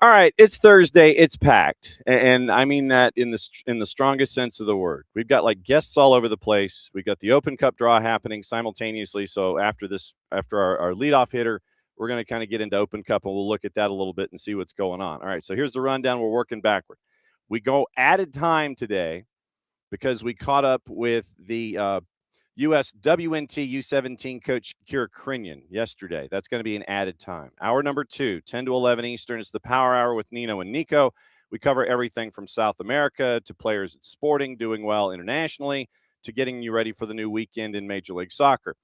All right, it's Thursday. It's packed, and I mean that in the strongest sense of the word. We've got like guests all over the place. We've got the Open Cup draw happening simultaneously. So after our leadoff hitter, we're going to kind of get into Open Cup, and we'll look at that a little bit and see what's going on. All right, so here's the rundown. We're working backward. We go added time today because we caught up with the USWNT U17 coach Ciera Crinion yesterday. That's going to be an added time. Hour number 2, 10 to 11 Eastern, is the Power Hour with Nino and Nico. We cover everything from South America to players at sporting, doing well internationally, to getting you ready for the new weekend in Major League Soccer.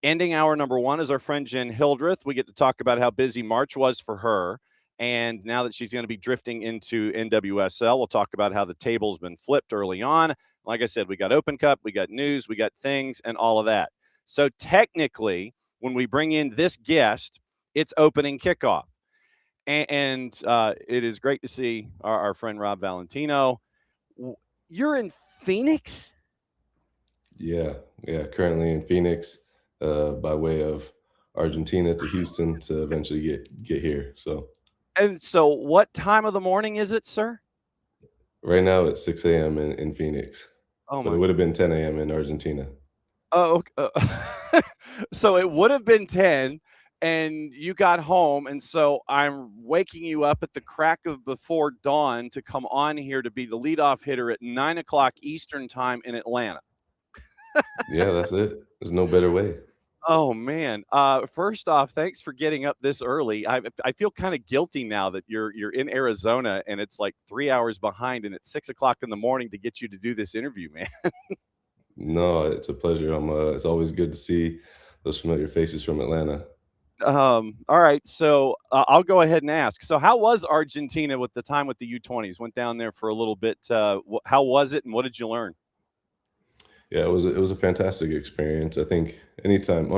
Ending hour number 1 is our friend Jenn Hildreth. We get to talk about how busy March was for her. And now that she's going to be drifting into NWSL, we'll talk about how the table's been flipped early on. Like I said, we got Open Cup, we got news, we got things, and all of that. So technically, when we bring in this guest, it's opening kickoff. And it is great to see our friend Rob Valentino. You're in Phoenix? Yeah, currently in Phoenix, by way of Argentina to Houston to eventually get here. And so what time of the morning is it, sir? Right now it's 6 a.m. in Phoenix. Oh, but it would have been 10 a.m. in Argentina. Oh, so it would have been 10, and you got home, and so I'm waking you up at the crack of before dawn to come on here to be the leadoff hitter at 9 o'clock Eastern time in Atlanta. Yeah, that's it. There's no better way. Oh, man. First off, thanks for getting up this early. I feel kind of guilty now that you're in Arizona and it's like 3 hours behind, and it's 6 o'clock in the morning to get you to do this interview, man. No, it's a pleasure. It's always good to see those familiar faces from Atlanta. All right, so I'll go ahead and ask. So how was Argentina with the time with the U20s? Went down there for a little bit. How was it, and what did you learn? Yeah, it was a fantastic experience. I think anytime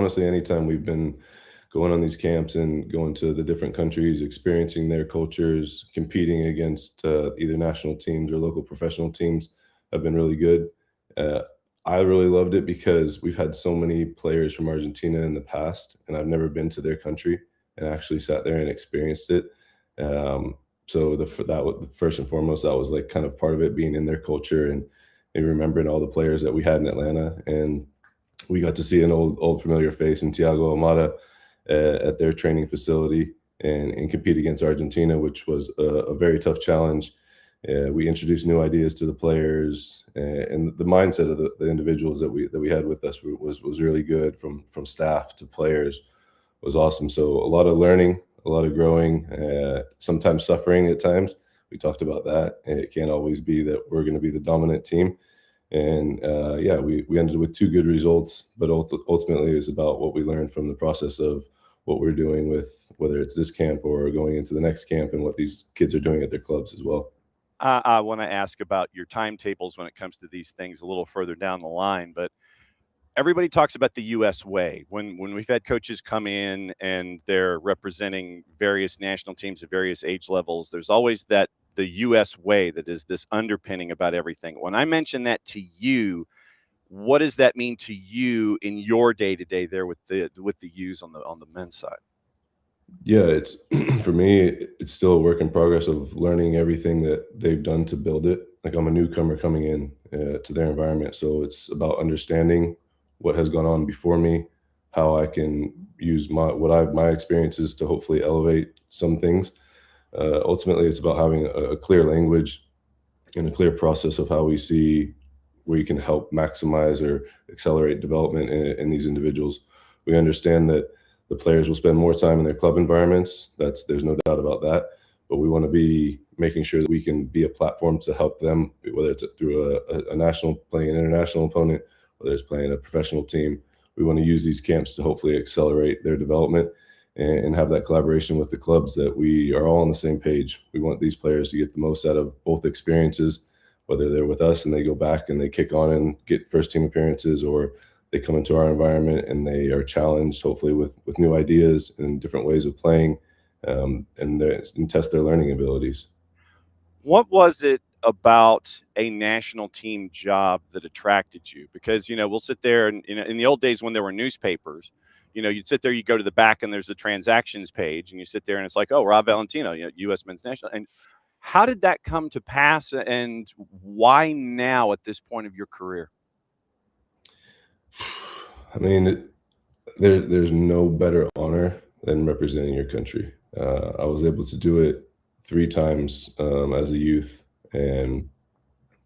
we've been going on these camps and going to the different countries, experiencing their cultures, competing against either national teams or local professional teams, have been really good. I really loved it because we've had so many players from Argentina in the past, and I've never been to their country and actually sat there and experienced it. So first and foremost, that was like kind of part of it, being in their culture and remembering all the players that we had in Atlanta. And we got to see an old familiar face in Thiago Almada at their training facility and compete against Argentina, which was a very tough challenge. We introduced new ideas to the players, and the mindset of the individuals that we had with us was really good, from staff to players. Was awesome. So a lot of learning, a lot of growing, sometimes suffering at times. We talked about that. It can't always be that we're going to be the dominant team. And we ended with 2 good results, but ultimately it's about what we learned from the process of what we're doing, with whether it's this camp or going into the next camp, and what these kids are doing at their clubs as well. I want to ask about your timetables when it comes to these things a little further down the line, but everybody talks about the U.S. way. When we've had coaches come in and they're representing various national teams at various age levels, there's always the U.S. way that is this underpinning about everything. When I mention that to you, what does that mean to you in your day-to-day there with the U's on the men's side? Yeah, it's for me, it's still a work in progress of learning everything that they've done to build it. Like, I'm a newcomer coming in to their environment, so it's about understanding what has gone on before me, how I can use my experiences to hopefully elevate some things. Ultimately, it's about having a clear language and a clear process of how we see where you can help maximize or accelerate development in these individuals. We understand that the players will spend more time in their club environments. There's no doubt about that. But we want to be making sure that we can be a platform to help them, whether it's through a national, playing an international opponent, whether it's playing a professional team. We want to use these camps to hopefully accelerate their development and have that collaboration with the clubs, that we are all on the same page. We want these players to get the most out of both experiences, whether they're with us and they go back and they kick on and get first team appearances, or they come into our environment and they are challenged, hopefully with new ideas and different ways of playing, and test their learning abilities. What was it about a national team job that attracted you? Because, we'll sit there and, in the old days when there were newspapers, you'd sit there, you go to the back and there's a transactions page and you sit there and it's like, oh, Rob Valentino, U.S. men's national. And how did that come to pass and why now at this point of your career? I mean, there's no better honor than representing your country. I was able to do it 3 times as a youth, and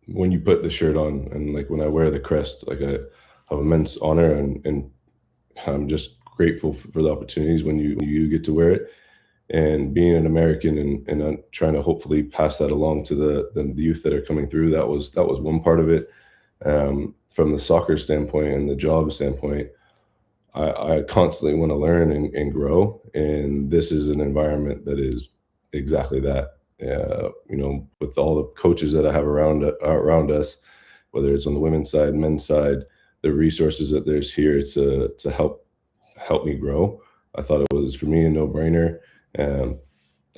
when you put the shirt on, and like when I wear the crest, like I have immense honor, and I'm just grateful for the opportunities when you get to wear it. And being an American and trying to hopefully pass that along to the youth that are coming through, that was one part of it. From the soccer standpoint and the job standpoint, I constantly want to learn and grow, and this is an environment that is exactly that. With all the coaches that I have around us, whether it's on the women's side, men's side, the resources that there's here to help me grow. I thought it was for me a no brainer, and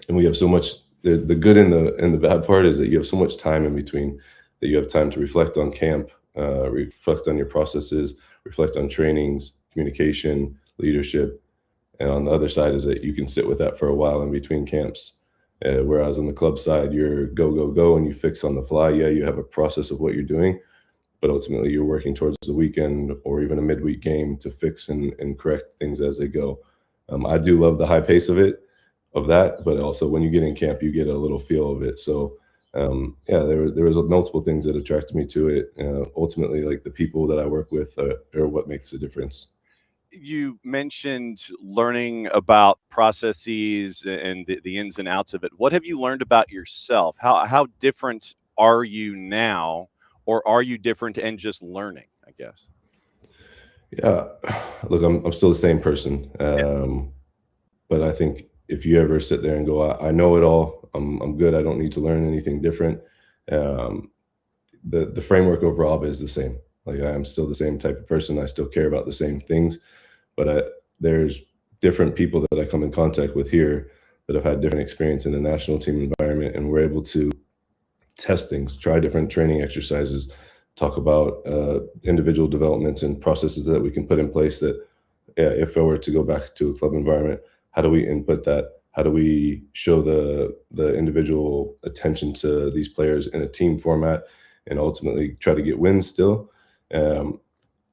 we have so much. The good and the bad part is that you have so much time in between, that you have time to reflect on camp, reflect on your processes, reflect on trainings, communication, leadership. And on the other side is that you can sit with that for a while in between camps. Whereas on the club side, you're go, go, go, and you fix on the fly. Yeah, you have a process of what you're doing, but ultimately you're working towards the weekend or even a midweek game to fix and correct things as they go. I do love the high pace of that, but also when you get in camp, you get a little feel of it. So yeah, there was multiple things that attracted me to it. Ultimately, like the people that I work with are what makes the difference. You mentioned learning about processes and the ins and outs of it. What have you learned about yourself? How different are you now, or are you different and just learning, I guess? Yeah, look, I'm still the same person, Yeah. but I think if you ever sit there and go, I know it all, I'm good, I don't need to learn anything different. Um, the framework of Rob is the same. Like I am still the same type of person. I still care about the same things, but there's different people that I come in contact with here that have had different experience in a national team environment, and we're able to test things, try different training exercises, talk about individual developments and processes that we can put in place that, yeah, if I were to go back to a club environment, how do we input that? How do we show the individual attention to these players in a team format and ultimately try to get wins still? Um,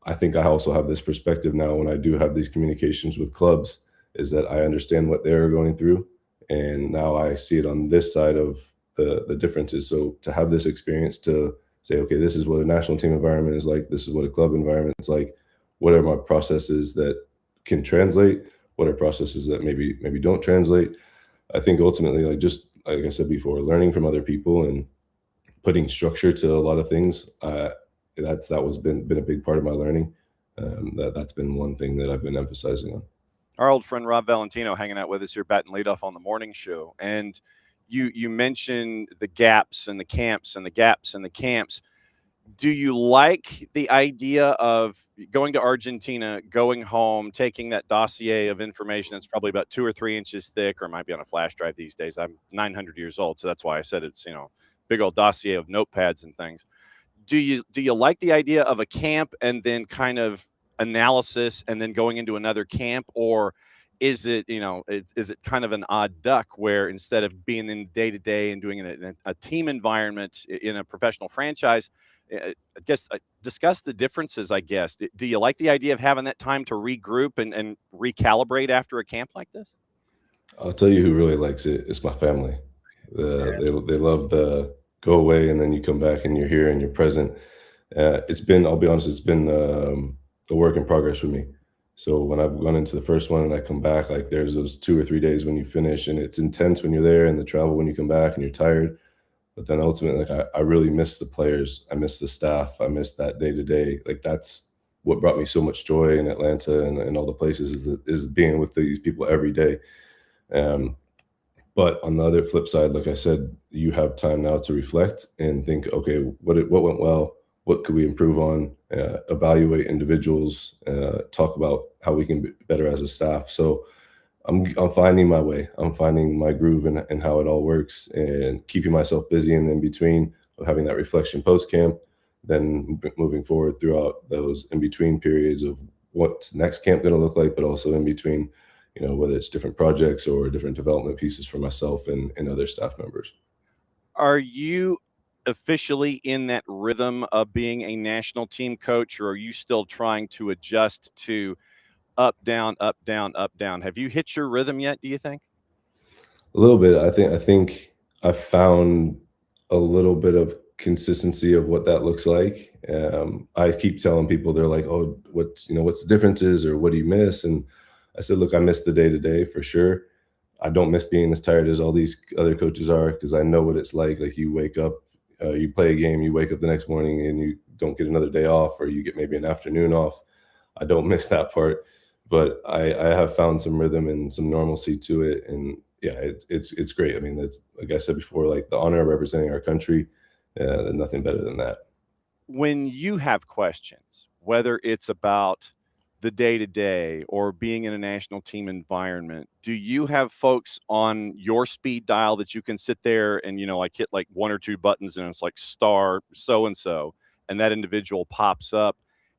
I think I also have this perspective now when I do have these communications with clubs, is that I understand what they're going through, and now I see it on this side of the differences. So to have this experience to say, okay, this is what a national team environment is like, this is what a club environment is like. What are my processes that can translate? What are processes that maybe don't translate? I think ultimately, like just like I said before, learning from other people and putting structure to a lot of things. That was been a big part of my learning. That's been one thing that I've been emphasizing on. Our old friend Rob Valentino hanging out with us here, batting leadoff on the morning show, and you mentioned the gaps and the camps and the gaps and the camps. Do you like the idea of going to Argentina, going home, taking that dossier of information that's probably about 2 or 3 inches thick, or it might be on a flash drive these days? I'm 900 years old, so that's why I said it's big old dossier of notepads and things. Do you like the idea of a camp and then kind of analysis and then going into another camp, or is it is it kind of an odd duck where instead of being in day to day and doing it in a team environment in a professional franchise, I guess discuss the differences. I guess do you like the idea of having that time to regroup and recalibrate after a camp like this? I'll tell you who really likes it. It's my family. They love the go away and then you come back and you're here and you're present. I'll be honest, it's been a work in progress for me. So when I've gone into the first one and I come back, like there's those 2 or 3 days when you finish and it's intense when you're there, and the travel when you come back and you're tired. But then ultimately, like I really miss the players, I miss the staff, I miss that day to day. Like that's what brought me so much joy in Atlanta and all the places is being with these people every day. Um, but on the other flip side, like I said, you have time now to reflect and think, okay, what went well? What could we improve on? Evaluate individuals, talk about how we can be better as a staff. So I'm finding my way. I'm finding my groove and how it all works, and keeping myself busy. And in between, of having that reflection post camp, then moving forward throughout those in between periods of what's next camp going to look like, but also in between, whether it's different projects or different development pieces for myself and other staff members. Are you officially in that rhythm of being a national team coach, or are you still trying to adjust to up, down, up, down, up, down? Have you hit your rhythm yet, do you think? A little bit. I think I found a little bit of consistency of what that looks like. I keep telling people, they're like, "Oh, what's the differences, or what do you miss?" And I said, "Look, I miss the day to day for sure. I don't miss being as tired as all these other coaches are, because I know what it's like. Like, you wake up, you play a game, you wake up the next morning, and you don't get another day off, or you get maybe an afternoon off. I don't miss that part, but I have found some rhythm and some normalcy to it, and yeah, it's great. I mean, that's, like I said before, like the honor of representing our country, nothing better than that. When you have questions, whether it's about the day to day or being in a national team environment, do you have folks on your speed dial that you can sit there and, like hit like one or two buttons and it's like star so and that individual pops up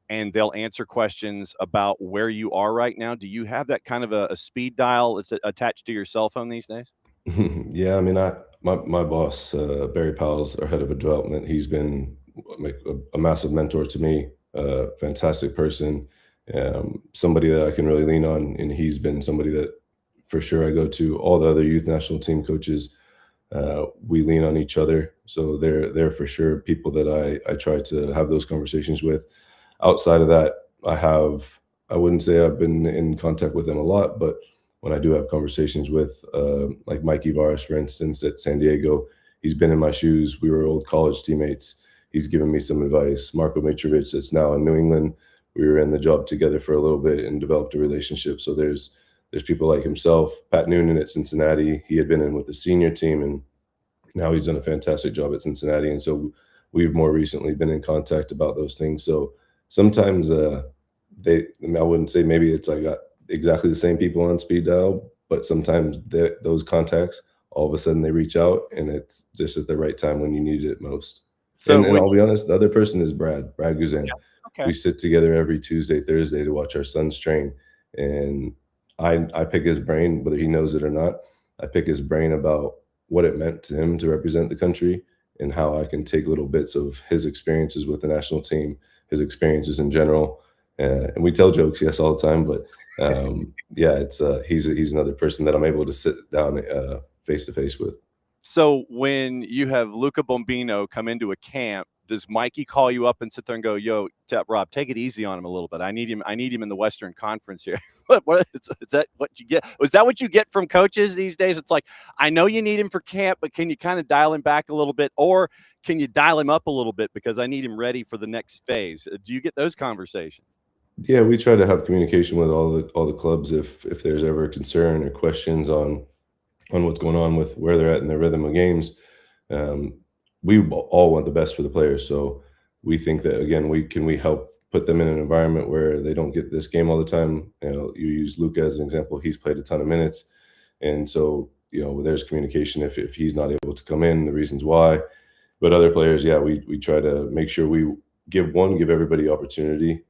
and they'll answer questions about where you are right now? Do you have that kind of a speed dial that's attached to your cell phone these days? Yeah, I mean, my boss, Barry Powell's our head of development. He's been like a massive mentor to me, fantastic person, somebody that I can really lean on, and he's been somebody that for sure I go to. All the other youth national team coaches, we lean on each other, so they're for sure people that I try to have those conversations with. Outside of that, I wouldn't say I've been in contact with them a lot, but when I do have conversations with, like Mikey Varas, for instance, at San Diego, he's been in my shoes. We were old college teammates. He's given me some advice. Marco Mitrovic, that's now in New England, we were in the job together for a little bit and developed a relationship. So there's people like himself. Pat Noonan at Cincinnati, he had been in with the senior team, and now he's done a fantastic job at Cincinnati. And so we've more recently been in contact about those things. So sometimes I wouldn't say maybe it's I got exactly the same people on speed dial, but sometimes those contacts, all of a sudden they reach out, and it's just at the right time when you need it most. So And when I'll be honest, the other person is Brad Guzan. Yeah, okay. We sit together every Tuesday, Thursday to watch our sons train, and I pick his brain, whether he knows it or not. I pick his brain about what it meant to him to represent the country, and how I can take little bits of his experiences with the national team, his experiences in general, and we tell jokes, yes, all the time. But yeah, it's he's another person that I'm able to sit down face to face with. So when you have Luca Bombino come into a camp, does Mikey call you up and sit there and go, "Yo, Rob, take it easy on him a little bit. I need him. I need him in the Western Conference here." Is that what you get? Was that what you get from coaches these days? It's like, I know you need him for camp, but can you kind of dial him back a little bit, or can you dial him up a little bit because I need him ready for the next phase? Do you get those conversations? Yeah, we try to have communication with all the clubs if there's ever concern or questions on what's going on with where they're at in their rhythm of games. Um, we all want the best for the players, so we think that, again, we help put them in an environment where they don't get this game all the time. You use Luca as an example; he's played a ton of minutes, and so there's communication if he's not able to come in, the reasons why. But other players, yeah, we try to make sure we give everybody opportunity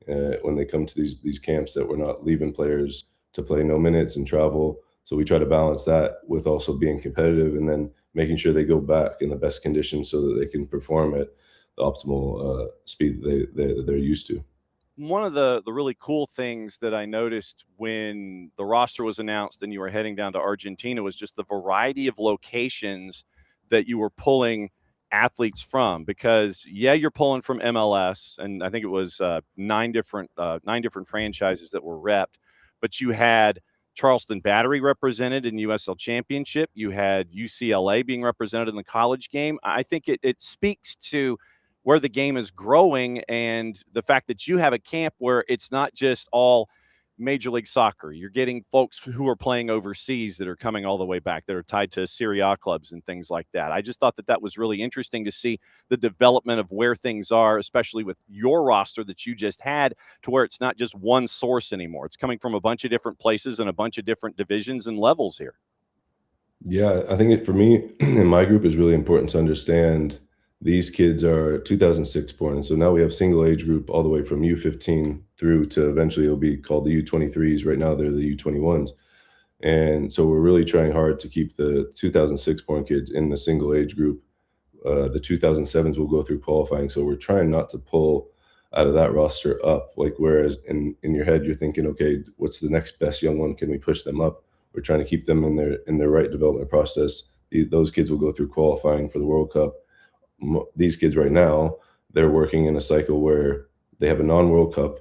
when they come to these camps, that we're not leaving players to play no minutes and travel. So we try to balance that with also being competitive, and then making sure they go back in the best conditions so that they can perform at the optimal speed that they're used to. One of the really cool things that I noticed when the roster was announced and you were heading down to Argentina was just the variety of locations that you were pulling athletes from. Because yeah, you're pulling from MLS, and I think it was nine different franchises that were repped, but you had Charleston Battery represented in USL Championship. You had UCLA being represented in the college game. I think it speaks to where the game is growing, and the fact that you have a camp where it's not just all Major League Soccer. You're getting folks who are playing overseas that are coming all the way back, that are tied to Serie A clubs and things like that. I just thought that was really interesting to see the development of where things are, especially with your roster that you just had, to where it's not just one source anymore. It's coming from a bunch of different places and a bunch of different divisions and levels here. Yeah, I think for me in my group is really important to understand These kids are 2006 born, and so now we have single age group all the way from U15 through to eventually it'll be called the U23s. Right now they're the U21s. And so we're really trying hard to keep the 2006 born kids in the single age group. The 2007s will go through qualifying, so we're trying not to pull out of that roster up. Like whereas in your head you're thinking, okay, what's the next best young one? Can we push them up? We're trying to keep them in their right development process. Those kids will go through qualifying for the World Cup. These kids right now, they're working in a cycle where they have a non-World Cup.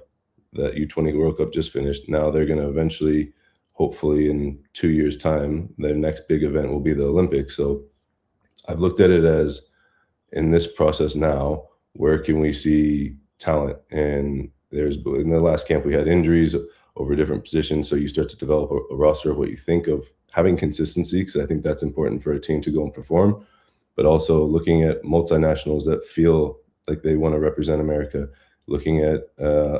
That U20 World Cup just finished. Now they're going to eventually, hopefully in 2 years' time, their next big event will be the Olympics. So I've looked at it as, in this process now, where can we see talent? And there's, in the last camp, we had injuries over different positions. So you start to develop a roster of what you think of having consistency, because I think that's important for a team to go and perform, but also looking at multinationals that feel like they want to represent America, looking at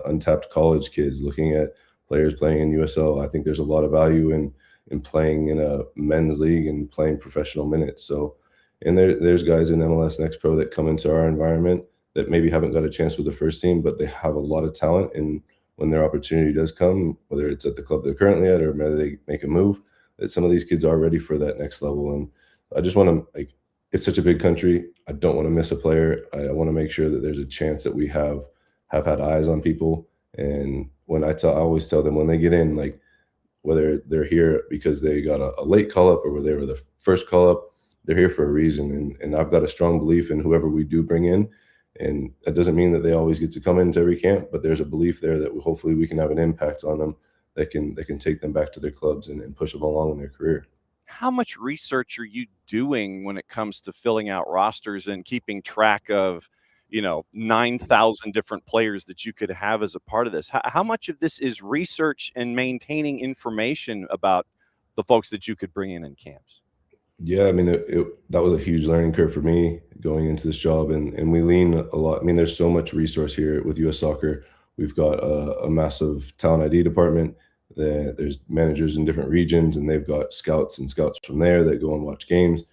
untapped college kids, looking at players playing in USL. I think there's a lot of value in playing in a men's league and playing professional minutes. So, and there's guys in MLS Next Pro that come into our environment that maybe haven't got a chance with the first team, but they have a lot of talent. And when their opportunity does come, whether it's at the club they're currently at or whether they make a move, that some of these kids are ready for that next level. And I just want to, like, it's such a big country. I don't want to miss a player. I want to make sure that there's a chance that we have had eyes on people. And when I always tell them when they get in, like whether they're here because they got a late call up or they were the first call up, they're here for a reason. And I've got a strong belief in whoever we do bring in. And that doesn't mean that they always get to come into every camp, but there's a belief there that hopefully we can have an impact on them that can take them back to their clubs and push them along in their career. How much research are you doing when it comes to filling out rosters and keeping track of, 9,000 different players that you could have as a part of this? How much of this is research and maintaining information about the folks that you could bring in camps? Yeah, I mean, that was a huge learning curve for me going into this job, and we lean a lot. I mean, there's so much resource here with U.S. Soccer. We've got a massive talent ID department. There's managers in different regions, and they've got scouts and scouts from there that go and watch games.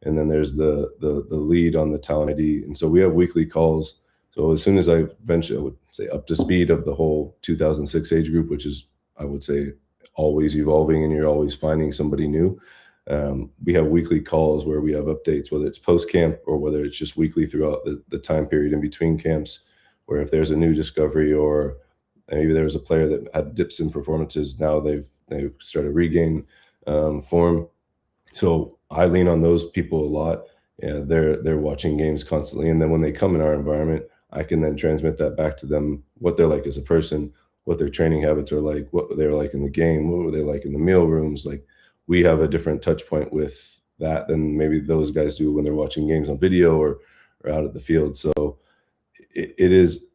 And then there's the lead on the talent ID, and so we have weekly calls. So as soon as I eventually, I would say, up to speed of the whole 2006 age group, which is, I would say, always evolving, and you're always finding somebody new. We have weekly calls where we have updates, whether it's post camp or whether it's just weekly throughout the time period in between camps, where if there's a new discovery or maybe there was a player that had dips in performances, now they've started to regain form. So I lean on those people a lot. Yeah, they're watching games constantly, and then when they come in our environment, I can then transmit that back to them, what they're like as a person, what their training habits are like, what they're like in the game, what were they like in the meal rooms. Like, we have a different touch point with that than maybe those guys do when they're watching games on video or out at the field. So it is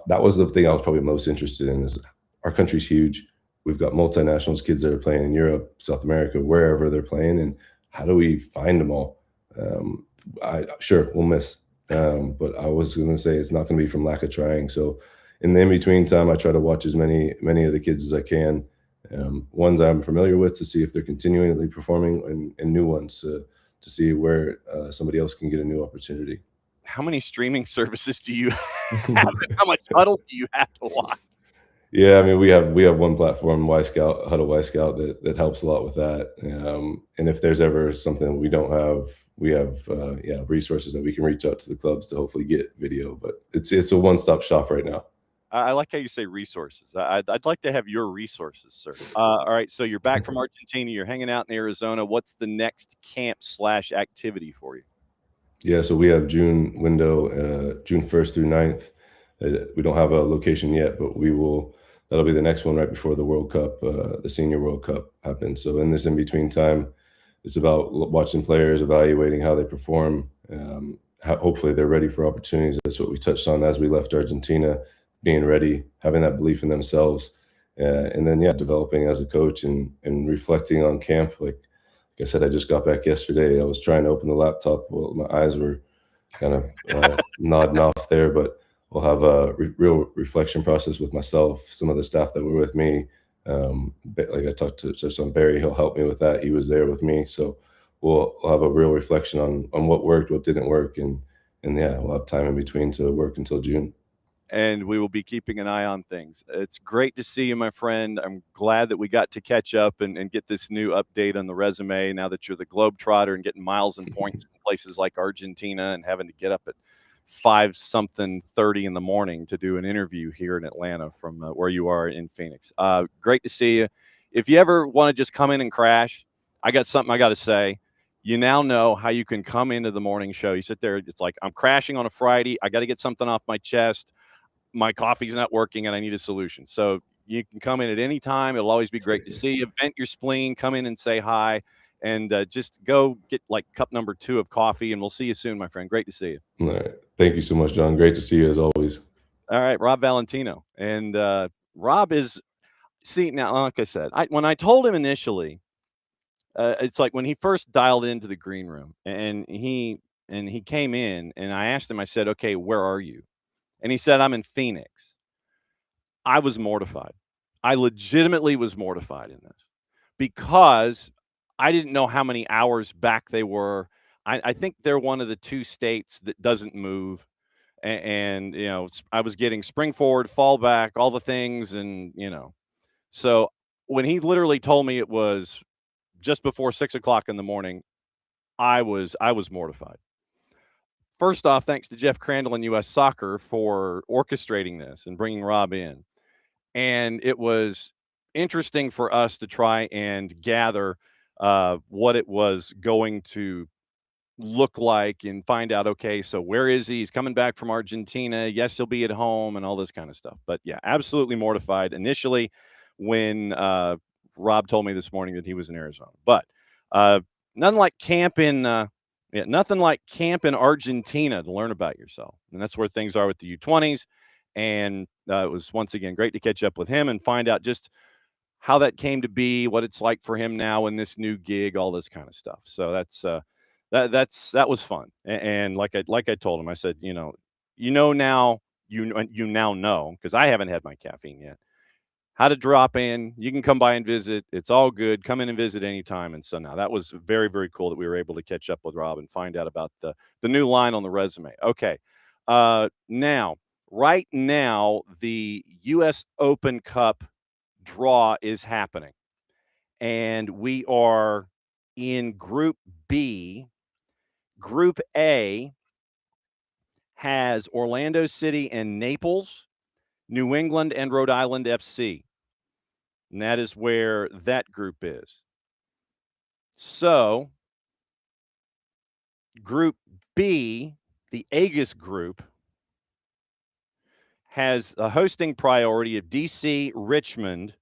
that was the thing I was probably most interested in. Is our country's huge. We've got multinationals, kids that are playing in Europe, South America, wherever they're playing, and how do we find them all? Sure, we'll miss, but I was going to say it's not going to be from lack of trying. So in the in-between time, I try to watch as many of the kids as I can, ones I'm familiar with to see if they're continually performing, and new ones to see where somebody else can get a new opportunity. How many streaming services do you have? How much huddle do you have to watch? Yeah, I mean, we have one platform, Y Scout, Huddle Y Scout, that helps a lot with that. And if there's ever something we don't have, we have resources that we can reach out to the clubs to hopefully get video. But it's a one-stop shop right now. I like how you say resources. I'd like to have your resources, sir. All right, so you're back from Argentina. You're hanging out in Arizona. What's the next camp/activity for you? Yeah, so we have June window, June 1st through 9th. We don't have a location yet, but we will. That'll be the next one right before the World Cup, the Senior World Cup happens. So in this in-between time, it's about watching players, evaluating how they perform. Hopefully they're ready for opportunities. That's what we touched on as we left Argentina, being ready, having that belief in themselves. And then, developing as a coach and reflecting on camp. Like I said, I just got back yesterday. I was trying to open the laptop. Well, my eyes were kind of nodding off there, but we'll have a real reflection process with myself, some of the staff that were with me. Like I talked to just on Barry, he'll help me with that. He was there with me. So we'll have a real reflection on what worked, what didn't work, and and yeah, we'll have time in between to work until June. And we will be keeping an eye on things. It's great to see you, my friend. I'm glad that we got to catch up and get this new update on the resume now that you're the Globetrotter and getting miles and points in places like Argentina and having to get up at 5-something 30 in the morning to do an interview here in Atlanta from where you are in Phoenix. Great to see you. If you ever want to just come in and crash, I got something I got to say. You now know how you can come into the morning show. You sit there, it's like, I'm crashing on a Friday. I got to get something off my chest. My coffee's not working and I need a solution. So you can come in at any time. It'll always be great to see you. Vent your spleen, come in and say hi, and just go get like cup number 2 of coffee, and we'll see you soon, my friend. Great to see you. All right. Thank you so much, John. Great to see you as always. All right, Rob Valentino. And Rob is, see, now, like I said, when I told him initially, it's like when he first dialed into the green room and he came in and I asked him, I said, okay, where are you? And he said, I'm in Phoenix. I was mortified. I legitimately was mortified in this because I didn't know how many hours back they were. I think they're one of the 2 states that doesn't move. And you know, I was getting spring forward, fall back, all the things. And, you know, so when he literally told me it was just before 6 o'clock in the morning, I was mortified. First off, thanks to Jeff Crandall and US Soccer for orchestrating this and bringing Rob in. And it was interesting for us to try and gather what it was going to look like and find out, okay, so where is he? He's coming back from Argentina. Yes, he'll be at home and all this kind of stuff. But yeah, absolutely mortified initially when Rob told me this morning that he was in Arizona. But nothing like camp in Argentina to learn about yourself. And that's where things are with the U20s. And it was, once again, great to catch up with him and find out just how that came to be, what it's like for him now in this new gig, all this kind of stuff. So that was fun. And like I told him, I said, you now know, because I haven't had my caffeine yet, how to drop in. You can come by and visit. It's all good. Come in and visit anytime. And so now that was very, very cool that we were able to catch up with Rob and find out about the new line on the resume. Okay. Right now, the U.S. Open Cup draw is happening, and we are in Group B. Group A has Orlando City and Naples, New England and Rhode Island FC, and that is where that group is. So, Group B, the Aegis group, has a hosting priority of DC, Richmond,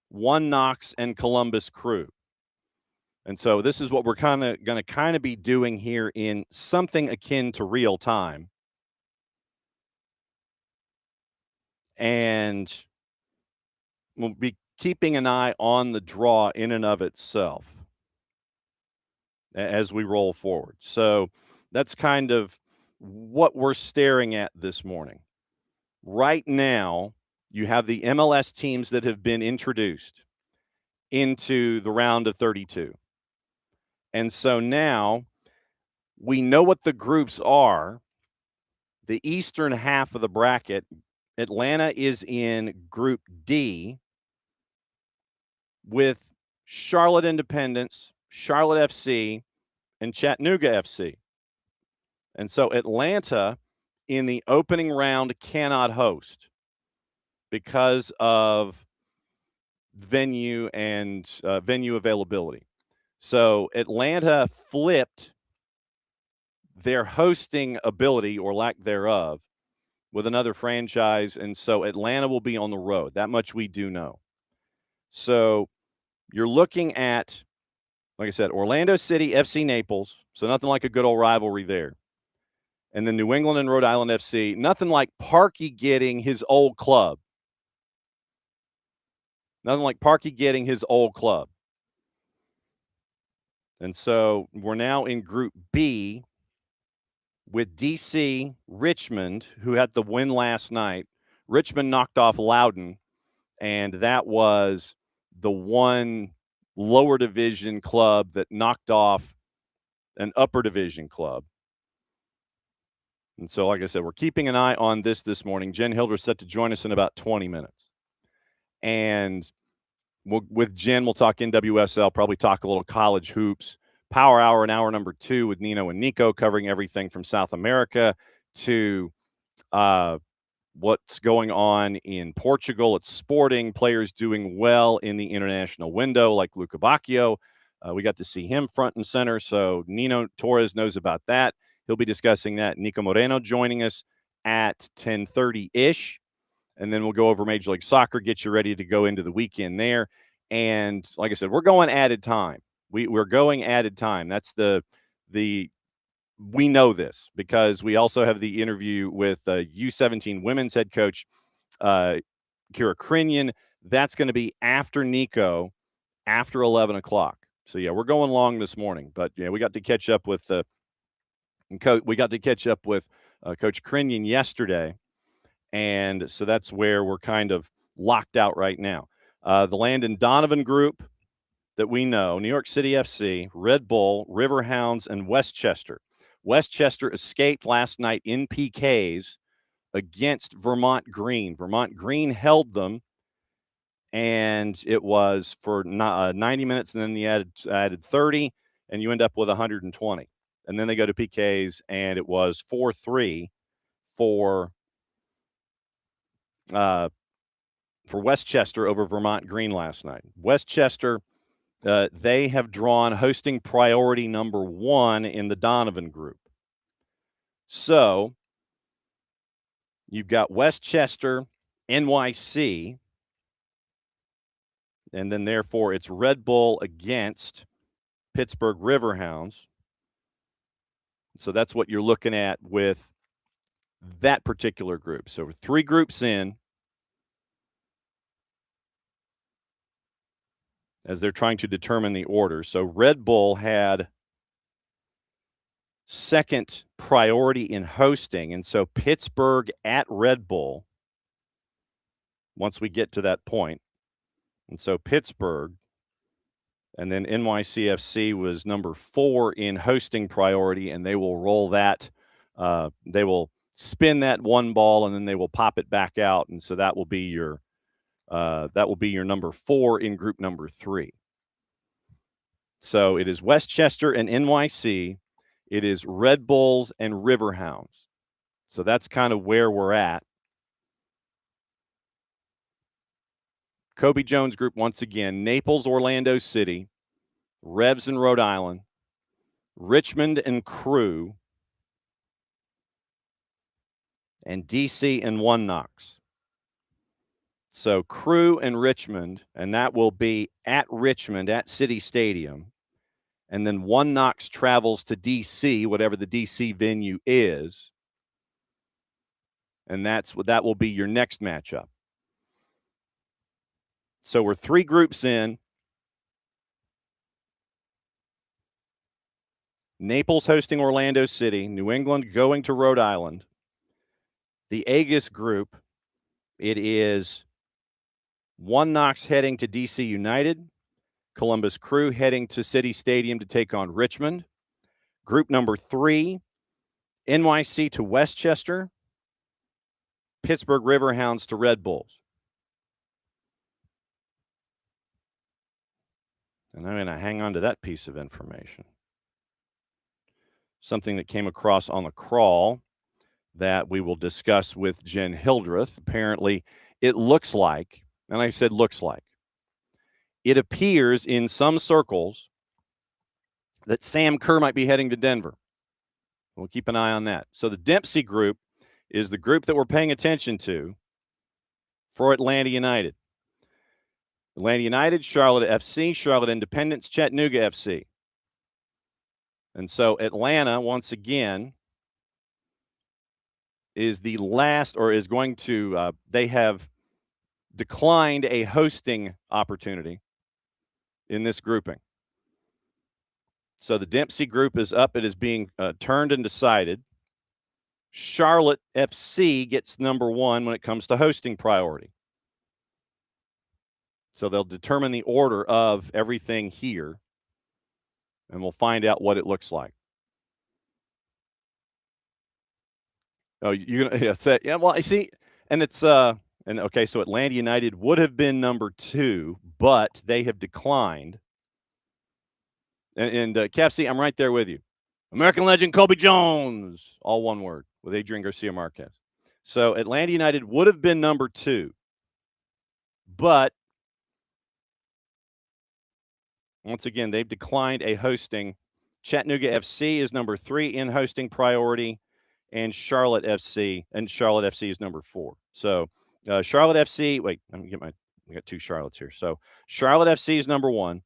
One Knox, and Columbus Crew. And so this is what we're going to be doing here in something akin to real time. And we'll be keeping an eye on the draw in and of itself as we roll forward. So that's kind of what we're staring at this morning. Right now, you have the MLS teams that have been introduced into the round of 32. And so now we know what the groups are. The eastern half of the bracket, Atlanta is in Group D with Charlotte Independence, Charlotte FC, and Chattanooga FC. And so Atlanta in the opening round cannot host because of venue and venue availability. So Atlanta flipped their hosting ability or lack thereof with another franchise, and so Atlanta will be on the road. That much we do know. So you're looking at, like I said, Orlando City, FC Naples, so nothing like a good old rivalry there. And then New England and Rhode Island FC, nothing like Parky getting his old club. Nothing like Parky getting his old club. And so we're now in Group B with DC, Richmond, who had the win last night. Richmond knocked off Loudoun, and that was the one lower division club that knocked off an upper division club. And so, like I said, we're keeping an eye on this morning. Jenn Hildreth set to join us in about 20 minutes. And with Jenn, we'll talk NWSL, probably talk a little college hoops. Power Hour, an hour number 2 with Nino and Nico, covering everything from South America to what's going on in Portugal. It's sporting, players doing well in the international window, like Luca Bacchio. We got to see him front and center, so Nino Torres knows about that. He'll be discussing that. Niko Moreno joining us at 10:30-ish. And then we'll go over Major League Soccer, get you ready to go into the weekend there. And like I said, we're going added time. We're going added time. That's we know this because we also have the interview with U17 women's head coach Ciera Crinion. That's going to be after Nico, after 11 o'clock. So yeah, we're going long this morning. But yeah, we got to catch up with Coach Crinion yesterday. And so that's where we're kind of locked out right now. The Landon Donovan group that we know, New York City FC, Red Bull, Riverhounds, and Westchester. Westchester escaped last night in PKs against Vermont Green. Vermont Green held them, and it was for 90 minutes, and then they added 30, and you end up with 120. And then they go to PKs, and it was 4-3 for Westchester over Vermont Green last night. Westchester, they have drawn hosting priority number 1 in the Donovan group. So you've got Westchester, NYC, and then therefore it's Red Bull against Pittsburgh Riverhounds. So that's what you're looking at with that particular group. So we're 3 groups in as they're trying to determine the order. So Red Bull had second priority in hosting, and so Pittsburgh at Red Bull once we get to that point. And so Pittsburgh, and then NYCFC was number 4 in hosting priority, and they will roll that. They will spin that one ball, and then they will pop it back out, and so that will be your number 4 in group number 3. So it is Westchester and NYC. It is Red Bulls and Riverhounds. So that's kind of where we're at. Kobe Jones group once again: Naples, Orlando City, Revs and Rhode Island, Richmond and Crew, and DC and One Knox. So Crew and Richmond, and that will be at Richmond at City Stadium. And then One Knox travels to DC, whatever the DC venue is. And that will be your next matchup. So we're 3 groups in. Naples hosting Orlando City, New England going to Rhode Island. The Aegis group, it is One Knox heading to DC United, Columbus Crew heading to City Stadium to take on Richmond. Group number 3, NYC to Westchester, Pittsburgh Riverhounds to Red Bulls. And I'm going to hang on to that piece of information. Something that came across on the crawl that we will discuss with Jenn Hildreth. Apparently, it looks like, and I said looks like, it appears in some circles that Sam Kerr might be heading to Denver. We'll keep an eye on that. So the Dempsey group is the group that we're paying attention to for Atlanta United. Atlanta United, Charlotte FC, Charlotte Independence, Chattanooga FC. And so Atlanta, once again, is the last, or is going to, they have declined a hosting opportunity in this grouping. So the Dempsey group is up. It is being turned and decided. Charlotte FC gets number 1 when it comes to hosting priority. So they'll determine the order of everything here, and we'll find out what it looks like. Oh, you're gonna yeah. Well, I see, and it's and okay. So Atlanta United would have been number 2, but they have declined. And KFC, I'm right there with you. American legend Kobe Jones, all one word, with Adrian Garcia Marquez. So Atlanta United would have been number 2, but once again, they've declined a hosting. Chattanooga FC is number 3 in hosting priority, and Charlotte FC is number 4. So Charlotte FC, wait, let me get we got 2 Charlottes here. So Charlotte FC is number 1.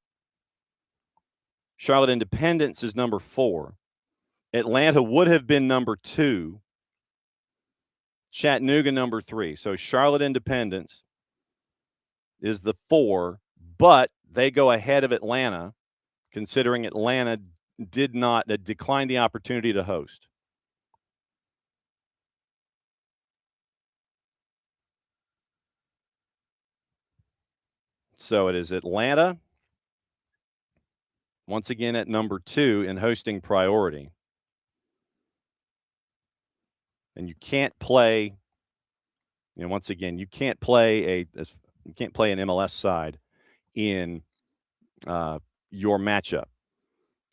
Charlotte Independence is number 4. Atlanta would have been number 2. Chattanooga number 3. So Charlotte Independence is the 4, but they go ahead of Atlanta, considering Atlanta did not decline the opportunity to host. So it is Atlanta, once again at number 2 in hosting priority. And you can't play, once again, you can't play an MLS side in your matchup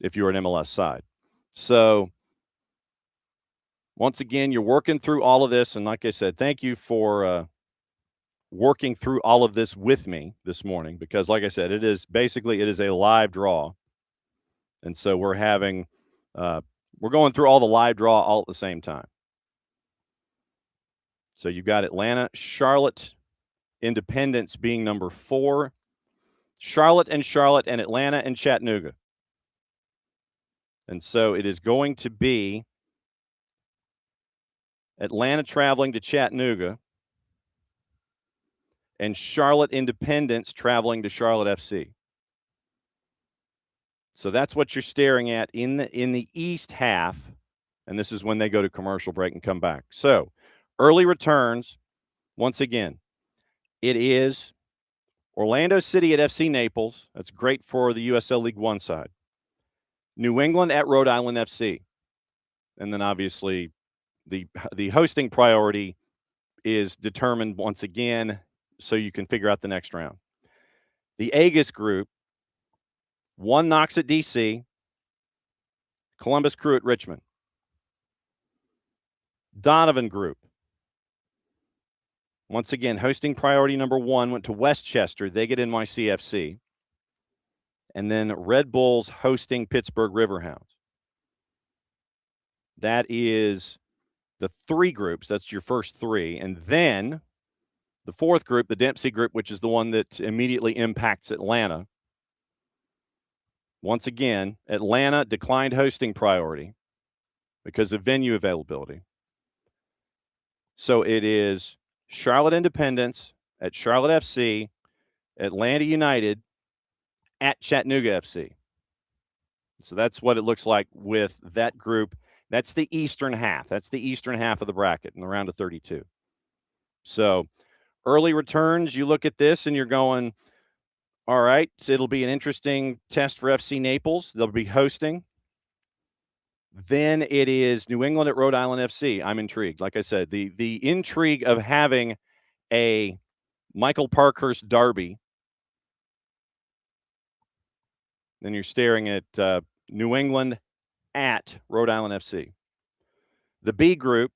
if you're an MLS side. So once again, you're working through all of this. And like I said, thank you for working through all of this with me this morning, because like I said, it is a live draw. And so we're going through all the live draw all at the same time. So you've got Atlanta, Charlotte, Independence being number 4, Charlotte, and Atlanta and Chattanooga. And so it is going to be Atlanta traveling to Chattanooga and Charlotte Independence traveling to Charlotte FC. So that's what you're staring at in the East half, and this is when they go to commercial break and come back. So early returns, once again, it is Orlando City at FC Naples. That's great for the USL League One side. New England at Rhode Island FC. And then obviously the hosting priority is determined once again so you can figure out the next round. The Aegis group, 1 Knox at DC, Columbus Crew at Richmond. Donovan group, once again, hosting priority number 1 went to Westchester. They get NYCFC. And then Red Bulls hosting Pittsburgh Riverhounds. That is the 3 groups. That's your first 3. And then the 4th group, the Dempsey group, which is the one that immediately impacts Atlanta. Once again, Atlanta declined hosting priority because of venue availability. So it is Charlotte Independence at Charlotte FC, Atlanta United at Chattanooga FC. So that's what it looks like with that group. That's the eastern half. That's the eastern half of the bracket in the round of 32. So early returns, you look at this and you're going, all right, so it'll be an interesting test for FC Naples. They'll be hosting. Then it is New England at Rhode Island FC. I'm intrigued. Like I said, the intrigue of having a Michael Parkhurst derby. Then you're staring at New England at Rhode Island FC. The B group,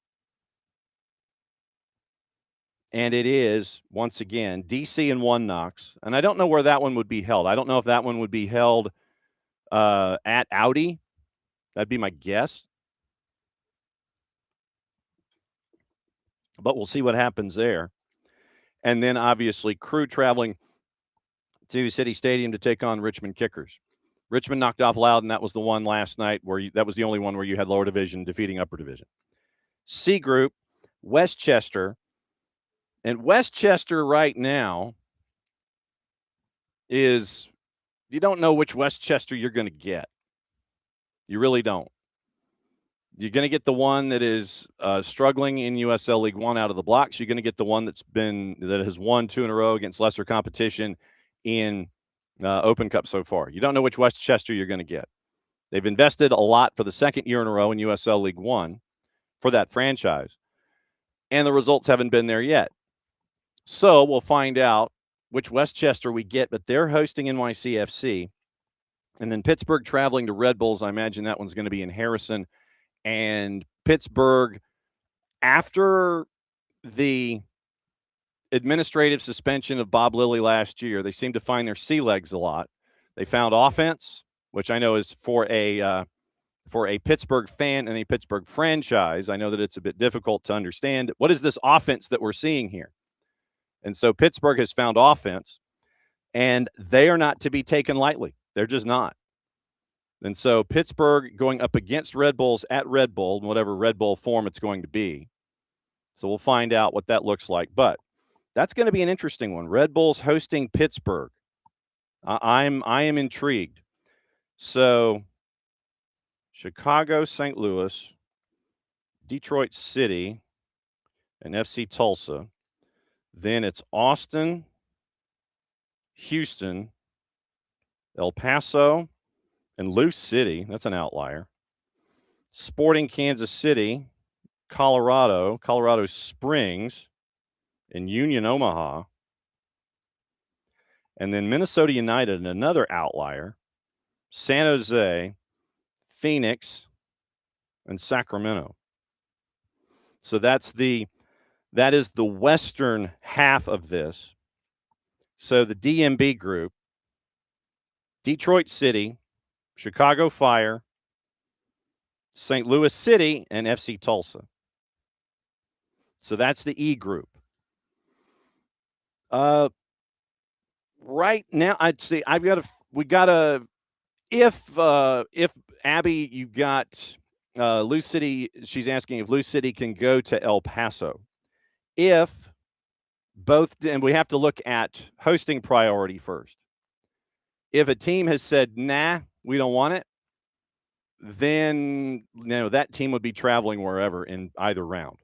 and it is, once again, DC and 1 Knox. And I don't know where that one would be held. I don't know if that one would be held at Audi. That'd be my guess. But we'll see what happens there. And then, obviously, Crew traveling to City Stadium to take on Richmond Kickers. Richmond knocked off Loudoun. That was the one last night that was the only one where you had lower division defeating upper division. C group, Westchester. And Westchester right now is, you don't know which Westchester you're going to get. You really don't. You're going to get the one that is struggling in USL League One out of the blocks. You're going to get the one that has won 2 in a row against lesser competition in Open Cup so far. You don't know which Westchester you're going to get. They've invested a lot for the 2nd year in a row in USL League One for that franchise. and the results haven't been there yet. So we'll find out which Westchester we get, but they're hosting NYCFC. And then Pittsburgh traveling to Red Bulls. I imagine that one's going to be in Harrison. And Pittsburgh, after the administrative suspension of Bob Lilly last year, they seem to find their sea legs a lot. They found offense, which I know is for a Pittsburgh fan and a Pittsburgh franchise. I know that it's a bit difficult to understand. What is this offense that we're seeing here? And so Pittsburgh has found offense, and they are not to be taken lightly. They're just not. And so Pittsburgh going up against Red Bulls at Red Bull, whatever Red Bull form it's going to be. So we'll find out what that looks like. But that's going to be an interesting one. Red Bulls hosting Pittsburgh. I am intrigued. So Chicago, St. Louis, Detroit City, and FC Tulsa. Then it's Austin, Houston, El Paso, and Lou City. That's an outlier. Sporting Kansas City, Colorado Springs, and Union Omaha. And then Minnesota United, another outlier. San Jose, Phoenix, and Sacramento. So that is the western half of this. So the DMB group, Detroit City, Chicago Fire, St. Louis City, and FC Tulsa. So that's the E group. Right now, I'd say if Abby, you've got Lou City, she's asking if Lou City can go to El Paso. If both, and we have to look at hosting priority first. If a team has said, nah, we don't want it, then that team would be traveling wherever in either round.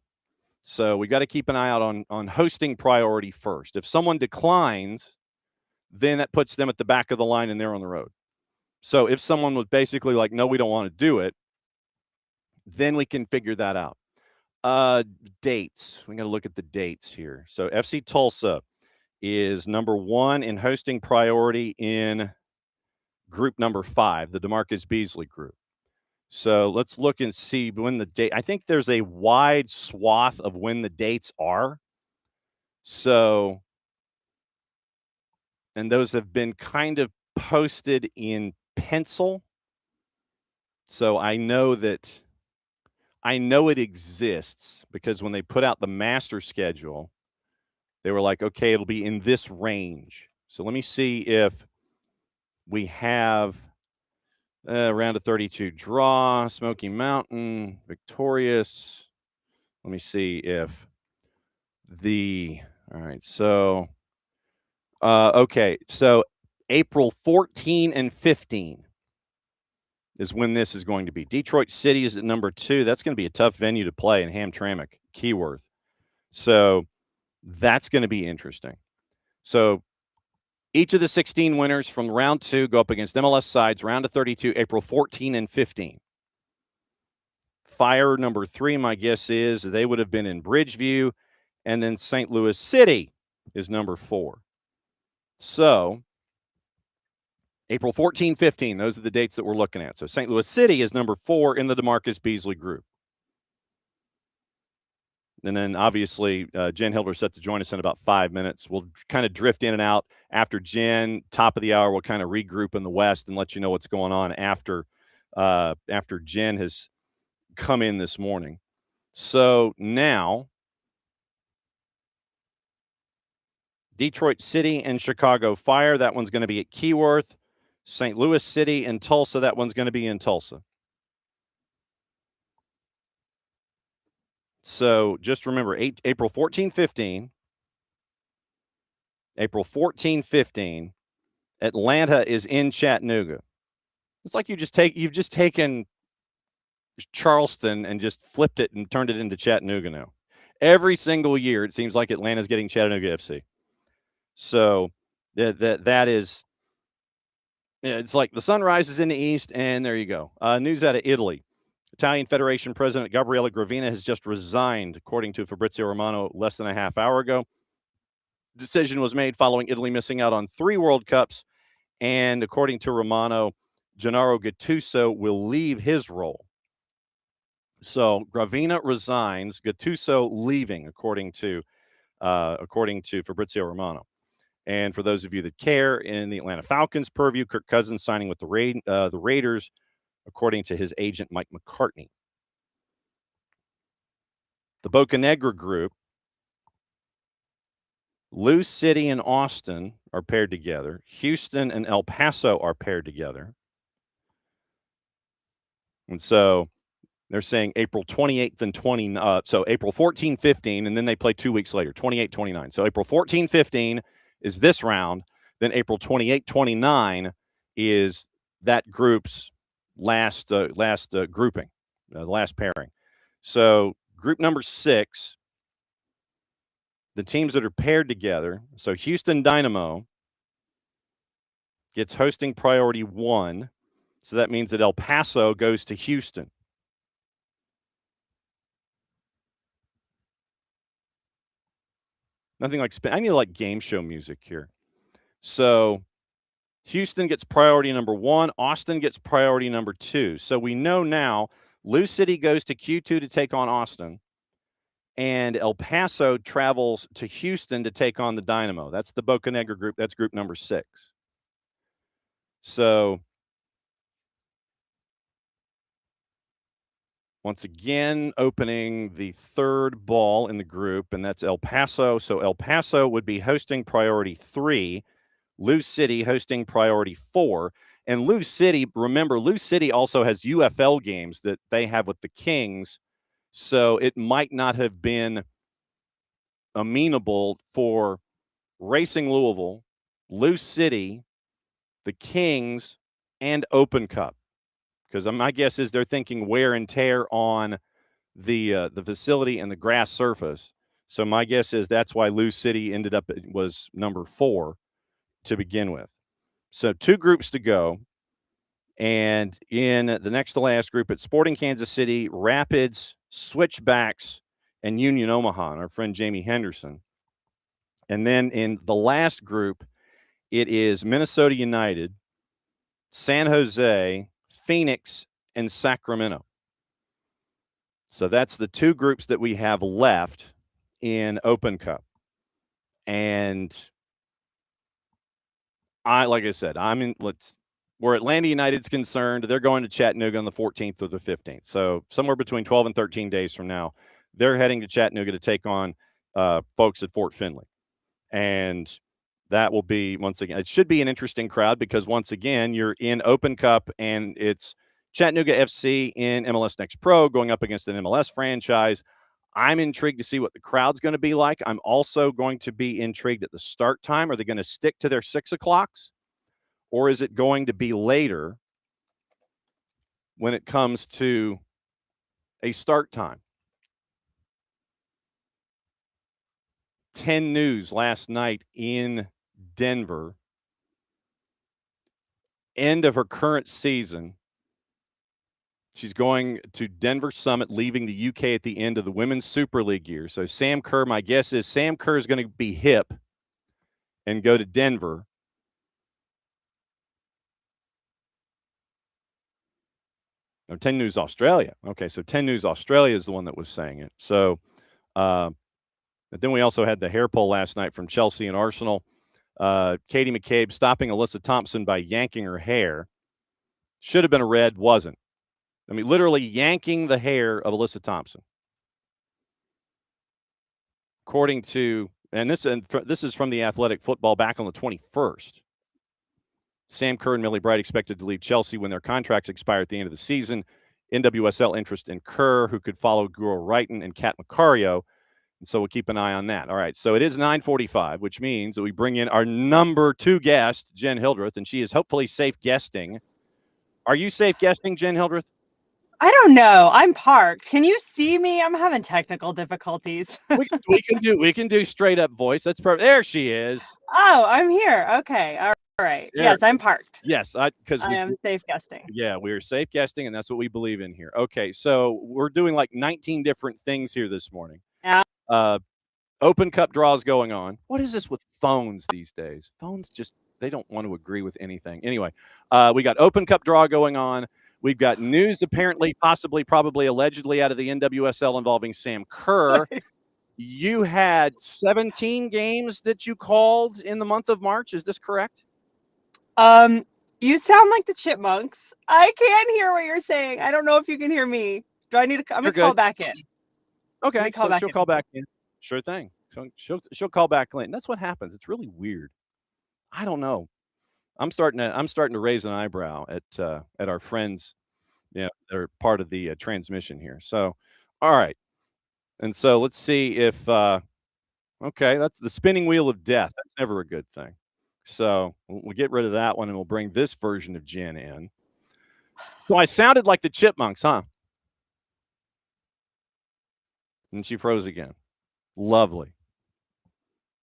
So we got to keep an eye out on hosting priority first. If someone declines, then that puts them at the back of the line and they're on the road. So if someone was basically like, no, we don't want to do it, then we can figure that out. Dates. We got to look at the dates here. So FC Tulsa is number 1 in hosting priority in group number 5, the DeMarcus Beasley group. So let's look and see when the date. I think there's a wide swath of when the dates are. So, and those have been kind of posted in pencil. So I know it exists because when they put out the master schedule, they were like, okay, it'll be in this range. So let me see if we have round of 32 draw, Smoky Mountain, Victorious. Let me see if all right, so, okay, so April 14 and 15 is when this is going to be. Detroit City is at number 2. That's going to be a tough venue to play in Hamtramck, Keyworth. So that's going to be interesting. So each of the 16 winners from round 2 go up against MLS sides, round of 32, April 14 and 15. Fire number 3, my guess is they would have been in Bridgeview, and then St. Louis City is number 4. So April 14, 15, those are the dates that we're looking at. So St. Louis City is number 4 in the DeMarcus Beasley group. And then, obviously, Jenn Hildreth set to join us in about 5 minutes. We'll kind of drift in and out after Jenn. Top of the hour, we'll kind of regroup in the West and let you know what's going on after Jenn has come in this morning. So now, Detroit City and Chicago Fire, that one's going to be at Keyworth. St. Louis City and Tulsa, that one's going to be in Tulsa. So just remember, April 14, 15. April 14, 15. Atlanta is in Chattanooga. It's like you've just taken Charleston and just flipped it and turned it into Chattanooga now. Every single year, it seems like Atlanta's getting Chattanooga FC. So that is, it's like the sun rises in the east, and there you go. News out of Italy. Italian Federation President Gabriele Gravina has just resigned, according to Fabrizio Romano less than a half hour ago. Decision was made following Italy missing out on 3 World Cups, and according to Romano, Gennaro Gattuso will leave his role. So Gravina resigns, Gattuso leaving, according to Fabrizio Romano. And for those of you that care, in the Atlanta Falcons purview, Kirk Cousins signing with the Raiders, according to his agent Mike McCartney. The Boca Negra group, Lou City and Austin are paired together. Houston and El Paso are paired together. And so they're saying April 28th and 29th. So April 14, 15, and then they play 2 weeks later, 28, 29. So April 14, 15 is this round. Then April 28, 29 is that group's last grouping, the last pairing. So group number 6, the teams that are paired together. So Houston Dynamo gets hosting priority 1. So that means that El Paso goes to Houston. Nothing like I need like game show music here. So Houston gets priority number 1. Austin gets priority number 2. So we know now Lou City goes to Q2 to take on Austin, and El Paso travels to Houston to take on the Dynamo. That's the Boca Negra group. That's group number 6. So once again, opening the 3rd ball in the group, and that's El Paso. So El Paso would be hosting priority 3, Lou City hosting priority 4. And Lou City, remember, Lou City also has UFL games that they have with the Kings, so it might not have been amenable for Racing Louisville, Lou City, the Kings, and Open Cup. Because my guess is they're thinking wear and tear on the facility and the grass surface. So my guess is that's why Lou City was number 4 to begin with. So 2 groups to go. And in the next to last group, it's Sporting Kansas City, Rapids, Switchbacks, and Union Omaha, our friend Jamie Henderson. And then in the last group, it is Minnesota United, San Jose, Phoenix, and Sacramento. So that's the 2 groups that we have left in Open Cup. And like I said, where Atlanta United's concerned, they're going to Chattanooga on the 14th or the 15th. So somewhere between 12 and 13 days from now, they're heading to Chattanooga to take on folks at Fort Finley. And that will be, once again, it should be an interesting crowd because, once again, you're in Open Cup and it's Chattanooga FC in MLS Next Pro going up against an MLS franchise. I'm intrigued to see what the crowd's going to be like. I'm also going to be intrigued at the start time. Are they going to stick to their 6 o'clocks? Or is it going to be later when it comes to a start time? 10 News last night in Denver. End of her current season. She's going to Denver Summit, leaving the UK at the end of the Women's Super League year. So Sam Kerr, my guess is Sam Kerr is going to be hip and go to Denver. Or 10 News Australia. Okay, so 10 News Australia is the one that was saying it. So, but then we also had the hair pull last night from Chelsea and Arsenal. Katie McCabe stopping Alyssa Thompson by yanking her hair. Should have been a red, wasn't. I mean, literally yanking the hair of Alyssa Thompson. According to, and this is from the Athletic Football back on the 21st. Sam Kerr and Millie Bright expected to leave Chelsea when their contracts expire at the end of the season. NWSL interest in Kerr, who could follow Guro Wrighton and Kat Macario. And so we'll keep an eye on that. All right, so it is 9:45, which means that we bring in our number 2 guest, Jenn Hildreth, and she is hopefully safe guesting. Are you safe guesting, Jenn Hildreth? I don't know. I'm parked. Can you see me? I'm having technical difficulties. we can do straight up voice. That's perfect. There she is. Oh, I'm here. Okay. All right. right. There. Yes, I'm parked. Yes, because I am safe guesting. Yeah, we're safe guesting, and that's what we believe in here. Okay, so we're doing like 19 different things here this morning. Yeah. Open cup draws going on. What is this with phones these days? Phones just, they don't want to agree with anything. Anyway, we got open cup draw going on. We've got news apparently, possibly, probably, allegedly out of the NWSL involving Sam Kerr. You had 17 games that you called in the month of March. Is this correct? You sound like the chipmunks. I can't hear what you're saying. I don't know if you can hear me. Do I need to? I'm gonna call back in. Okay, so she'll call back in. Sure thing. So she'll call back in. That's what happens. It's really weird. I don't know. I'm starting to raise an eyebrow at our friends. Yeah, they're part of the transmission here. So, all right, and so let's see if okay, that's the spinning wheel of death. That's never a good thing. So we'll get rid of that one, and we'll bring this version of Jenn in. So I sounded like the chipmunks, huh? And she froze again. Lovely.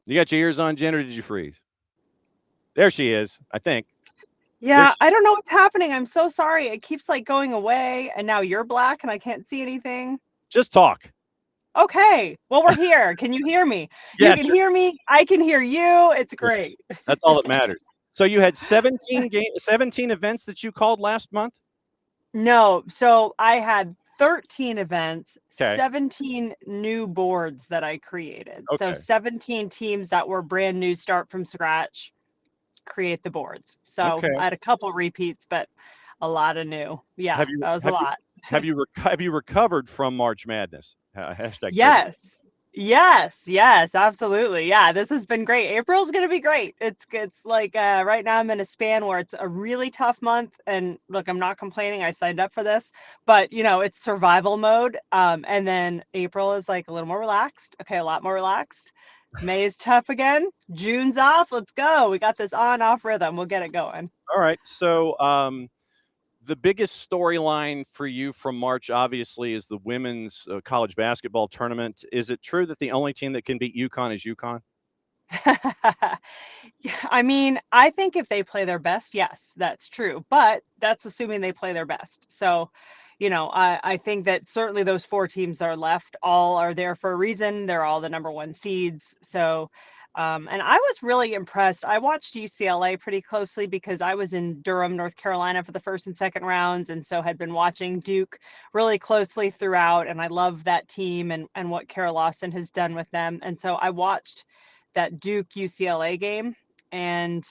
You got your ears on, Jenn, or did you freeze? There she is, I think. Yeah, I don't know what's happening. I'm so sorry. It keeps like going away, and now you're black, and I can't see anything. Just talk. Okay. Well, we're here. Can you hear me? Yeah, you can hear me. I can hear you. It's great. Yes. That's all that matters. So you had 17 events that you called last month? No. So I had 13 events, Okay. 17 new boards that I created. So 17 teams that were brand new, start from scratch, create the boards. So I had a couple repeats, but a lot of new. Yeah, that was a lot. Have you recovered from March Madness? Hashtag Yes, absolutely. Yeah, this has been great. April's gonna be great. It's like right now I'm in a span where it's a really tough month, and look, I'm not complaining. I signed up for this, but you know, it's survival mode. And then April is like a little more relaxed. Okay, a lot more relaxed. May is tough again. June's off. Let's go. We got this on-off rhythm. We'll get it going. All right. So the biggest storyline for you from March, obviously, is the women's college basketball tournament. Is it true that the only team that can beat UConn is UConn? Yeah, I mean, I think if they play their best, yes, that's true. But that's assuming they play their best. So, you know, I think that certainly those 4 teams that are left all are there for a reason. They're all the #1 seeds. So, and I was really impressed. I watched UCLA pretty closely because I was in Durham, North Carolina for the first and second rounds, and so had been watching Duke really closely throughout. And I love that team and what Kara Lawson has done with them. And so I watched that Duke UCLA game, and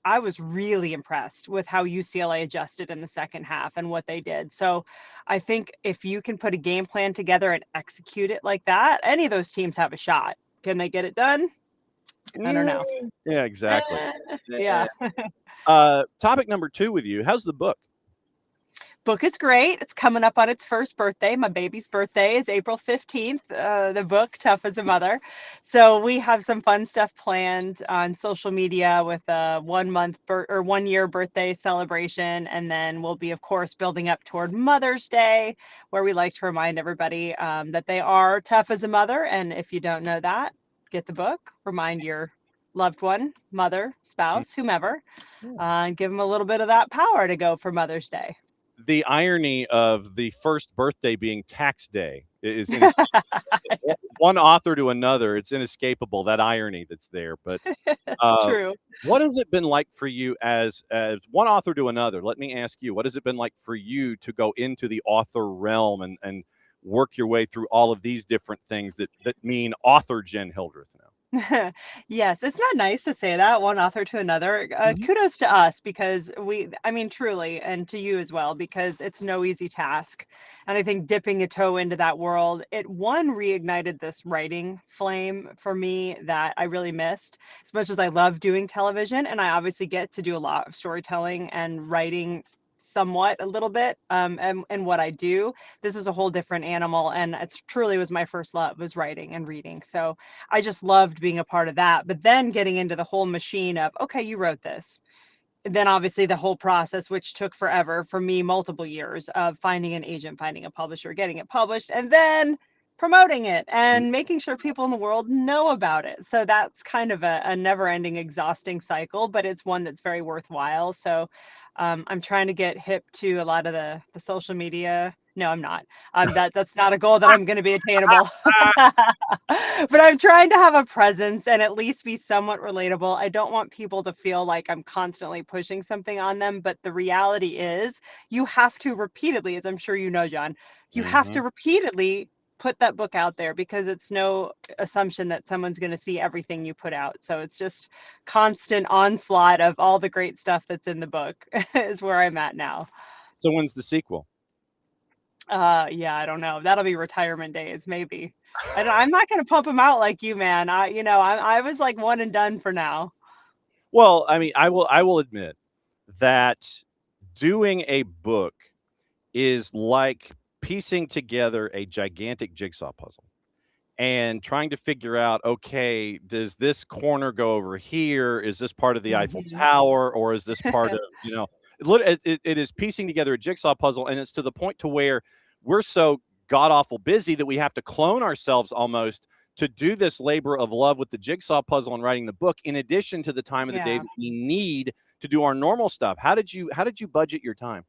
I was really impressed with how UCLA adjusted in the second half and what they did. So I think if you can put a game plan together and execute it like that, any of those teams have a shot. Can they get it done? I don't know. Yeah, exactly. Yeah. Topic number 2 with you. How's the book? Book is great. It's coming up on its first birthday. My baby's birthday is April 15th. The book, Tough as a Mother. So we have some fun stuff planned on social media with a 1 year birthday celebration. And then we'll be, of course, building up toward Mother's Day, where we like to remind everybody that they are tough as a mother. And if you don't know that, get the book, remind your loved one, mother, spouse, whomever, and give them a little bit of that power to go for Mother's Day. The irony of the first birthday being tax day is one author to another. It's inescapable, that irony that's there. But it's true. What has it been like for you as one author to another? Let me ask you, what has it been like for you to go into the author realm and work your way through all of these different things that mean author Jenn Hildreth now? Yes, it's not nice to say that, one author to another. Kudos to us, because I mean, truly, and to you as well, because it's no easy task. And I think dipping a toe into that world, it reignited this writing flame for me that I really missed. As much as I love doing television, and I obviously get to do a lot of storytelling and writing somewhat a little bit and what I do, this is a whole different animal, and it's truly was my first love, was writing and reading. So I just loved being a part of that. But then getting into the whole machine of, okay, you wrote this, and then obviously the whole process, which took forever for me, multiple years of finding an agent, finding a publisher, getting it published, and then promoting it and making sure people in the world know about it. So that's kind of a never-ending, exhausting cycle, but it's one that's very worthwhile. So I'm trying to get hip to a lot of the social media. No, I'm not. That's not a goal that I'm going to be attainable. But I'm trying to have a presence and at least be somewhat relatable. I don't want people to feel like I'm constantly pushing something on them, but the reality is you have to repeatedly, as I'm sure you know, John, you have to repeatedly put that book out there because it's no assumption that someone's going to see everything you put out. So it's just constant onslaught of all the great stuff that's in the book is where I'm at now. So when's the sequel? Yeah, I don't know. That'll be retirement days, maybe. I'm not going to pump them out like you, man. I was like one and done for now. Well, I mean, I will admit that doing a book is like piecing together a gigantic jigsaw puzzle and trying to figure out, okay, does this corner go over here? Is this part of the Eiffel Tower, or is this part of, it is piecing together a jigsaw puzzle, and it's to the point to where we're so god-awful busy that we have to clone ourselves almost to do this labor of love with the jigsaw puzzle and writing the book, in addition to the time of the day that we need to do our normal stuff. How did you budget your time?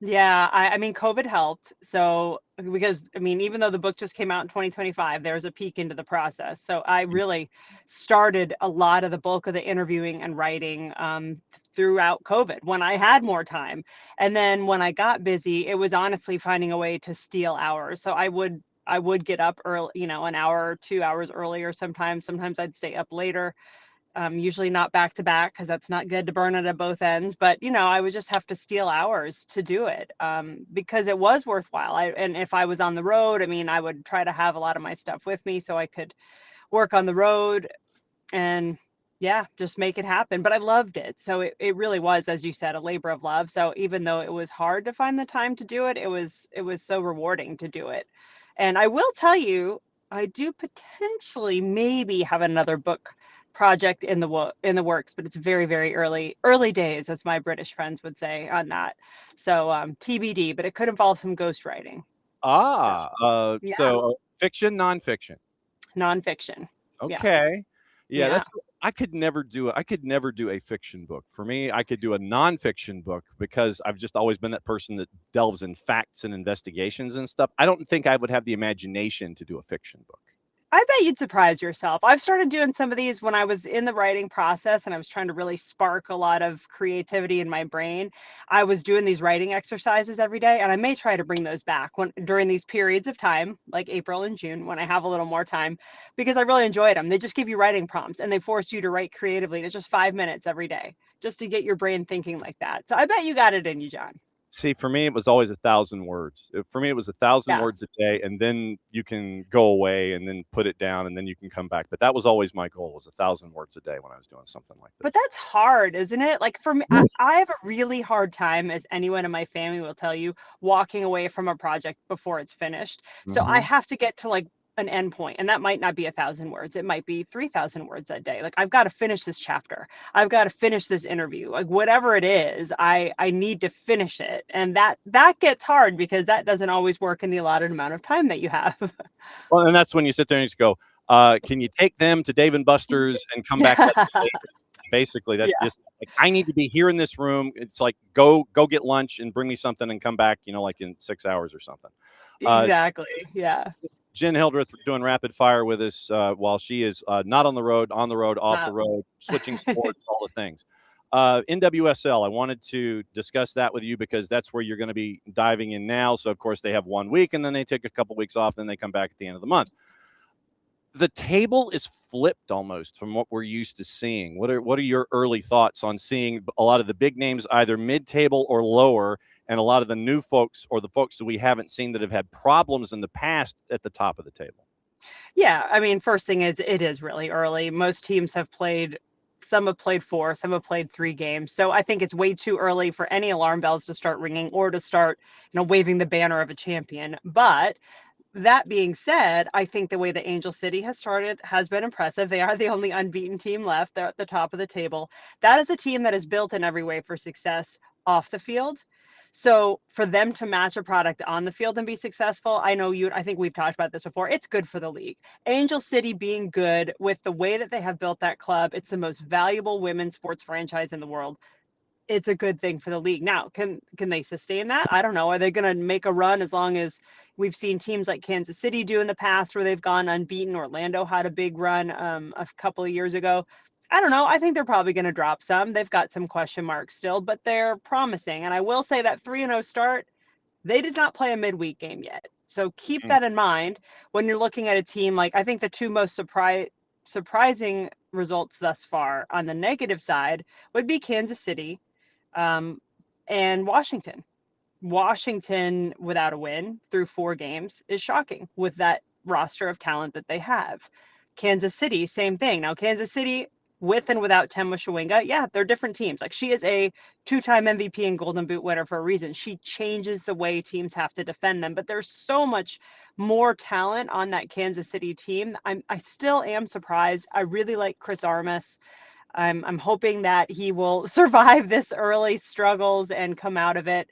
Yeah, I mean, COVID helped. So, because I mean, even though the book just came out in 2025, there's a peek into the process. So I really started a lot of the bulk of the interviewing and writing throughout COVID when I had more time. And then when I got busy, it was honestly finding a way to steal hours. So I would get up early, an hour or 2 hours earlier sometimes. Sometimes I'd stay up later. Usually not back to back because that's not good to burn it at both ends. But, I would just have to steal hours to do it because it was worthwhile. And if I was on the road, I mean, I would try to have a lot of my stuff with me so I could work on the road and just make it happen. But I loved it. So it really was, as you said, a labor of love. So even though it was hard to find the time to do it, it was so rewarding to do it. And I will tell you, I do potentially maybe have another book project in the works, but it's very, very early days, as my British friends would say on that. So TBD, but it could involve some ghostwriting. So fiction, nonfiction? Nonfiction. Okay. Yeah, I could never do a fiction book. For me, I could do a nonfiction book because I've just always been that person that delves in facts and investigations and stuff. I don't think I would have the imagination to do a fiction book. I bet you'd surprise yourself. I've started doing some of these when I was in the writing process and I was trying to really spark a lot of creativity in my brain. I was doing these writing exercises every day, and I may try to bring those back during these periods of time, like April and June, when I have a little more time, because I really enjoyed them. They just give you writing prompts and they force you to write creatively. And it's just 5 minutes every day just to get your brain thinking like that. So I bet you got it in you, John. See, for me, it was always 1,000 words. For me, it was 1,000 words a day, and then you can go away and then put it down, and then you can come back. But that was always my goal, was 1,000 words a day when I was doing something like that. But that's hard, isn't it? Like for me, I have a really hard time, as anyone in my family will tell you, walking away from a project before it's finished. So I have to get to like an end point, and that might not be 1,000 words. It might be 3,000 words that day. Like I've got to finish this chapter. I've got to finish this interview. Like whatever it is, I need to finish it. And that gets hard because that doesn't always work in the allotted amount of time that you have. Well, and that's when you sit there and you go, can you take them to Dave & Buster's and come back? Basically, that's just like, I need to be here in this room. It's like, go get lunch and bring me something and come back, like in 6 hours or something. Exactly. Yeah. Jenn Hildreth doing rapid fire with us while she is not on the road, off the road, switching sports, all the things. NWSL, I wanted to discuss that with you because that's where you're going to be diving in now. So, of course, they have 1 week and then they take a couple weeks off. Then they come back at the end of the month. The table is flipped almost from what we're used to seeing. What are your early thoughts on seeing a lot of the big names either mid-table or lower, and a lot of the new folks or the folks that we haven't seen that have had problems in the past at the top of the table? Yeah, I mean, first thing is it is really early. Most teams have played, some have played 4, some have played 3 games. So I think it's way too early for any alarm bells to start ringing or to start, waving the banner of a champion. But that being said, I think the way that Angel City has started has been impressive. They are the only unbeaten team left. They're at the top of the table. That is a team that is built in every way for success off the field. So for them to match a product on the field and be successful, I think we've talked about this before. It's good for the league. Angel City being good with the way that they have built that club. It's the most valuable women's sports franchise in the world. It's a good thing for the league. Now, can they sustain that? I don't know. Are they going to make a run as long as we've seen teams like Kansas City do in the past where they've gone unbeaten? Orlando had a big run a couple of years ago. I don't know. I think they're probably going to drop some. They've got some question marks still, but they're promising. And I will say that 3-0 start, they did not play a midweek game yet. So keep that in mind when you're looking at a team. Like, I think the two most surprising results thus far on the negative side would be Kansas City and Washington. Washington without a win through 4 games is shocking with that roster of talent that they have. Kansas City, same thing. Now, Kansas City with and without Temwa Shawinga, yeah, they're different teams. Like, she is a 2-time MVP and Golden Boot winner for a reason. She changes the way teams have to defend them, but there's so much more talent on that Kansas City team. I still am surprised. I really like Chris Armas. I'm hoping that he will survive this early struggles and come out of it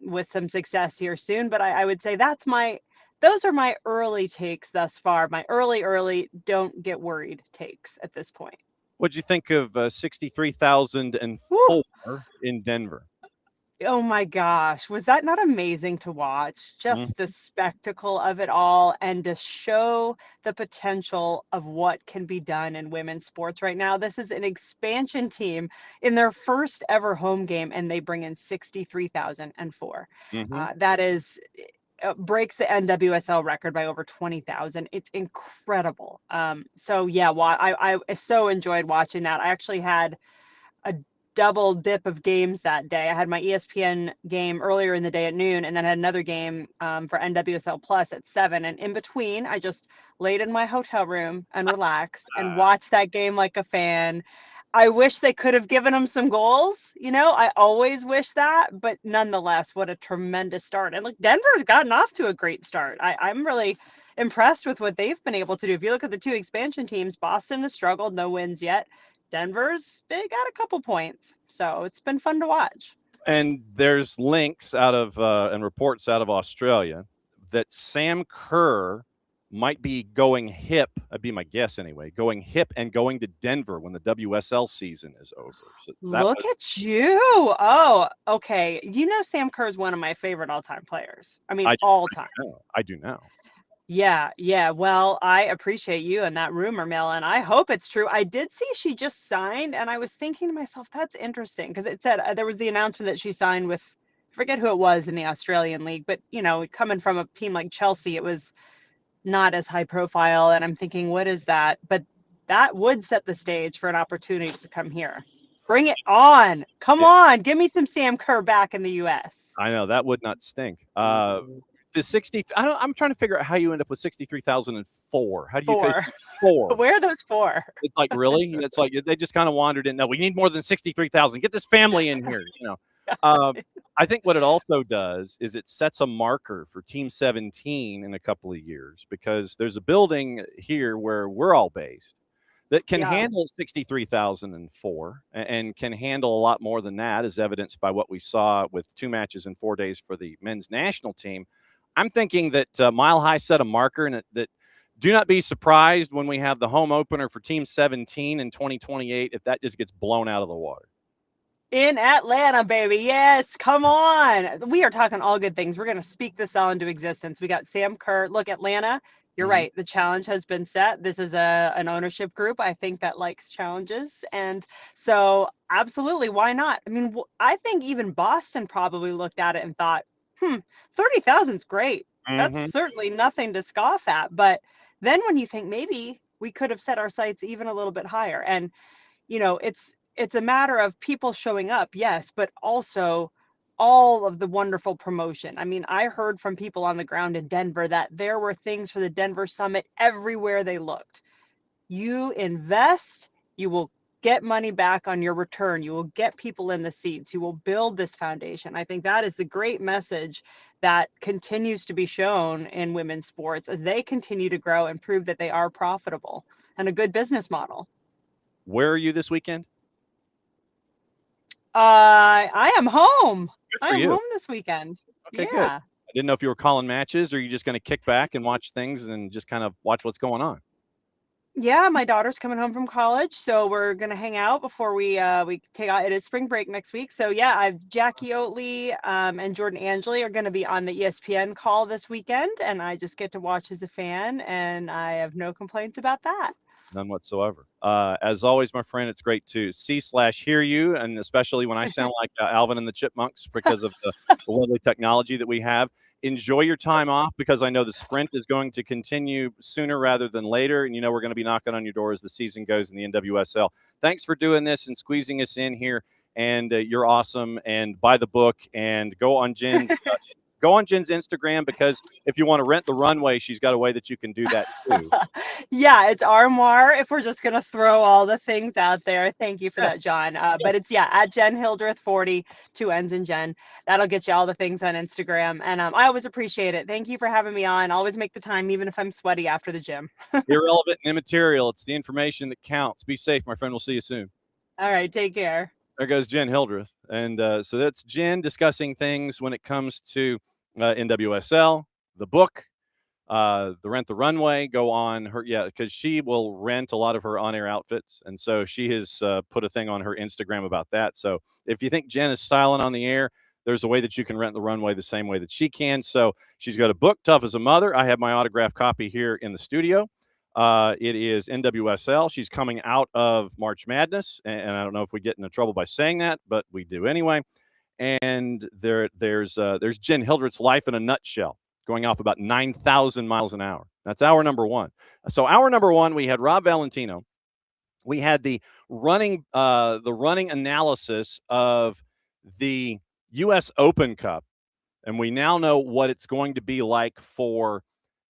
with some success here soon. But I would say those are my early takes thus far. My early don't get worried takes at this point. What'd you think of 63,004 in Denver? Oh my gosh, was that not amazing to watch? Just the spectacle of it all and to show the potential of what can be done in women's sports right now. This is an expansion team in their first ever home game, and they bring in 63,004. That is breaks the NWSL record by over 20,000. It's incredible. So yeah, I so enjoyed watching that. I actually had a double dip of games that day. I had my ESPN game earlier in the day at noon, and then had another game for NWSL Plus at 7. And in between, I just laid in my hotel room and relaxed and watched that game like a fan. I wish they could have given them some goals. I always wish that, but nonetheless, what a tremendous start. And look, Denver's gotten off to a great start. I'm really impressed with what they've been able to do. If you look at the 2 expansion teams, Boston has struggled, no wins yet. They got a couple points. So it's been fun to watch. And there's links out of and reports out of Australia that Sam Kerr might be going hip. That'd be my guess anyway. Going hip and going to Denver when the WSL season is over. So look at you. Oh, okay. Sam Kerr is one of my favorite all-time players. All time. I do now. Yeah. Well, I appreciate you and that rumor mill, and I hope it's true. I did see she just signed, and I was thinking to myself, that's interesting, because it said there was the announcement that she signed with, I forget who it was in the Australian League, but coming from a team like Chelsea, it was not as high profile, and I'm thinking, what is that? But that would set the stage for an opportunity to come here. Bring it on. Come on. Give me some Sam Kerr back in the U.S. I know that would not stink. The 60. I'm trying to figure out how you end up with 63,004. How do you guys 4? Where are those 4? It's like, really? It's like they just kind of wandered in. No, we need more than 63,000. Get this family in here. I think what it also does is it sets a marker for Team 17 in a couple of years, because there's a building here where we're all based that can handle 63,004 and can handle a lot more than that, as evidenced by what we saw with 2 matches in 4 days for the men's national team. I'm thinking that Mile High set a marker, and that do not be surprised when we have the home opener for Team 17 in 2028 if that just gets blown out of the water. In Atlanta, baby. Yes, come on. We are talking all good things. We're going to speak this all into existence. We got Sam Kerr. Look, Atlanta, you're right. The challenge has been set. This is an ownership group, I think, that likes challenges. And so absolutely, why not? I think even Boston probably looked at it and thought, 30,000 is great. That's certainly nothing to scoff at. But then when you think maybe we could have set our sights even a little bit higher, and it's a matter of people showing up, yes, but also all of the wonderful promotion. I heard from people on the ground in Denver that there were things for the Denver Summit everywhere they looked. You invest, you will get money back on your return. You will get people in the seats. You will build this foundation. I think that is the great message that continues to be shown in women's sports as they continue to grow and prove that they are profitable and a good business model. Where are you this weekend? I am home. for I'm you. home this weekend. Okay, good. Yeah. I didn't know if you were calling matches or you just going to kick back and watch things and just kind of watch what's going on. Yeah, my daughter's coming home from college, so we're gonna hang out before we take out. It is spring break next week, so yeah, I've Jackie Oatley and Jordan Angeli are gonna be on the ESPN call this weekend, and I just get to watch as a fan, and I have no complaints about that. None whatsoever. As always, my friend, it's great to see/hear you, and especially when I sound like Alvin and the Chipmunks because of the lovely technology that we have. Enjoy your time off because I know the sprint is going to continue sooner rather than later, and we're going to be knocking on your door as the season goes in the NWSL. Thanks for doing this and squeezing us in here, and you're awesome. And buy the book and go on Jenn's. Go on Jenn's Instagram because if you want to rent the runway, she's got a way that you can do that too. Yeah, it's Armoire if we're just gonna throw all the things out there. Thank you for that, John. But it's at Jenn Hildreth 40, 2 N's in Jen. That'll get you all the things on Instagram. And I always appreciate it. Thank you for having me on. Always make the time, even if I'm sweaty after the gym. Irrelevant and immaterial. It's the information that counts. Be safe, my friend. We'll see you soon. All right, take care. There goes Jenn Hildreth. And so that's Jenn discussing things when it comes to NWSL, the book, the Rent the Runway, go on her. Yeah, because she will rent a lot of her on-air outfits. And so she has put a thing on her Instagram about that. So if you think Jenn is styling on the air, there's a way that you can rent the runway the same way that she can. So she's got a book, Tough as a Mother. I have my autographed copy here in the studio. It is NWSL. She's coming out of March Madness, and I don't know if we get into trouble by saying that, but we do anyway. And there's Jenn Hildreth's life in a nutshell, going off about 9,000 miles an hour. That's hour number one. So hour number one, we had Rob Valentino. We had the running analysis of the U.S. Open Cup, and we now know what it's going to be like for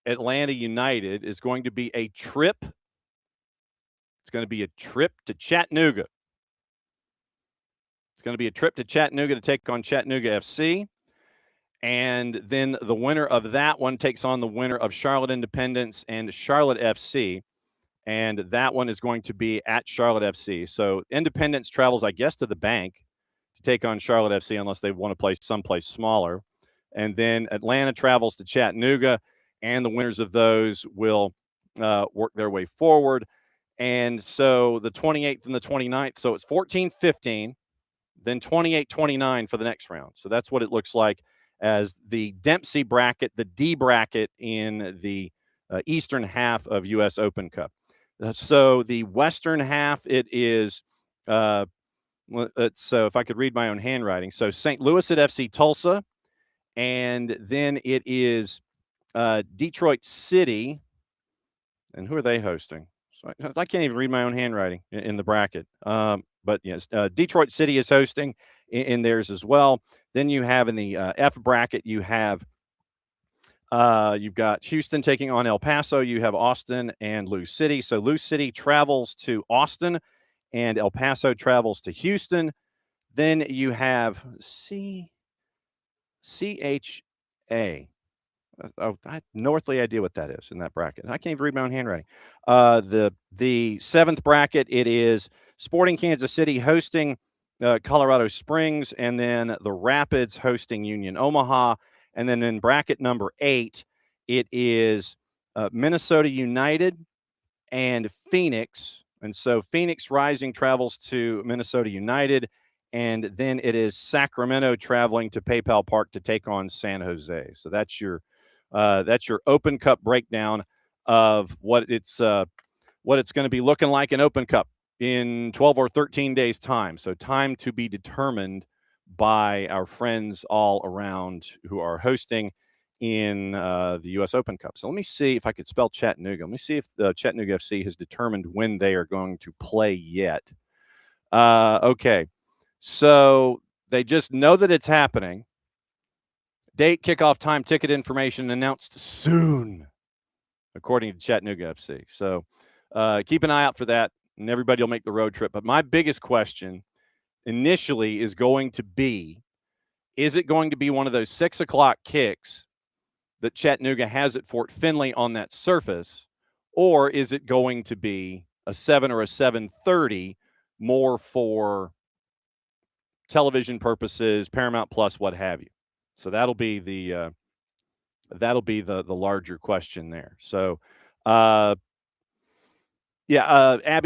Atlanta United. Is going to be a trip. It's going to be a trip to Chattanooga. It's going to be a trip to Chattanooga to take on Chattanooga FC. And then the winner of that one takes on the winner of Charlotte Independence and Charlotte FC. And that one is going to be at Charlotte FC. So Independence travels, I guess, to the bank to take on Charlotte FC unless they want to play someplace smaller. And then Atlanta travels to Chattanooga, and the winners of those will work their way forward. And so the 28th and the 29th, so it's 14-15, then 28-29 for the next round. So that's what it looks like as the Dempsey bracket, the D bracket in the eastern half of U.S. Open Cup. So the western half, it is, so if I could read my own handwriting. So St. Louis at FC Tulsa, and then it is Detroit City. And who are they hosting? So I can't even read my own handwriting in the bracket. But yes, Detroit City is hosting in theirs as well. Then you have in the F bracket, you have you've got Houston taking on El Paso. You have Austin and Lou City. So Lou City travels to Austin, and El Paso travels to Houston. Then you have CHA. Oh, I have no earthly idea what that is in that bracket. I can't even read my own handwriting. The seventh bracket, it is Sporting Kansas City hosting Colorado Springs, and then the Rapids hosting Union Omaha. And then in bracket number 8, it is Minnesota United and Phoenix. And so Phoenix Rising travels to Minnesota United. And then it is Sacramento traveling to PayPal Park to take on San Jose. So that's your Open Cup breakdown of what it's going to be looking like in Open Cup in 12 or 13 days' time. So time to be determined by our friends all around who are hosting in the U.S. Open Cup. So let me see if I could spell Chattanooga. Let me see if the Chattanooga FC has determined when they are going to play yet. Okay. So they just know that it's happening. Date, kickoff time, ticket information announced soon, according to Chattanooga FC. So keep an eye out for that, and everybody will make the road trip. But my biggest question initially is going to be, is it going to be one of those 6 o'clock kicks that Chattanooga has at Fort Finley on that surface, or is it going to be a 7 or a 7:30 more for television purposes, Paramount Plus, what have you. So that'll be the larger question there. So, Abby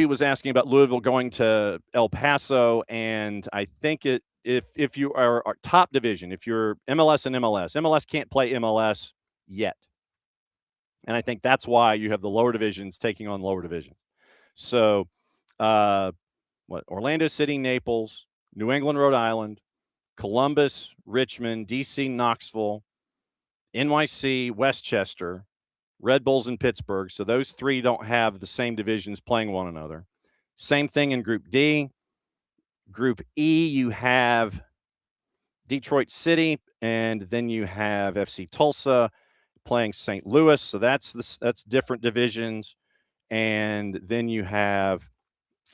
was asking about Louisville going to El Paso, and I think if you are top division, if you're MLS and MLS can't play MLS yet, and I think that's why you have the lower divisions taking on lower divisions. So, Orlando City, Naples, New England, Rhode Island, Columbus, Richmond, DC, Knoxville, NYC, Westchester, Red Bulls, and Pittsburgh. So those three don't have the same divisions playing one another. Same thing in Group D. Group E, you have Detroit City, and then you have FC Tulsa playing St. Louis. So that's different divisions. And then you have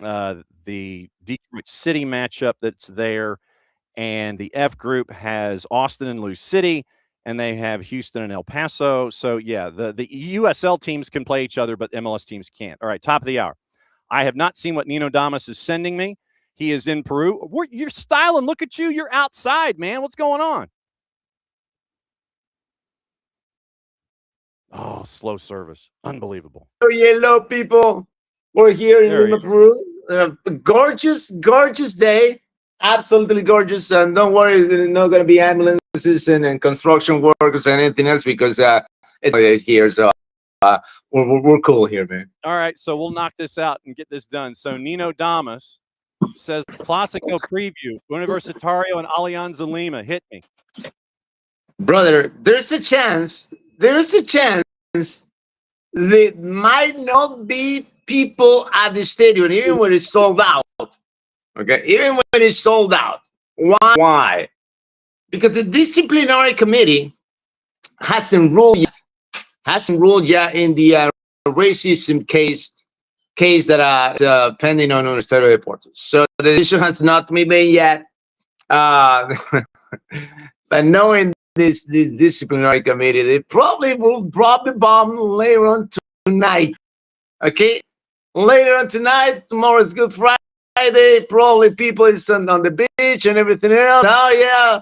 the Detroit City matchup that's there. And the F group has Austin and Lou City, and they have Houston and El Paso. So, yeah, the USL teams can play each other, but MLS teams can't. All right, top of the hour. I have not seen what Nino Damas is sending me. He is in Peru. You're styling. Look at you. You're outside, man. What's going on? Oh, slow service. Unbelievable. Hello, people. We're here in Lima, Peru. Gorgeous, gorgeous day. Absolutely gorgeous. And don't worry, there's not going to be ambulances and construction workers and anything else because it's here. So we're cool here, man. All right. So we'll knock this out and get this done. So Nino Damas says, Classico preview, Universitario and Alianza Lima. Hit me. Brother, there's a chance there might not be people at the stadium, even when it's sold out. Okay, even when it's sold out. Why? Because the disciplinary committee hasn't ruled yet in the racism case that pending on Universitario Deportes. So the decision has not been made yet. But knowing this disciplinary committee, they probably will drop the bomb later on tonight. Okay, later on tonight. Tomorrow is Good Friday. Probably people is on the beach and everything else. Oh yeah,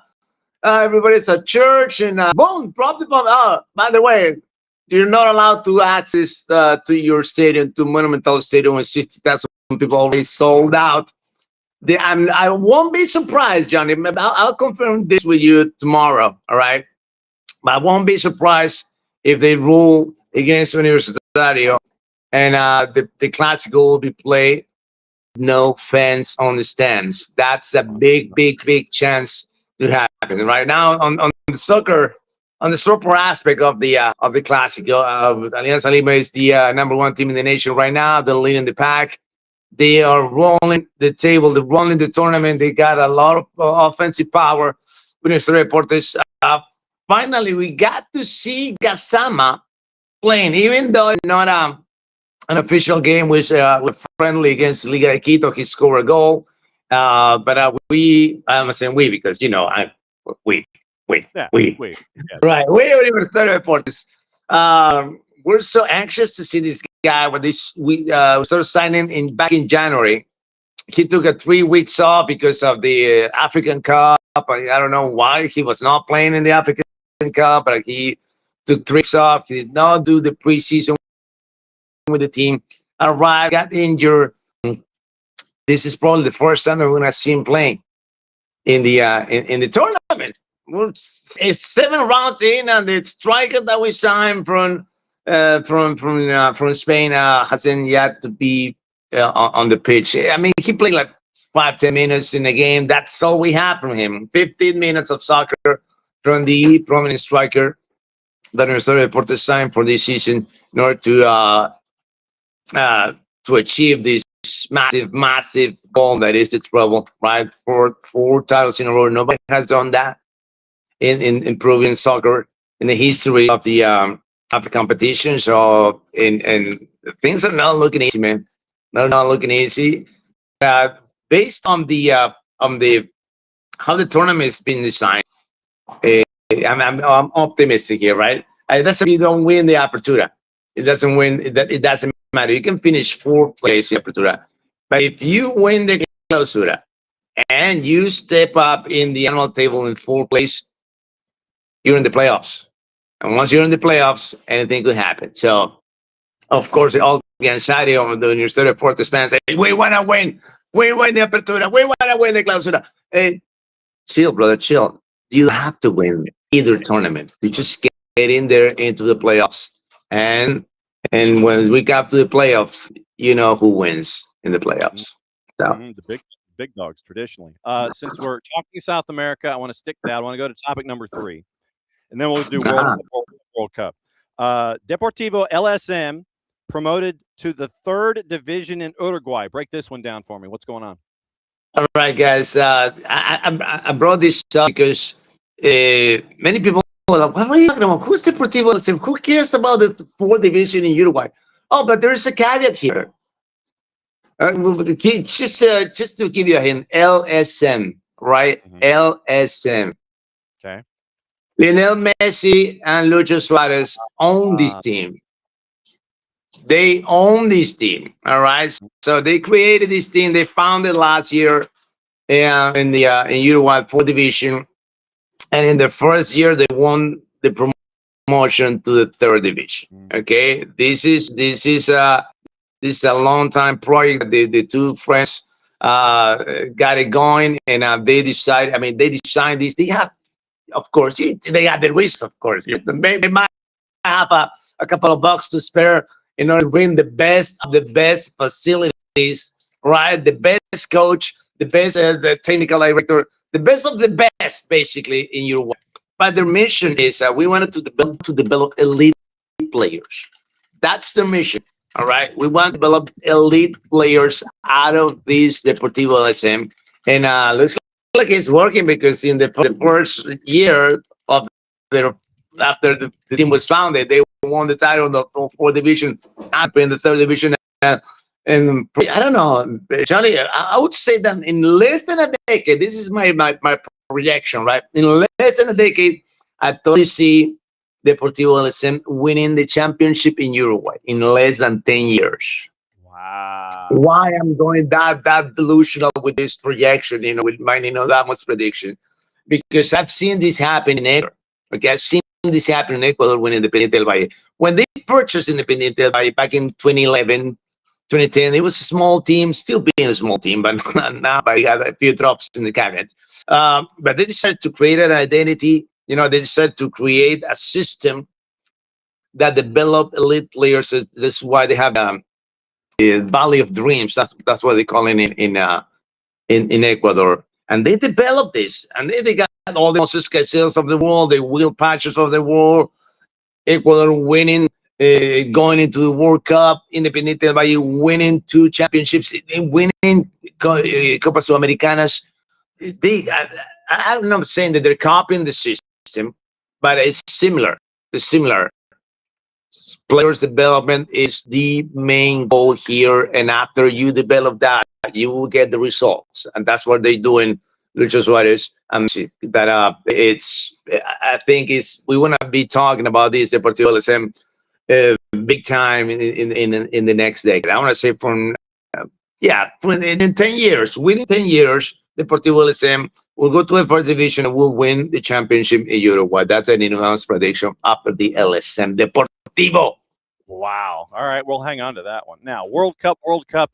everybody's at church and boom, drop the bomb. By the way, you're not allowed to access to your stadium, to Monumental Stadium, with 60,000 people already sold out. I won't be surprised, Johnny. I'll confirm this with you tomorrow, all right? But I won't be surprised if they rule against Universitario and the Clásico will be played, no fans on the stands. That's a big chance to happen. Right now, on the soccer aspect of the Clásico, Alianza Lima is the #1 team in the nation right now. They're leading the pack. They are rolling the table. They're rolling the tournament. They got a lot of offensive power. Universitario Deportes. Finally, we got to see Gasama playing, even though not an official game was friendly against Liga de Quito. He scored a goal. But I'm saying we because we. Yeah. Right. We Universitario Deportes. We're so anxious to see this guy. When we started signing back in January, he took 3 weeks off because of the African Cup. I don't know why he was not playing in the African Cup, but he took 3 weeks off. He did not do the preseason with the team. Arrived, got injured. This is probably the first time we're going to see him playing in the tournament. It's 7 rounds in, and the striker that we signed from Spain hasn't yet to be on the pitch. I mean, he played like 5-10 minutes in a game. That's all we have from him. 15 minutes of soccer from the prominent striker that Universitario Deportes signed for this season in order to achieve this massive goal that is the treble, right? 4 titles in a row. Nobody has done that in Peruvian soccer in the history of the competition. So, and things are not looking easy, man. Not looking easy. Based on the how the tournament has been designed, I'm optimistic here, right? It doesn't mean you don't win the Apertura. It doesn't matter. You can finish 4th place in Apertura, but if you win the Clausura, and you step up in the annual table in fourth place, you're in the playoffs. And once you're in the playoffs, anything could happen. So, of course, all the anxiety on the University of Fortes fans say, we want to win. We win the Apertura. We want to win the Clausura. Hey, chill, brother, chill. You have to win either tournament. You just get in there into the playoffs. And when we get to the playoffs, you know who wins in the playoffs. So. The big dogs traditionally. Since we're talking South America, I want to stick to that. I want to go to topic number 3, and then we'll do World Cup. Deportivo LSM promoted to the 3rd division in Uruguay. Break this one down for me. What's going on? All right, guys. I brought this up because many people are like, what are you talking about? Who's Deportivo LSM? Who cares about the 4th division in Uruguay? Oh, but there's a caveat here. Just to give you a hint, LSM, right? LSM. Okay. Lionel Messi and Lucho Suarez own this team. They own this team. All right. So they created this team. They founded last year in Uruguay 4th division, and in the first year they won the promotion to the 3rd division. Okay. This is a long time project. The two friends got it going, and they decided. I mean, they designed this. They have, of course, they have the reasons. Of course, they might have a couple of bucks to spare in order to bring the best of the best facilities, right? The best coach, the best the technical director, the best of the best, basically in Uruguay. But their mission is we wanted to develop elite players. That's the mission. All right, we want to develop elite players out of this Deportivo LSM, and looks like it's working because in the first year of after the team was founded, they won the title in the 4th division, in the 3rd division, and I don't know, Johnny. I would say that in less than a decade, this is my projection, right? In less than a decade, I totally see Deportivo LSM winning the championship in Uruguay in less than 10 years. Wow. Why I'm going that delusional with this projection, with my Nino Damos prediction? Because I've seen this happen in Ecuador. Okay, I've seen this happen in Ecuador when Independiente del Valle. When they purchased Independiente del Valle back in 2011, 2010, it was a small team, still being a small team, but now I got a few drops in the cabinet. But they decided to create an identity. They decided to create a system that develop elite players. This is why they have the Valley of Dreams. That's what they call it in Ecuador. And they developed this, and they got all the Moses Caicedos of the world, the Will Patchers of the world. Ecuador winning, going into the World Cup. Independiente del Valle winning 2 championships, winning Copa Sudamericanas. I'm not saying that they're copying the system, but it's similar. It's similar. Players development is the main goal here, and after you develop that, you will get the results, and that's what they're doing. Lucho Suarez, that I think we want to be talking about this Deportivo LSM big time in the next decade. I want to say in 10 years, within 10 years, Deportivo LSM will go to the 1st division and will win the championship in Uruguay. That's a Nino's prediction after the LSM Deportivo. Wow. All right, we'll hang on to that one. Now, World Cup,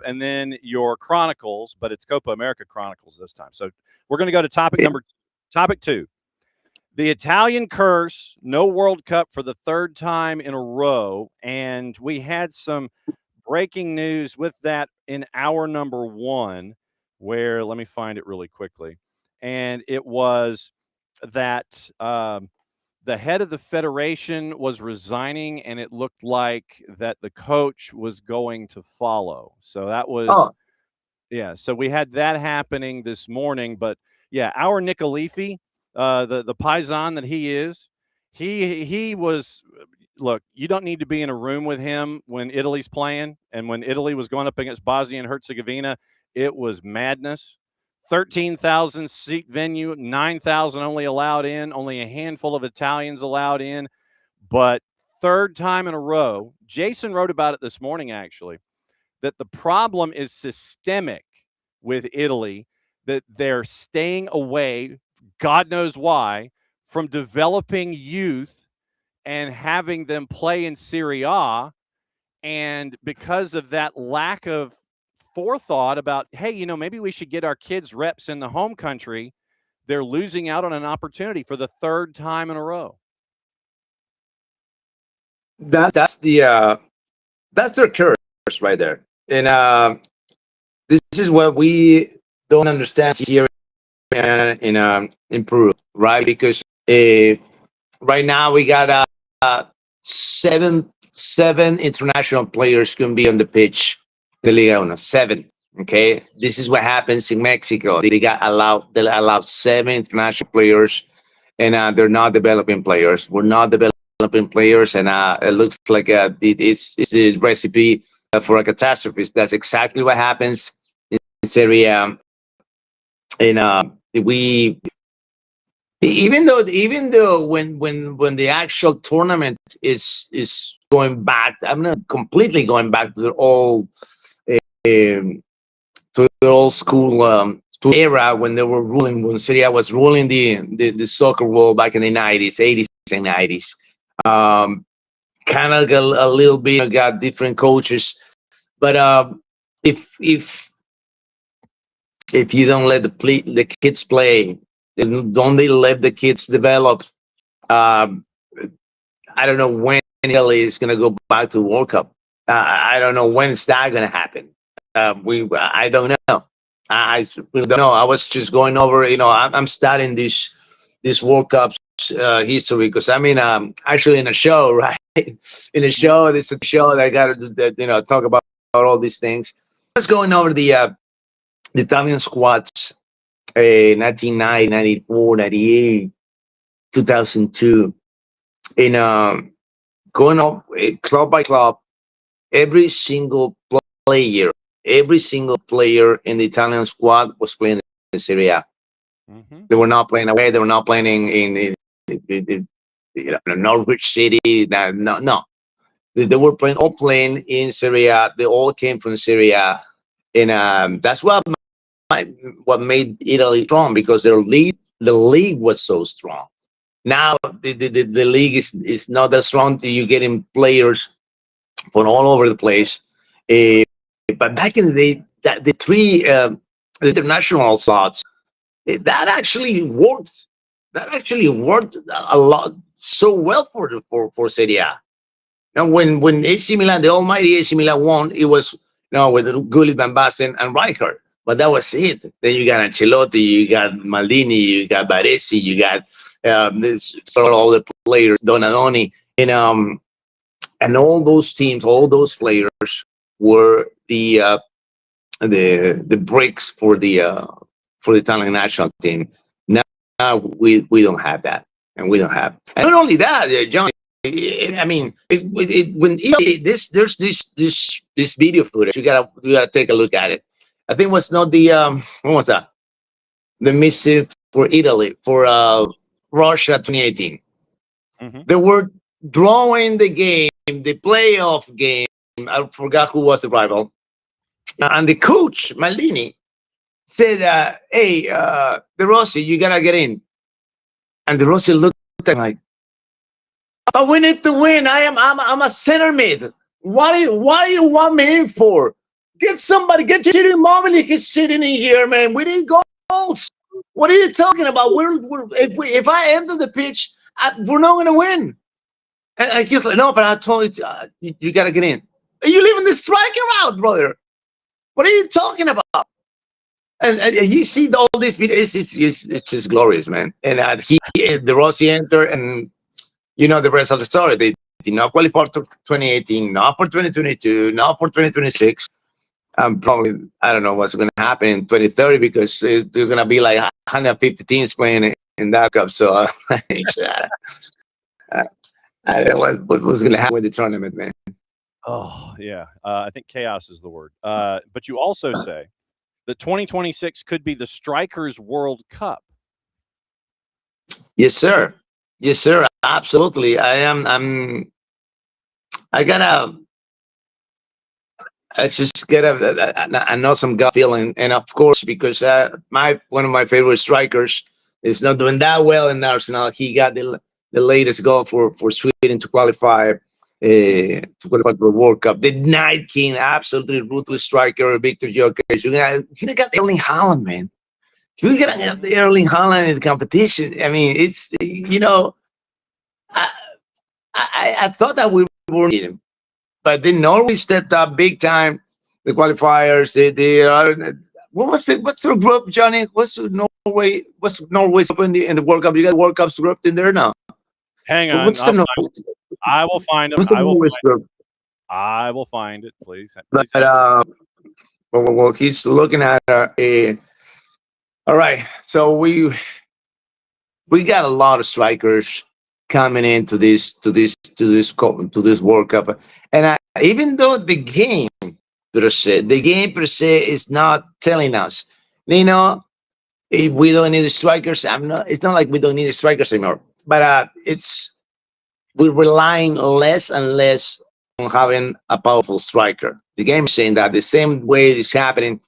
and then your Chronicles, but it's Copa America Chronicles this time. So we're going to go to topic 2. The Italian curse, no World Cup for the 3rd time in a row. And we had some breaking news with that in hour number 1, where, let me find it really quickly. And it was that the head of the federation was resigning, and it looked like that the coach was going to follow. So that was, so we had that happening this morning. But yeah, our Nicolifi, the Paisan that he is, he was, look, you don't need to be in a room with him when Italy's playing. And when Italy was going up against Bosnia and Herzegovina, it was madness. 13,000 seat venue, 9,000 only allowed in, only a handful of Italians allowed in. But 3rd time in a row, Jason wrote about it this morning, actually, that the problem is systemic with Italy, that they're staying away, God knows why, from developing youth and having them play in Serie A. And because of that lack of forethought about, hey, you know, maybe we should get our kids reps in the home country, they're losing out on an opportunity for the third time in a row. That's their curse right there. And this is what we don't understand here in Peru, right? Because right now we got seven international players can be on the pitch in the Liga Uno. 7. Okay, this is what happens in Mexico. They allowed 7 international players, and they're not developing players. We're not developing players, and it looks like it's a recipe for a catastrophe. That's exactly what happens in Serie A. And we even though when the actual tournament is going back, I'm not completely going back to the old school era when they were ruling, when Serie A was ruling the soccer world back in the 80s and 90s. Kind of a little bit got different coaches, but if you don't let the kids play, don't they let the kids develop? I don't know when Italy is going to go back to World Cup. I don't know when it's that going to happen. I don't know. I really don't know. I was just going over. I'm studying this World Cup's history because I'm actually in a show, right? In a show, this is a show that I got to talk about all these things. I was going over the Italian squads, 1990, 94, 98, 2002, and going up club by club, every single player in the Italian squad was playing in Serie A. Mm-hmm. They were not playing away. They were not playing in Norwich City. No. They were all playing in Serie A. They all came from Serie A, and that's what made Italy strong, because the league was so strong. Now the league is not that strong. You're getting players from all over the place. But back in the day, the 3 international slots, that actually worked. That actually worked a lot, so well for Serie A. Now, when AC Milan, the almighty AC Milan won, it was with Gullit, Van Basten, and Rijkaard. But that was it. Then you got Ancelotti, you got Maldini, you got Baresi, you got all the players, Donadoni, and all those teams, all those players were the bricks for the Italian national team. Now we don't have that, and we don't have. And not only that, John. I mean, when there's this video footage, you gotta take a look at it. I think it was not the what was that? The missive for Italy for Russia 2018. Mm-hmm. They were drawing the game, the playoff game. I forgot who was the rival, and the coach Maldini said, "Hey, De Rossi, you gotta get in." And De Rossi looked at him like, "But we need to win. I'm a center mid. Why do you want me in for? Get somebody, get Ciro Immobile. He's sitting in here, man. We need goals. What are you talking about? If I enter the pitch, we're not gonna win." And he's like, "No, but I told you, you gotta get in. You're leaving the striker out, brother. What are you talking about?" And you see all this video. It's just glorious, man. And De Rossi entered, and the rest of the story. They did not qualify for 2018, not for 2022, not for 2026. Probably, I don't know what's going to happen in 2030, because there's going to be like 150 teams playing in that cup. So I don't know what was going to happen with the tournament, man. Oh, yeah. I think chaos is the word. But you also say that 2026 could be the Strikers World Cup. Yes, sir. Yes, sir. Absolutely. I just get an awesome gut feeling, and of course, because one of my favorite strikers is not doing that well in Arsenal. He got the latest goal for Sweden to qualify for the World Cup. The Night King, absolutely ruthless striker, Victor Gyökeres. You're gonna get the Erling Haaland, man. You're gonna have the Erling Haaland in the competition. I mean, it's I thought that we were him, but then Norway stepped up big time. The qualifiers, they are. What's the group, Johnny? What's Norway's group in the World Cup? You got World Cups group in there now. Hang on. I will find them. I will find it, please. Well, he's looking at all right. So we got a lot of strikers coming into this World Cup, and even though the game per se is not telling us, Nino, if we don't need the strikers. It's not like we don't need the strikers anymore, but we're relying less and less on having a powerful striker. The game is saying that the same way is happening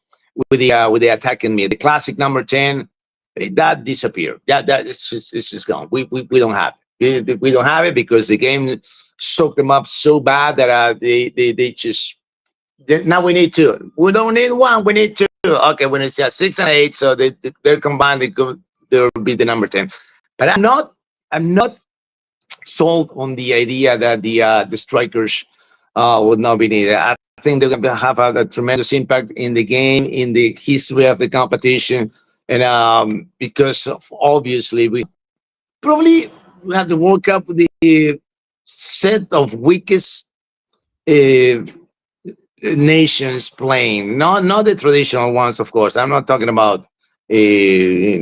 with the attacking mid. The classic number 10 that disappeared. It's just gone. We don't have it. We don't have it because the game soaked them up so bad that they just. Now we need two. We don't need one. We need two. Okay, when it's 6 and 8, so they're combined. They'll be the number 10. But I'm not sold on the idea that the strikers would not be needed. I think they're going to have a tremendous impact in the game, in the history of the competition, and because obviously we probably have the World Cup with the set of weakest nations playing, not the traditional ones, of course. I'm not talking about the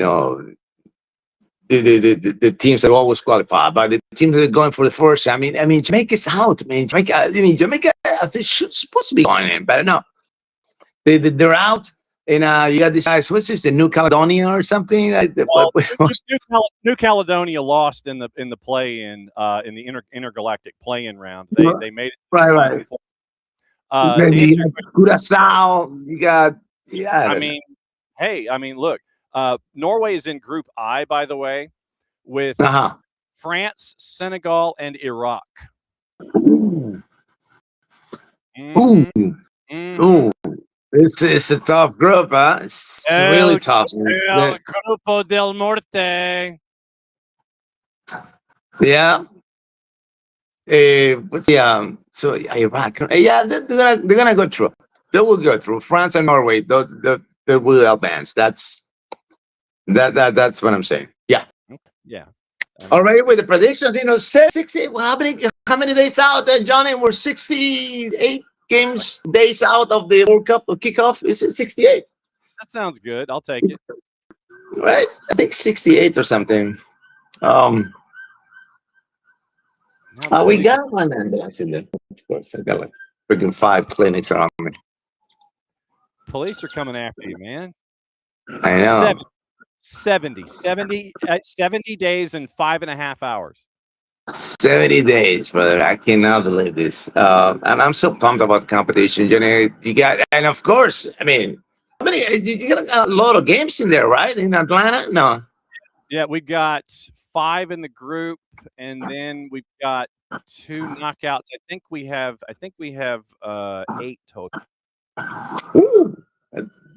teams that always qualify, but the teams that are going for the first. I mean, Jamaica's out, man. Jamaica, they should supposed to be going in, but no, they're out. And you got these guys. What's this? The New Caledonia or something? New Caledonia lost in the play-in in the intergalactic play-in round. They made it right. Curacao. You got look. Norway is in Group I, by the way, with France, Senegal, and Iraq. Ooh. Ooh. It's a tough group, huh? It's really tough. Grupo del Norte. Yeah. So Iraq. Yeah, they're gonna go through. They will go through. France and Norway. They will advance. That's what I'm saying. Yeah. Yeah. Already with the predictions, 60. Well, how many days out? Then Johnny, we're 68 days out of the World Cup kickoff. Is it 68? That sounds good. I'll take it. Right? I think 68 or something. We got one ambulance in there. Of course, I got like freaking 5 clinics around me. Police are coming after you, man. I know. 70 days and 5.5 hours. 70 days, brother. I cannot believe this. And I'm so pumped about the competition, Jenny. And of course, you got a lot of games in there, right? In Atlanta? No. Yeah, we got 5 in the group, and then we've got 2 knockouts. I think we have 8 total. Ooh.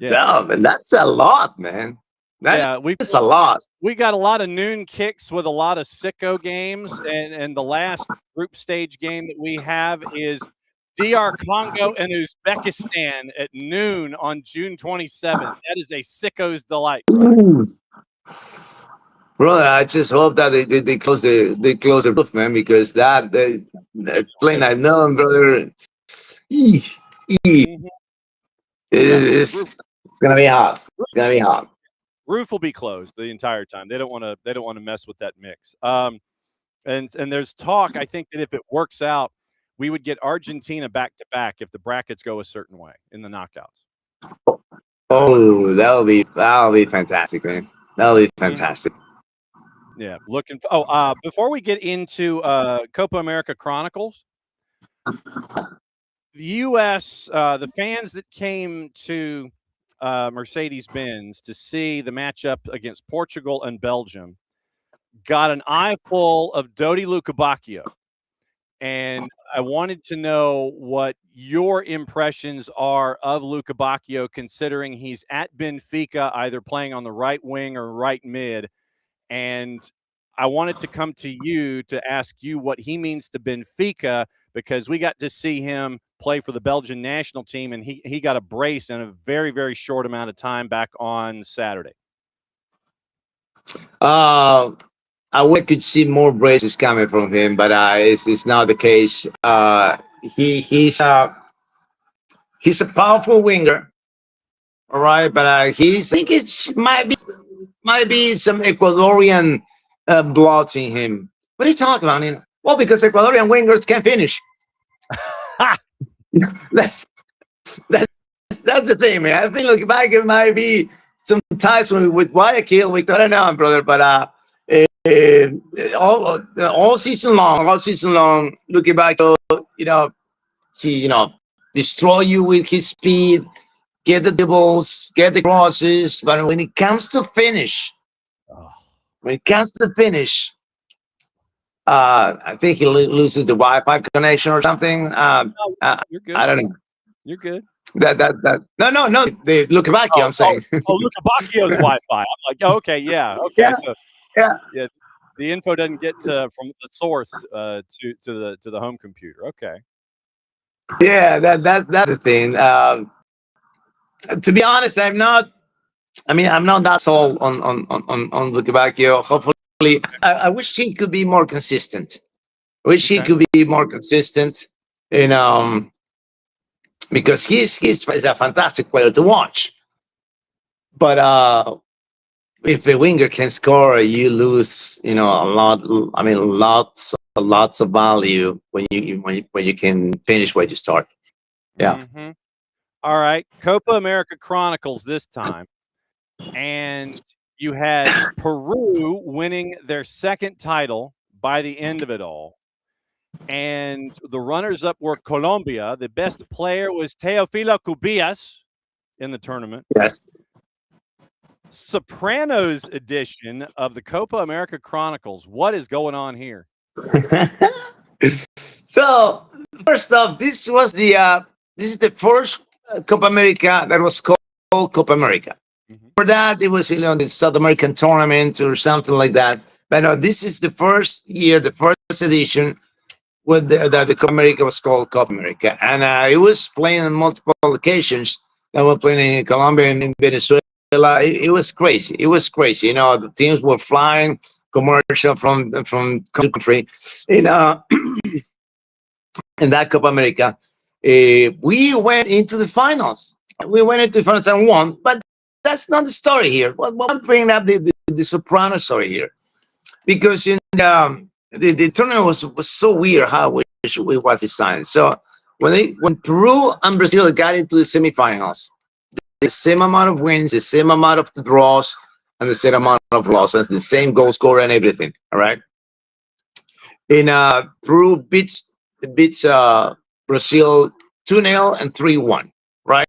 Yeah, man, that's a lot, man. It's a lot. We got a lot of noon kicks with a lot of sicko games, and the last group stage game that we have is DR Congo and Uzbekistan at noon on June 27th. That is a sicko's delight. Brother, I just hope that they close the roof, man, because that playing at noon, brother. It's gonna be hot. It's gonna be hot. Roof will be closed the entire time. They don't want to mess with that mix. And there's talk. I think that if it works out, we would get Argentina back to back if the brackets go a certain way in the knockouts. Oh, that'll be fantastic, man. That'll be fantastic. Yeah, before we get into Copa America Chronicles, the U.S., the fans that came to Mercedes-Benz to see the matchup against Portugal and Belgium got an eyeful of Dodi Lukebakio. And I wanted to know what your impressions are of Lukebakio, considering he's at Benfica, either playing on the right wing or right mid. And I wanted to come to you to ask you what he means to Benfica, because we got to see him play for the Belgian national team, and he got a brace in a very, very short amount of time back on Saturday. I wish I could see more braces coming from him, but it's not the case. He's a powerful winger, all right. But I think it might be some Ecuadorian blood in him. What are you talking about? Well, because Ecuadorian wingers can finish. that's the thing, man. I think looking back, it might be some ties with Guayaquil. I don't know, brother, but. All season long, looking back, he destroy you with his speed, get the dribbles, get the crosses. But when it comes to finish, I think he loses the Wi-Fi connection or something. You're good. I don't know. You're good. No. The Lukebakio, I'm saying. Lukebakio's Wi-Fi. I'm like, oh, okay, yeah, okay. Yeah. So Yeah. The info doesn't get from the source to the home computer. Okay. Yeah, that's the thing. To be honest, I'm not that sold on Lukebakio. Hopefully, I wish he could be more consistent. Because he's a fantastic player to watch. But if a winger can score, you lose, a lot. I mean, lots of value when you can finish where you start. Yeah. Mm-hmm. All right, Copa America Chronicles this time, and you had Peru winning their second title by the end of it all, and the runners-up were Colombia. The best player was Teofilo Cubillas in the tournament. Yes. Sopranos edition of the Copa America Chronicles. What is going on here? So first off, this is the first Copa America that was called Copa America. Mm-hmm. For that, it was the South American tournament or something like that. But no, this is the first year, the first edition with the Copa America was called Copa America, and it was playing on multiple occasions. And we're playing in Colombia and in Venezuela. It was crazy. The teams were flying commercial from country. In that Copa America, we went into the finals. And won. But that's not the story here. I'm bringing up the Soprano story here, because in the tournament was so weird how it was designed. So when Peru and Brazil got into the semifinals, the same amount of wins, the same amount of draws, and the same amount of losses, the same goal scorer and everything. All right. And Peru beats Brazil 2-0 and 3-1. Right,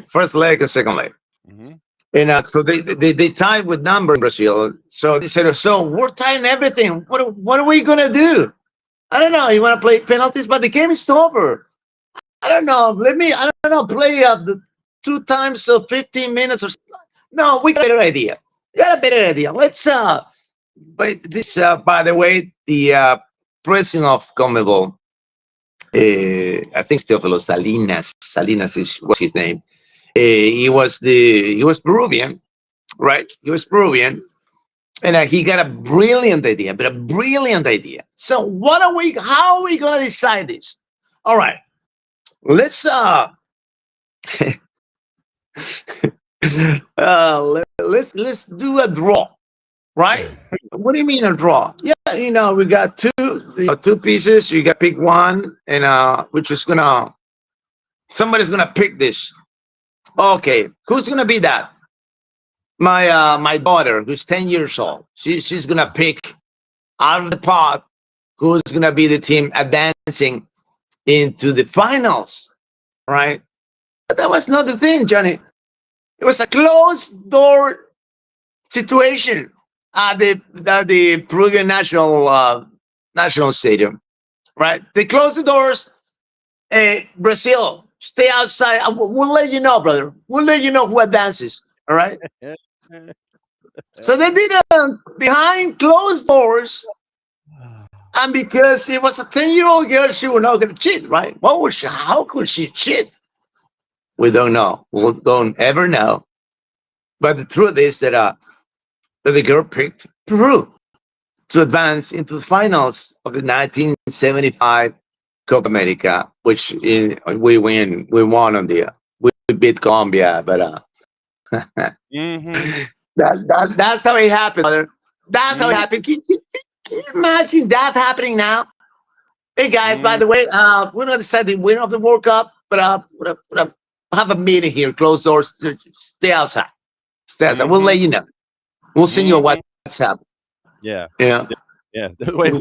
first leg and second leg. Mm-hmm. And so they tied with number in Brazil. So they said, "So we're tying everything. What are we gonna do? I don't know. You want to play penalties, but the game is over. I don't know. Play the 2 times 15 minutes or something. No, we got a better idea. Let's but this by the way, the president of CONMEBOL, I think Teofilo Salinas was his name. He was Peruvian, right? He was Peruvian, and he got a brilliant idea. So how are we gonna decide this? All right, let's let's do a draw, right? What do you mean a draw? Yeah, we got two pieces. You got to pick one, and somebody's gonna pick this. Okay, who's gonna be that? My daughter, who's 10 years old. She's gonna pick out of the pot who's gonna be the team advancing into the finals. right? But that was not the thing, Johnny. It was a closed door situation at the Peruvian national stadium, right? They closed the doors. Brazil, stay outside. We'll let you know, brother. We'll let you know who advances. All right. So they did it behind closed doors, and because it was a 10-year-old girl, she was not going to cheat, right? What would she? How could she cheat? We don't know. We don't ever know. But the truth is that the girl picked Peru to advance into the finals of the 1975 Copa America, which we won on we beat Colombia, but that's how it happened, brother. That's how it happened. Can you imagine that happening now? Hey guys, by the way, we're not deciding the winner of the World Cup, but have a meeting here, closed doors. Stay outside. Stay outside. We'll let you know. We'll send you a WhatsApp. Yeah. Yeah. Yeah. Wait,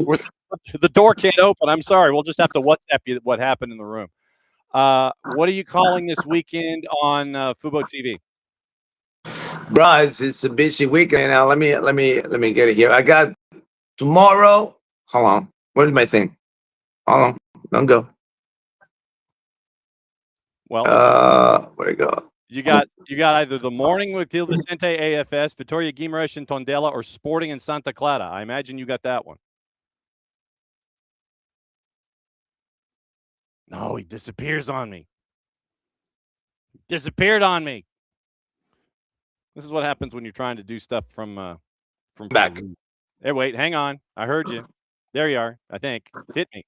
the door can't open. I'm sorry. We'll just have to WhatsApp you what happened in the room. What are you calling this weekend on FuboTV? Bro, it's a busy weekend. Now let me get it here. I got tomorrow. Hold on. Where's my thing? Hold on. Don't go. Well, where'd it go? You got either the morning with Gil Vicente AFS, Vitoria Guimaraes and Tondela, or Sporting in Santa Clara. I imagine you got that one. No, he disappears on me. Disappeared on me. This is what happens when you're trying to do stuff from back. Hey, wait, hang on. I heard you. There you are. I think. Hit me.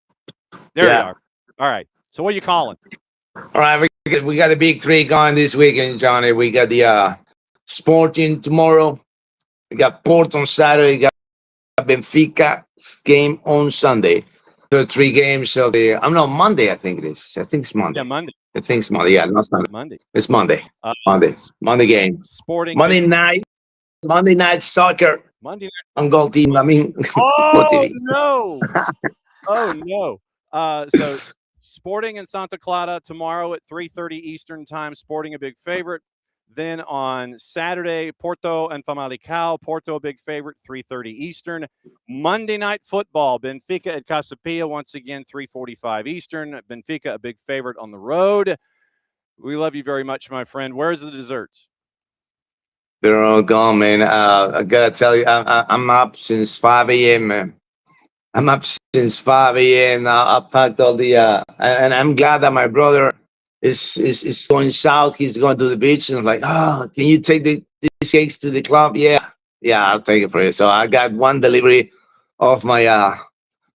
There you are. All right. So what are you calling? All right, we got a big three going this weekend, Johnny. We got the Sporting tomorrow. We got Porto on Saturday. We got Benfica's game on Sunday. So 3 games of the. I'm not Monday. I think it is. I think it's Monday. Yeah, Monday. I think it's Monday. Yeah, no, it's Monday. Monday. It's Monday. Monday game. Sporting. Monday night soccer. Monday night on Gold Team. I mean, oh no! Oh no! So Sporting in Santa Clara tomorrow at 3:30 Eastern time. Sporting a big favorite. Then on Saturday, Porto and Famalicão. Porto a big favorite, 3:30 Eastern. Monday night football, Benfica at Casapia once again, 3:45 Eastern. Benfica a big favorite on the road. We love you very much, my friend. Where's the desserts? They're all gone, man. I gotta tell you, I'm up since 5 a.m., man. I'm up since 5 a.m. I packed all the and I'm glad that my brother is going south. He's going to the beach, and I'm like, oh, can you take these cakes to the club? Yeah, I'll take it for you. So I got one delivery of my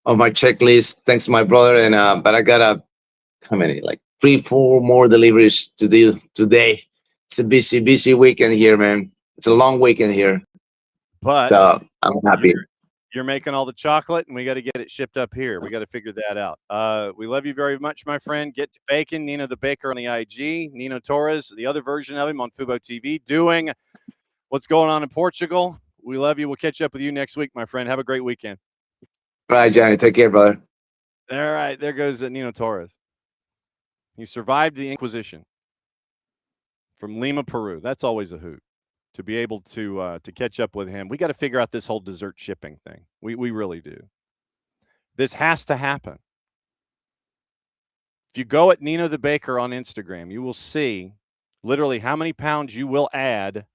checklist, thanks to my brother, and but I got how many? Like 3-4 more deliveries to do today. It's a busy weekend here, man. It's a long weekend here, but so I'm happy. You're making all the chocolate, and we got to get it shipped up here. We got to figure that out. We love you very much, my friend. Get to Bacon, Nino the Baker on the IG, Nino Torres, the other version of him on FuboTV, doing what's going on in Portugal. We love you. We'll catch up with you next week, my friend. Have a great weekend. All right, Johnny. Take care, brother. All right, there goes Nino Torres. He survived the Inquisition from Lima, Peru. That's always a hoot. To be able to catch up with him. We got to figure out this whole dessert shipping thing. We really do. This has to happen. If you go at Nino the Baker on Instagram, you will see literally how many pounds you will add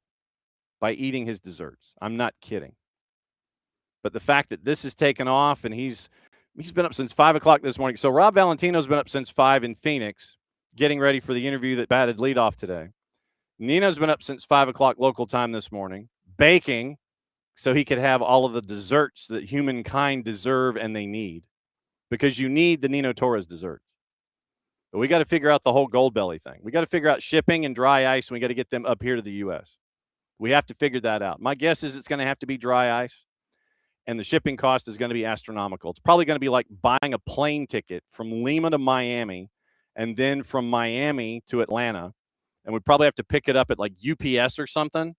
by eating his desserts. I'm not kidding. But the fact that this is taken off, and he's been up since 5 o'clock this morning. So Rob Valentino's been up since 5 in Phoenix, getting ready for the interview that batted leadoff today. Nino's been up since 5 o'clock local time this morning, baking so he could have all of the desserts that humankind deserve and they need, because you need the Nino Torres dessert. But we got to figure out the whole gold belly thing. We got to figure out shipping and dry ice, and we got to get them up here to the U.S. We have to figure that out. My guess is it's going to have to be dry ice, and the shipping cost is going to be astronomical. It's probably going to be like buying a plane ticket from Lima to Miami and then from Miami to Atlanta. And we probably have to pick it up at like UPS or something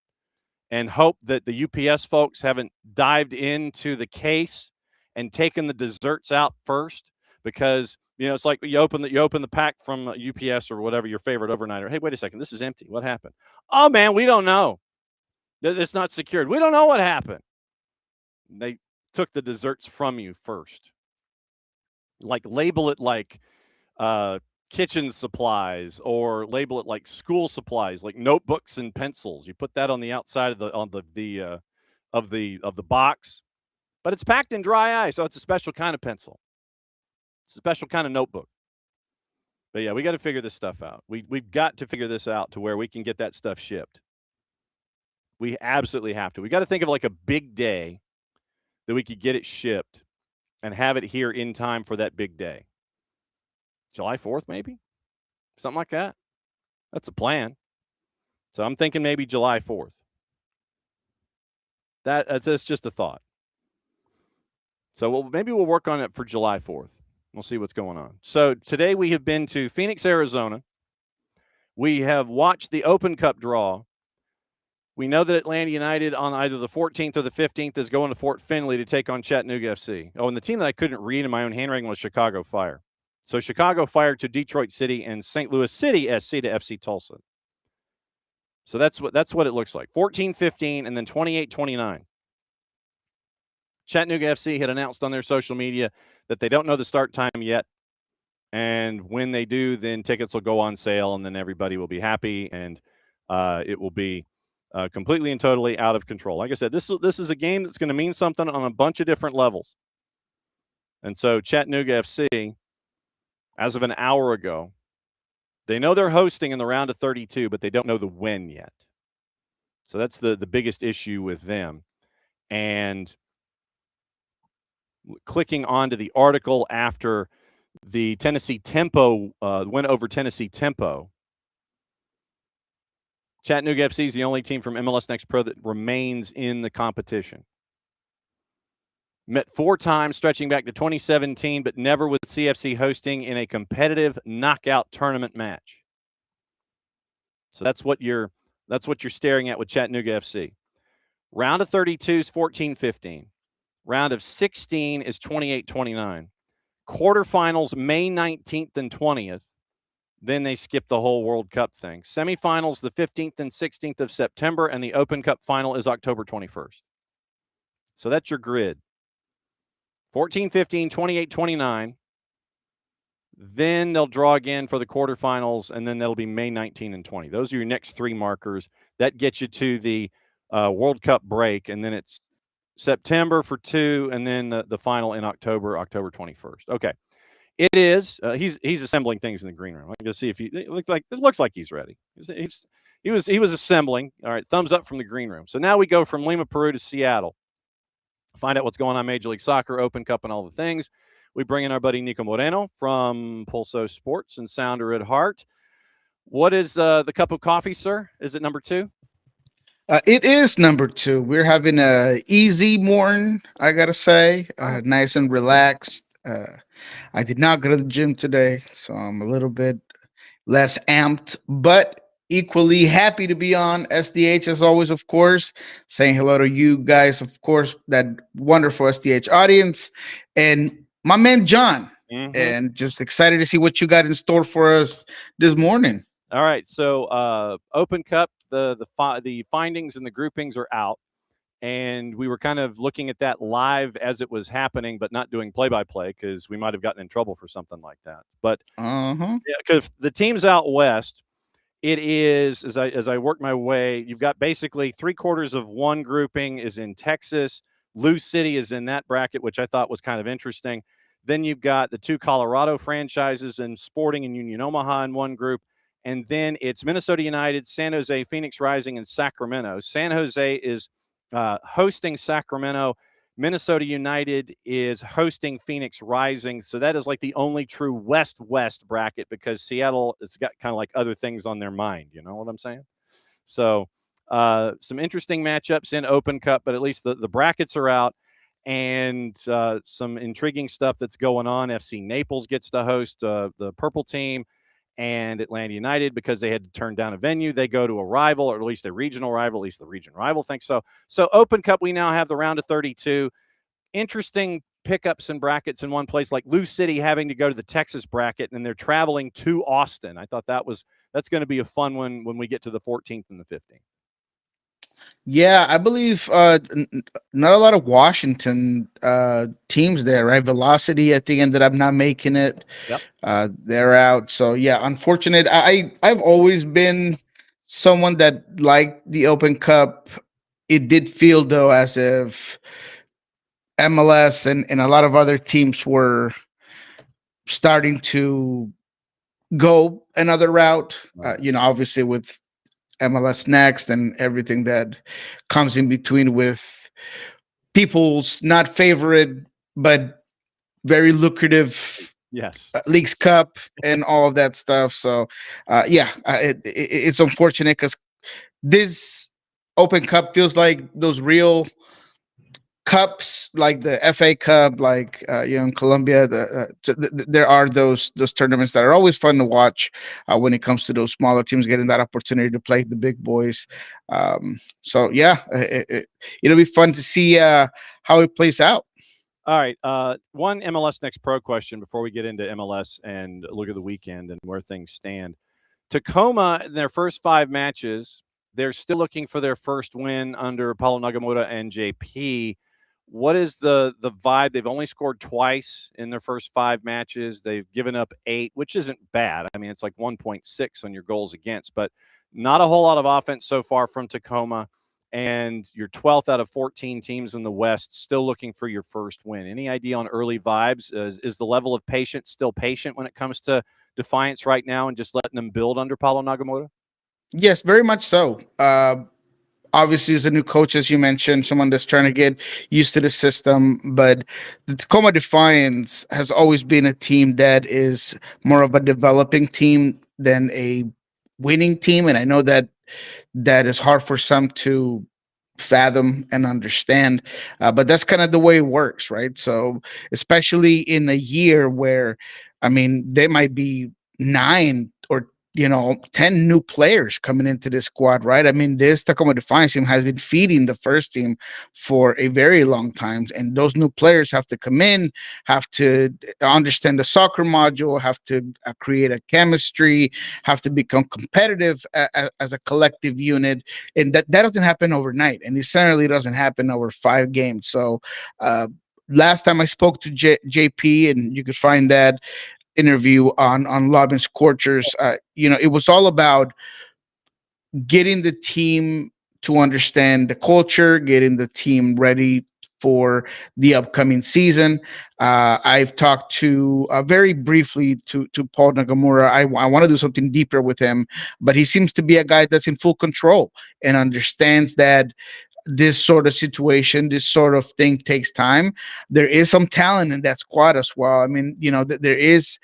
and hope that the UPS folks haven't dived into the case and taken the desserts out first, because You know, it's like you open the pack from UPS or whatever, your favorite overnighter. Hey, wait a second, this is empty. What happened? Oh man, we don't know. It's not secured. We don't know what happened. They took the desserts from you first. Like label it like kitchen supplies, or label it like school supplies, like notebooks and pencils. You put that on the outside of the box, but it's packed in dry ice, so it's a special kind of pencil. It's a special kind of notebook. But yeah, we got to figure this stuff out. We've got to figure this out to where we can get that stuff shipped. We absolutely have to. We got to think of like a big day that we could get it shipped and have it here in time for that big day. July 4th, maybe? Something like that. That's a plan. So I'm thinking maybe July 4th. That's just a thought. So maybe we'll work on it for July 4th. We'll see what's going on. So today we have been to Phoenix, Arizona. We have watched the Open Cup draw. We know that Atlanta United on either the 14th or the 15th is going to Fort Finley to take on Chattanooga FC. Oh, and the team that I couldn't read in my own handwriting was Chicago Fire. So Chicago Fire to Detroit City and St. Louis City SC to FC Tulsa. So that's what it looks like. 14-15 and then 28-29. Chattanooga FC had announced on their social media that they don't know the start time yet. And when they do, then tickets will go on sale and then everybody will be happy, and it will be completely and totally out of control. Like I said, this is a game that's going to mean something on a bunch of different levels. And so Chattanooga FC, as of an hour ago, they know they're hosting in the round of 32, but they don't know the when yet. So that's the biggest issue with them. And clicking onto the article after the Tennessee Tempo went over Tennessee Tempo, Chattanooga FC is the only team from MLS Next Pro that remains in the competition. Met 4 times, stretching back to 2017, but never with CFC hosting in a competitive knockout tournament match. So that's what you're staring at with Chattanooga FC. Round of 32 is 14-15. Round of 16 is 28-29. Quarterfinals May 19th and 20th. Then they skip the whole World Cup thing. Semifinals the 15th and 16th of September, and the Open Cup final is October 21st. So that's your grid. 14-15, 28-29. Then they'll draw again for the quarterfinals, and then that'll be May 19 and 20. Those are your next 3 markers. That gets you to the World Cup break, and then it's September for 2, and then the final in October 21st. Okay. It is. He's assembling things in the green room. I'm going to see if it looks like he's ready. He was assembling. All right, thumbs up from the green room. So now we go from Lima, Peru to Seattle. Find out what's going on Major League Soccer, Open Cup, and all the things. We bring in our buddy Niko Moreno from Pulso Sports and Sounder at Heart. What is the cup of coffee, sir? Is it number 2? It is number 2. We're having a easy morning, I gotta say, nice and relaxed. I did not go to the gym today, so I'm a little bit less amped, but equally happy to be on SDH as always, of course. Saying hello to you guys, of course, that wonderful SDH audience, and my man John. And just excited to see what you got in store for us this morning. All right, so Open Cup, the findings and the groupings are out. And we were kind of looking at that live as it was happening, but not doing play-by-play because we might have gotten in trouble for something like that. But because the teams out west, it is, as I work my way, you've got basically 3/4 of one grouping is in Texas. Lou City is in that bracket, which I thought was kind of interesting. Then you've got the 2 Colorado franchises and Sporting and Union Omaha in one group. And then it's Minnesota United, San Jose, Phoenix Rising, and Sacramento. San Jose is hosting Sacramento. Minnesota United is hosting Phoenix Rising. So that is like the only true West-West bracket because Seattle has got kind of like other things on their mind. You know what I'm saying? So some interesting matchups in Open Cup, but at least the brackets are out, and some intriguing stuff that's going on. FC Naples gets to host the Purple Team, and Atlanta United, because they had to turn down a venue, they go to a rival, or at least a regional rival. At least the region rival thinks so. So Open Cup, we now have the round of 32. Interesting pickups and brackets in one place, like Lou City having to go to the Texas bracket, and they're traveling to Austin. I thought that's going to be a fun one when we get to the 14th and the 15th. Yeah, I believe not a lot of Washington teams there, right? Velocity, I think, ended up not making it. Yep. They're out. So yeah, unfortunate. I've always been someone that liked the Open Cup. It did feel though as if MLS and a lot of other teams were starting to go another route. Obviously with MLS Next and everything that comes in between with people's not favorite but very lucrative Leagues Cup and all of that stuff. So it's unfortunate because this Open Cup feels like those real cups, like the FA Cup, like in Colombia. There are those tournaments that are always fun to watch when it comes to those smaller teams getting that opportunity to play the big boys. It'll be fun to see how it plays out. All right, one MLS Next Pro question before we get into MLS and look at the weekend and where things stand. Tacoma, in their first 5 matches, they're still looking for their first win under Paulo Nagamura and JP. What is the vibe? They've only scored twice in their first 5 matches. They've given up 8, which isn't bad. I mean, it's like 1.6 on your goals against, but not a whole lot of offense so far from Tacoma. And you're 12th out of 14 teams in the West, still looking for your first win. Any idea on early vibes? Is the level of patience still patient when it comes to Defiance right now and just letting them build under Paulo Nagamura? Yes, very much so. Obviously, as a new coach, as you mentioned, someone that's trying to get used to the system. But the Tacoma Defiance has always been a team that is more of a developing team than a winning team. And I know that is hard for some to fathom and understand. But that's kind of the way it works, right? So especially in a year where, I mean, there might be 9 or 10 new players coming into this squad, right? I mean, this Tacoma Defiance team has been feeding the first team for a very long time. And those new players have to come in, have to understand the soccer module, have to create a chemistry, have to become competitive as a collective unit. And that doesn't happen overnight. And it certainly doesn't happen over 5 games. So last time I spoke to JP, and you could find that interview on Lobin Scorchers, it was all about getting the team to understand the culture, getting the team ready for the upcoming season. I've talked to very briefly to Paul Nagamura. I want to do something deeper with him, but he seems to be a guy that's in full control and understands that this sort of situation, this sort of thing takes time. There is some talent in that squad as well. I mean, there is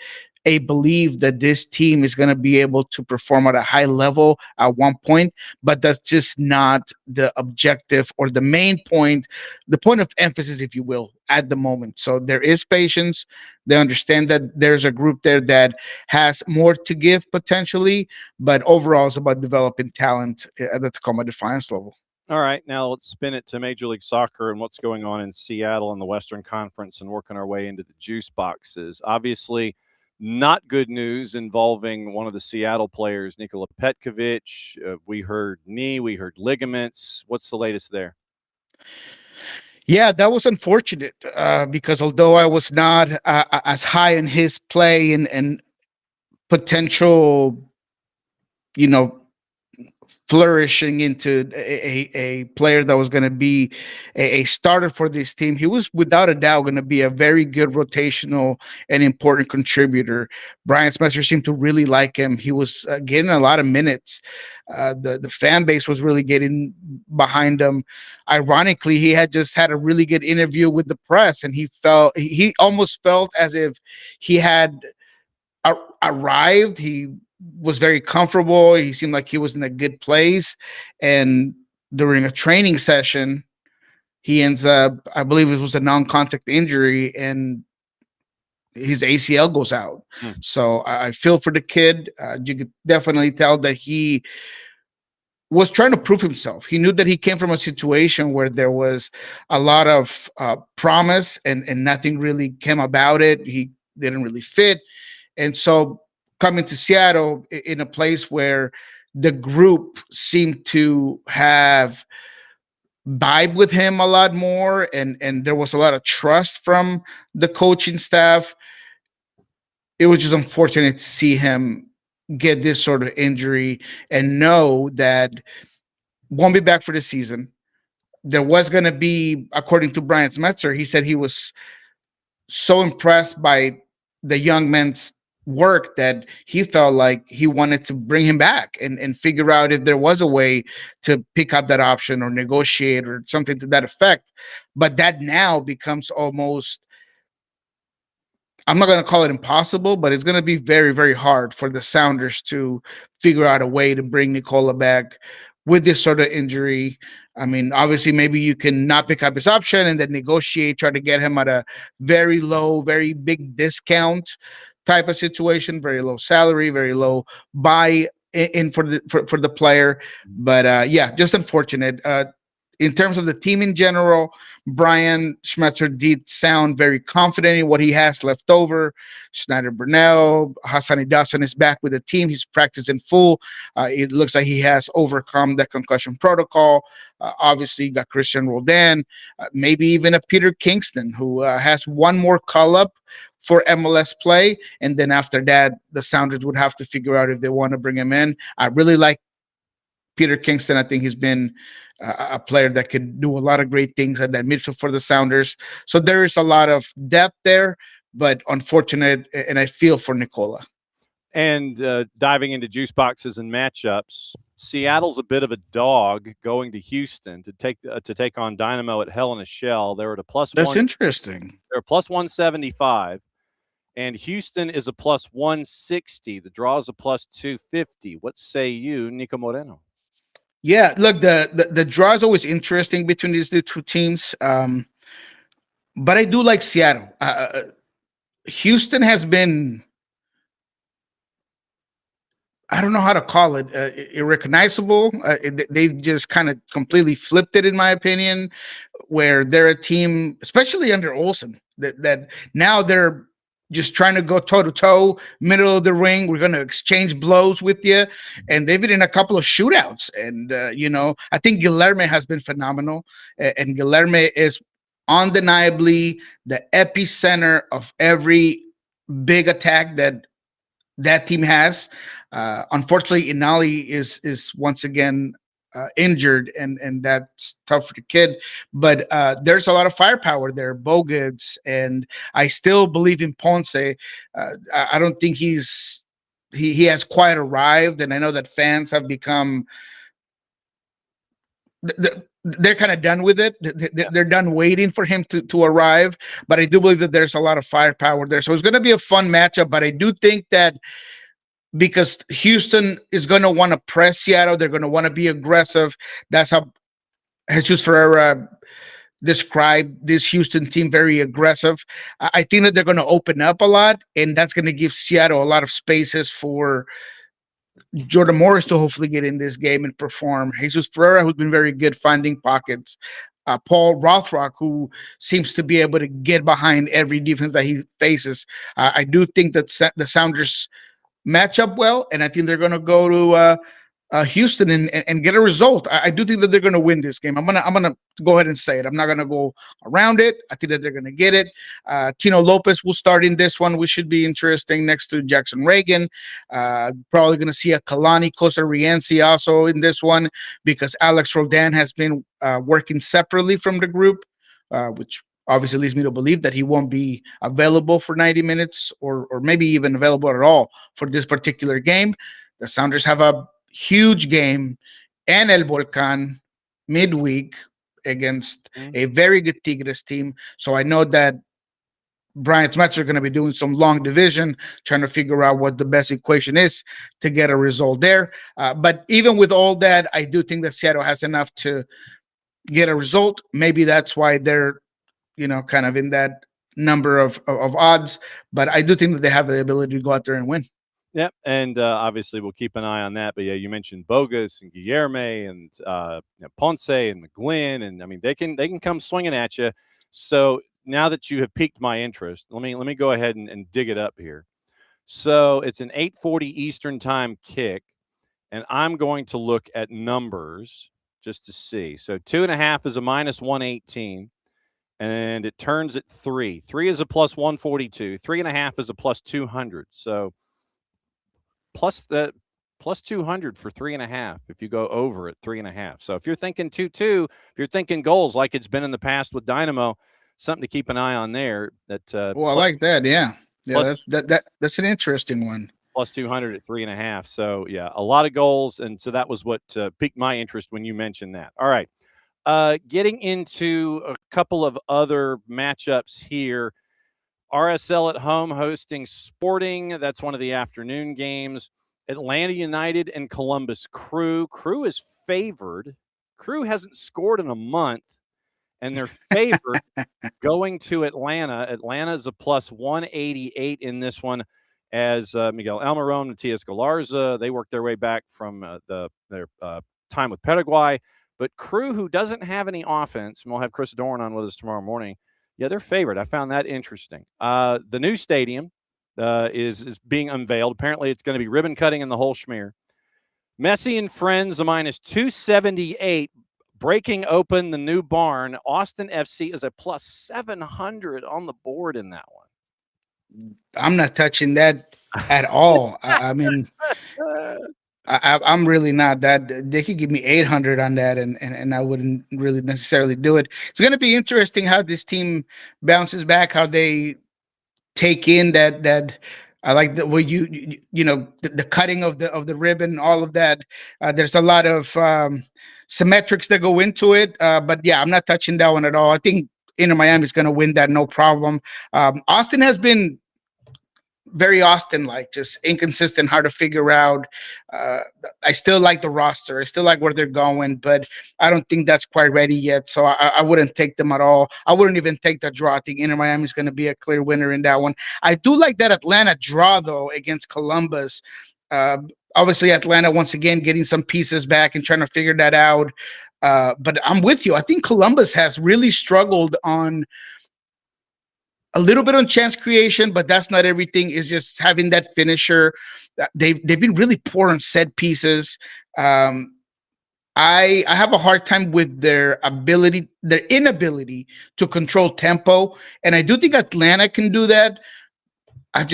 a belief that this team is going to be able to perform at a high level at one point, but that's just not the objective or the main point, the point of emphasis, if you will, at the moment. So there is patience. They understand that there's a group there that has more to give potentially, but overall it's about developing talent at the Tacoma Defiance level. All right, now let's spin it to Major League Soccer and what's going on in Seattle in the Western Conference and working our way into the juice boxes. Obviously, not good news involving one of the Seattle players, Nikola Petkovic. We heard knee, we heard ligaments. What's the latest there? Yeah, that was unfortunate because although I was not as high in his play and potential, flourishing into a player that was going to be a starter for this team, he was without a doubt going to be a very good rotational and important contributor. Brian Spencer seemed to really like him. He was getting a lot of minutes. The fan base was really getting behind him. Ironically, he had just had a really good interview with the press, and he almost felt as if he had arrived. He was very comfortable. He seemed like he was in a good place. And during a training session, he ends up, I believe it was a non-contact injury, and his ACL goes out. So I feel for the kid. You could definitely tell that he was trying to prove himself. He knew that he came from a situation where there was a lot of promise and nothing really came about it. He didn't really fit. And so coming to Seattle in a place where the group seemed to have vibe with him a lot more, and there was a lot of trust from the coaching staff, it was just unfortunate to see him get this sort of injury and know that won't be back for the season. There was going to be, according to Brian Smetzer, he said he was so impressed by the young men's work that he felt like he wanted to bring him back and figure out if there was a way to pick up that option or negotiate or something to that effect. But that now becomes almost, I'm not going to call it impossible, but it's going to be very, very hard for the Sounders to figure out a way to bring Nikola back with this sort of injury. I mean, obviously, maybe you can not pick up his option and then negotiate, try to get him at a very low, very big discount type of situation, very low salary, very low buy in for the player. But yeah, just unfortunate. In terms of the team in general, Brian Schmetzer did sound very confident in what he has left over. Schneider Burnell, Hassani Dawson is back with the team. He's practiced in full. It looks like he has overcome the concussion protocol. Obviously, you got Christian Roldan, maybe even a Peter Kingston, who has one more call-up for MLS play. And then after that, the Sounders would have to figure out if they want to bring him in. I really like Peter Kingston. I think he's been a player that could do a lot of great things at that midfield for the Sounders. So there is a lot of depth there, but unfortunate, and I feel for Nikola. And diving into juice boxes and matchups, Seattle's a bit of a dog going to Houston to take on Dynamo at Hell in a Shell. They're at a plus. That's interesting. They're plus 175, and Houston is a plus 160. The draw is a plus 250. What say you, Niko Moreno? Yeah, look, the draw is always interesting between these two teams, but I do like Seattle. Houston has been, I don't know how to call it, irrecognizable. They just kind of completely flipped it, in my opinion, where they're a team, especially under Olsen, that now they're just trying to go toe-to-toe, middle of the ring. We're going to exchange blows with you. And they've been in a couple of shootouts. And, I think Guilherme has been phenomenal. And Guilherme is undeniably the epicenter of every big attack that team has. Unfortunately, Inali is once again injured, and that's tough for the kid. But there's a lot of firepower there, Bogut's, and I still believe in Ponce. I don't think he has quite arrived, and I know that fans have become they're kind of done with it. They're done waiting for him to arrive. But I do believe that there's a lot of firepower there, so it's going to be a fun matchup. But I do think that, because Houston is going to want to press Seattle, they're going to want to be aggressive. That's how Jesus Ferreira described this Houston team, very aggressive. I think that they're going to open up a lot, and that's going to give Seattle a lot of spaces for Jordan Morris to hopefully get in this game and perform. Jesus Ferreira, who's been very good finding pockets. Paul Rothrock, who seems to be able to get behind every defense that he faces. I do think that the Sounders match up well, and I think they're going to go to Houston and get a result. I do think that they're going to win this game. I'm gonna go ahead and say it. I'm not going to go around it. I think that they're going to get it. Tino Lopez will start in this one, which should be interesting next to Jackson Reagan. Probably going to see a Kalani Kosariense also in this one, because Alex Roldan has been working separately from the group, which obviously leads me to believe that he won't be available for 90 minutes or maybe even available at all for this particular game. The Sounders have a huge game in El Volcan midweek against a very good Tigres team. So I know that Brian Smetzer is going to be doing some long division, trying to figure out what the best equation is to get a result there. But even with all that, I do think that Seattle has enough to get a result. Maybe that's why they're kind of in that number of odds, but I do think that they have the ability to go out there and win. Yep, and obviously we'll keep an eye on that. But yeah, you mentioned Bogus and Guilherme and Ponce and McGlynn, and I mean they can come swinging at you. So now that you have piqued my interest, let me go ahead and dig it up here. So it's an 8:40 Eastern time kick, and I'm going to look at numbers just to see. So 2.5 is a -118. And it turns at 3. 3 is a +142. 3.5 is a +200. So plus 200 for 3.5 if you go over at 3.5. So if you're thinking 2-2, if you're thinking goals like it's been in the past with Dynamo, something to keep an eye on there. That well, I like that. Yeah, that's an interesting one. +200 at 3.5. So yeah, a lot of goals, and so that was what piqued my interest when you mentioned that. All right. Getting into a couple of other matchups here. RSL at home hosting Sporting. That's one of the afternoon games. Atlanta United and Columbus Crew. Crew is favored. Crew hasn't scored in a month, and they're favored going to Atlanta. Atlanta is a +188 in this one, as Miguel Almiron and Matias Galarza, they worked their way back from their time with Paraguay. But Crew, who doesn't have any offense, and we'll have Chris Dorn on with us tomorrow morning, yeah, they're favored. I found that interesting. The new stadium is being unveiled. Apparently, it's going to be ribbon cutting and the whole schmear. Messi and Friends, a -278, breaking open the new barn. Austin FC is a +700 on the board in that one. I'm not touching that at all. I mean, I'm really not that. They could give me 800 on that, and I wouldn't really necessarily do it. It's going to be interesting how this team bounces back, how they take in that. I like the way you know the cutting of the ribbon, all of that. There's a lot of symmetrics that go into it, but yeah, I'm not touching that one at all. I think Inter Miami is going to win that, no problem. Austin has been very Austin-like, just inconsistent, hard to figure out. I still like the roster. I still like where they're going, but I don't think that's quite ready yet. So I wouldn't take them at all. I wouldn't even take the draw. I think Inter Miami is going to be a clear winner in that one. I do like that Atlanta draw, though, against Columbus. Obviously, Atlanta, once again, getting some pieces back and trying to figure that out. But I'm with you. I think Columbus has really struggled on a little bit on chance creation, but that's not everything. Is just having that finisher. They've been really poor on set pieces. I have a hard time with their inability to control tempo, and I do think Atlanta can do that. I've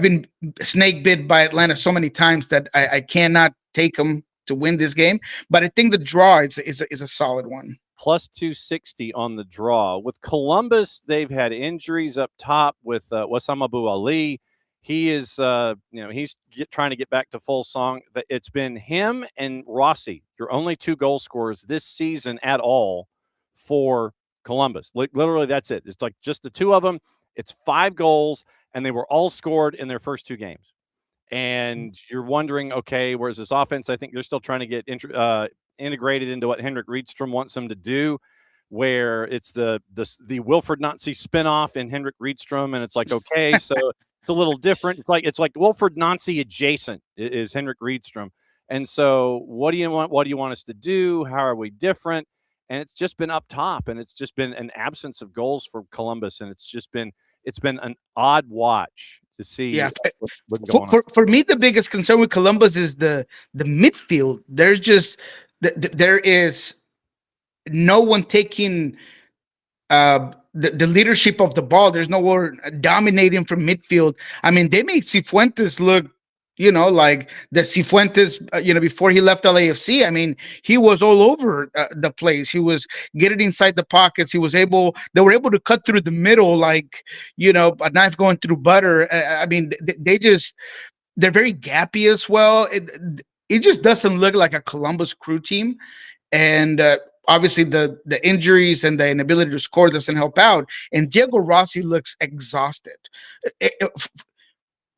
been snake bit by Atlanta so many times that I cannot take them to win this game. But I think the draw is a solid one. +260 on the draw. With Columbus, they've had injuries up top with Wassam Abu Ali. He is, he's trying to get back to full song. It's been him and Rossi, your only 2 goal scorers this season at all for Columbus. Literally, that's it. It's like just the 2 of them. It's 5 goals, and they were all scored in their first 2 games. And you're wondering, okay, where's this offense? I think they're still trying to get integrated into what Henrik Rydstrom wants them to do, where it's the Wilfred Nancy spinoff in Henrik Rydstrom, and it's like, okay, so it's a little different. It's like Wilfred Nancy adjacent is Henrik Rydstrom, and so what do you want us to do? How are we different? And it's just been up top, and it's just been an absence of goals for Columbus, and it's been an odd watch to see. Yeah, what's going on. For me, the biggest concern with Columbus is the midfield. There's just there is no one taking the leadership of the ball. There's no one dominating from midfield. I mean, they made Cifuentes look, like the Cifuentes, before he left LAFC. I mean, he was all over the place. He was getting inside the pockets. They were able to cut through the middle, like, a knife going through butter. I mean, they're very gappy as well. It just doesn't look like a Columbus Crew team. And obviously the injuries and the inability to score doesn't help out. And Diego Rossi looks exhausted.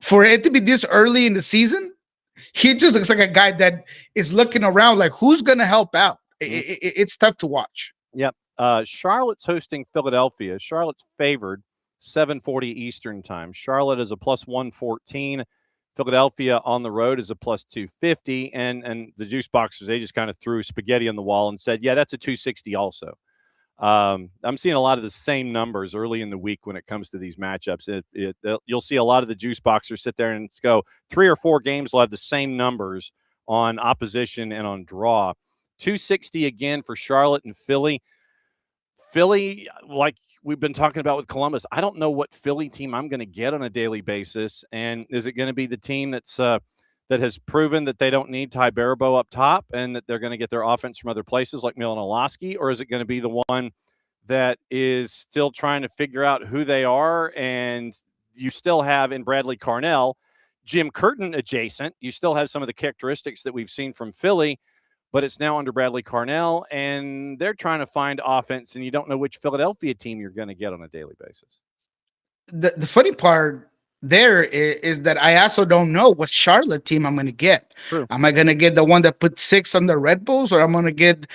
For it to be this early in the season, he just looks like a guy that is looking around like, who's going to help out? It's tough to watch. Yep. Charlotte's hosting Philadelphia. Charlotte's favored 7:40 Eastern time. Charlotte is a +114. Philadelphia on the road is a plus 250, and the juice boxers, they just kind of threw spaghetti on the wall and said, yeah, that's a 260 also. I'm seeing a lot of the same numbers early in the week when it comes to these matchups. You'll see a lot of the juice boxers sit there and go 3 or 4 games will have the same numbers on opposition and on draw. 260 again for Charlotte and Philly. Philly, like we've been talking about with Columbus, I don't know what Philly team I'm going to get on a daily basis. And is it going to be the team that's that has proven that they don't need Ty Barabo up top and that they're going to get their offense from other places like Milan Olaski? Or is it going to be the one that is still trying to figure out who they are? And you still have in Bradley Carnell, Jim Curtin adjacent. You still have some of the characteristics that we've seen from Philly, but it's now under Bradley Carnell, and they're trying to find offense, and you don't know which Philadelphia team you're going to get on a daily basis. The funny part there is that I also don't know what Charlotte team I'm going to get. True. Am I going to get the one that put 6 on the Red Bulls, or I'm going to get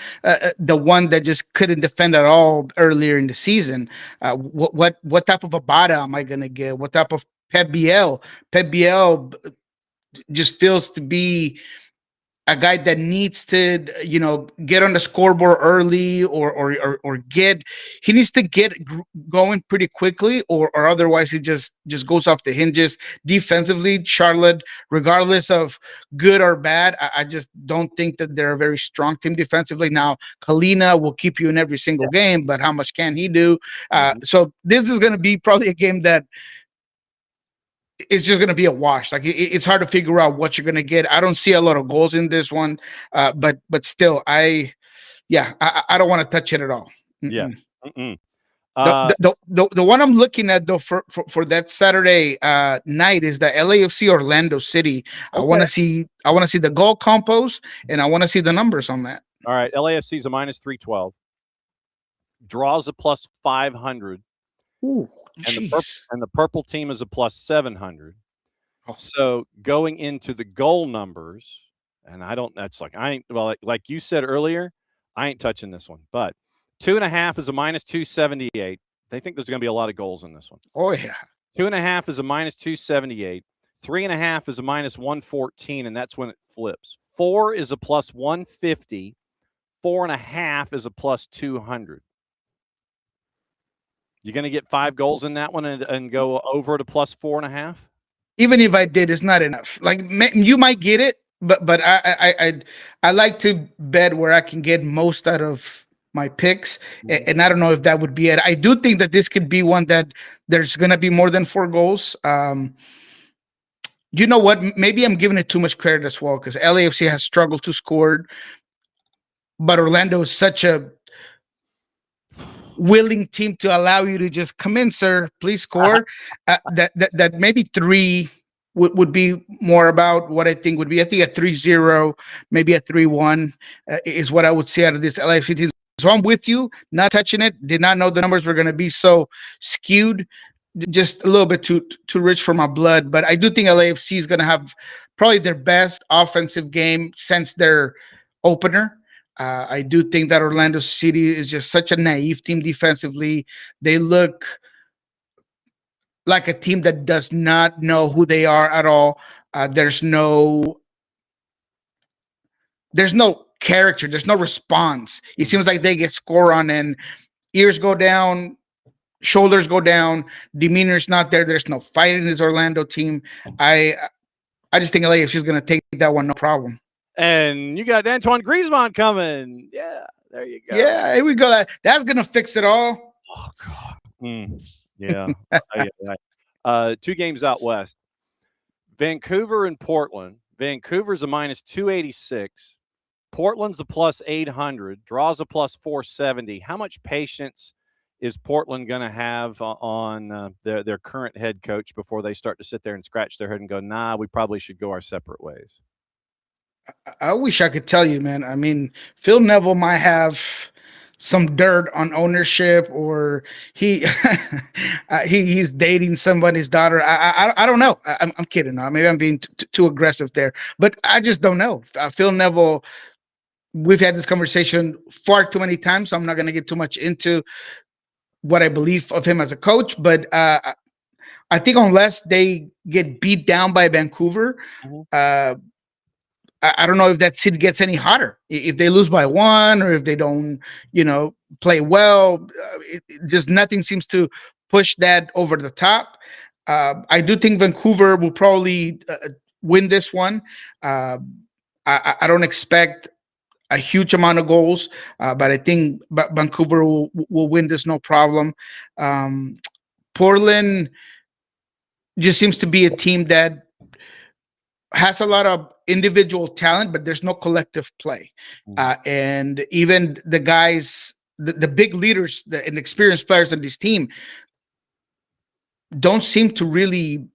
the one that just couldn't defend at all earlier in the season? What type of a Bada am I going to get? What type of Pep Biel? Pep Biel just feels to be a guy that needs to, get on the scoreboard early or he needs to get going pretty quickly, or otherwise he just goes off the hinges. Defensively, Charlotte, regardless of good or bad, I just don't think that they're a very strong team defensively. Now, Kalina will keep you in every single game, but how much can he do? So this is going to be probably a game that it's just going to be a wash. Like it's hard to figure out what you're going to get. I don't see a lot of goals in this one, but still, I don't want to touch it at all. Yeah. The one I'm looking at though for that Saturday night is the LAFC Orlando City. Okay. I want to see the goal compos, and I want to see the numbers on that. All right, LAFC is a minus 312. Draws a plus 500. Ooh, and the purple team is a plus 700. Oh. So going into the goal numbers, and like you said earlier, I ain't touching this one. But 2.5 is a minus 278. They think there's going to be a lot of goals in this one. Oh yeah. 2.5 is a minus 278. 3.5 is a minus 114, and that's when it flips. 4 is a plus 150. 4.5 is a plus 200. You're going to get 5 goals in that one and go over to plus 4.5? Even if I did, it's not enough. Like you might get it, but I like to bet where I can get most out of my picks, and I don't know if that would be it. I do think that this could be one that there's going to be more than 4 goals. You know what? Maybe I'm giving it too much credit as well, because LAFC has struggled to score, but Orlando is such a willing team to allow you to just come in, sir, please score. That maybe 3 would be more about what I think would be. I think a 3-0, maybe a 3-1 is what I would see out of this LAFC team. So I'm with you, not touching it. Did not know the numbers were going to be so skewed. Just a little bit too rich for my blood. But I do think LAFC is going to have probably their best offensive game since their opener. I do think that Orlando City is just such a naive team defensively. They look like a team that does not know who they are at all. There's no character. There's no response. It seems like they get scored on and ears go down, shoulders go down, demeanor's not there. There's no fight in this Orlando team. I just think LAFC is going to take that one, no problem. And you got Antoine Griezmann coming. Yeah, there you go. Yeah, here we go. That's going to fix it all. Oh, God. Yeah. 2 games out west. Vancouver and Portland. Vancouver's a minus 286. Portland's a plus 800. Draws a plus 470. How much patience is Portland going to have on their current head coach before they start to sit there and scratch their head and go, nah, we probably should go our separate ways? I wish I could tell you, man. I mean, Phil Neville might have some dirt on ownership, or he's dating somebody's daughter. I don't know. I'm kidding. Maybe I'm being too aggressive there, but I just don't know. Phil Neville, we've had this conversation far too many times, so I'm not going to get too much into what I believe of him as a coach, but I think unless they get beat down by Vancouver, I don't know if that seed gets any hotter. If they lose by 1 or if they don't, play well, just nothing seems to push that over the top. I do think Vancouver will probably win this one. I don't expect a huge amount of goals, but I think Vancouver will win this no problem. Portland just seems to be a team that has a lot of individual talent, but there's no collective play. And even the guys, the big leaders and experienced players on this team don't seem to really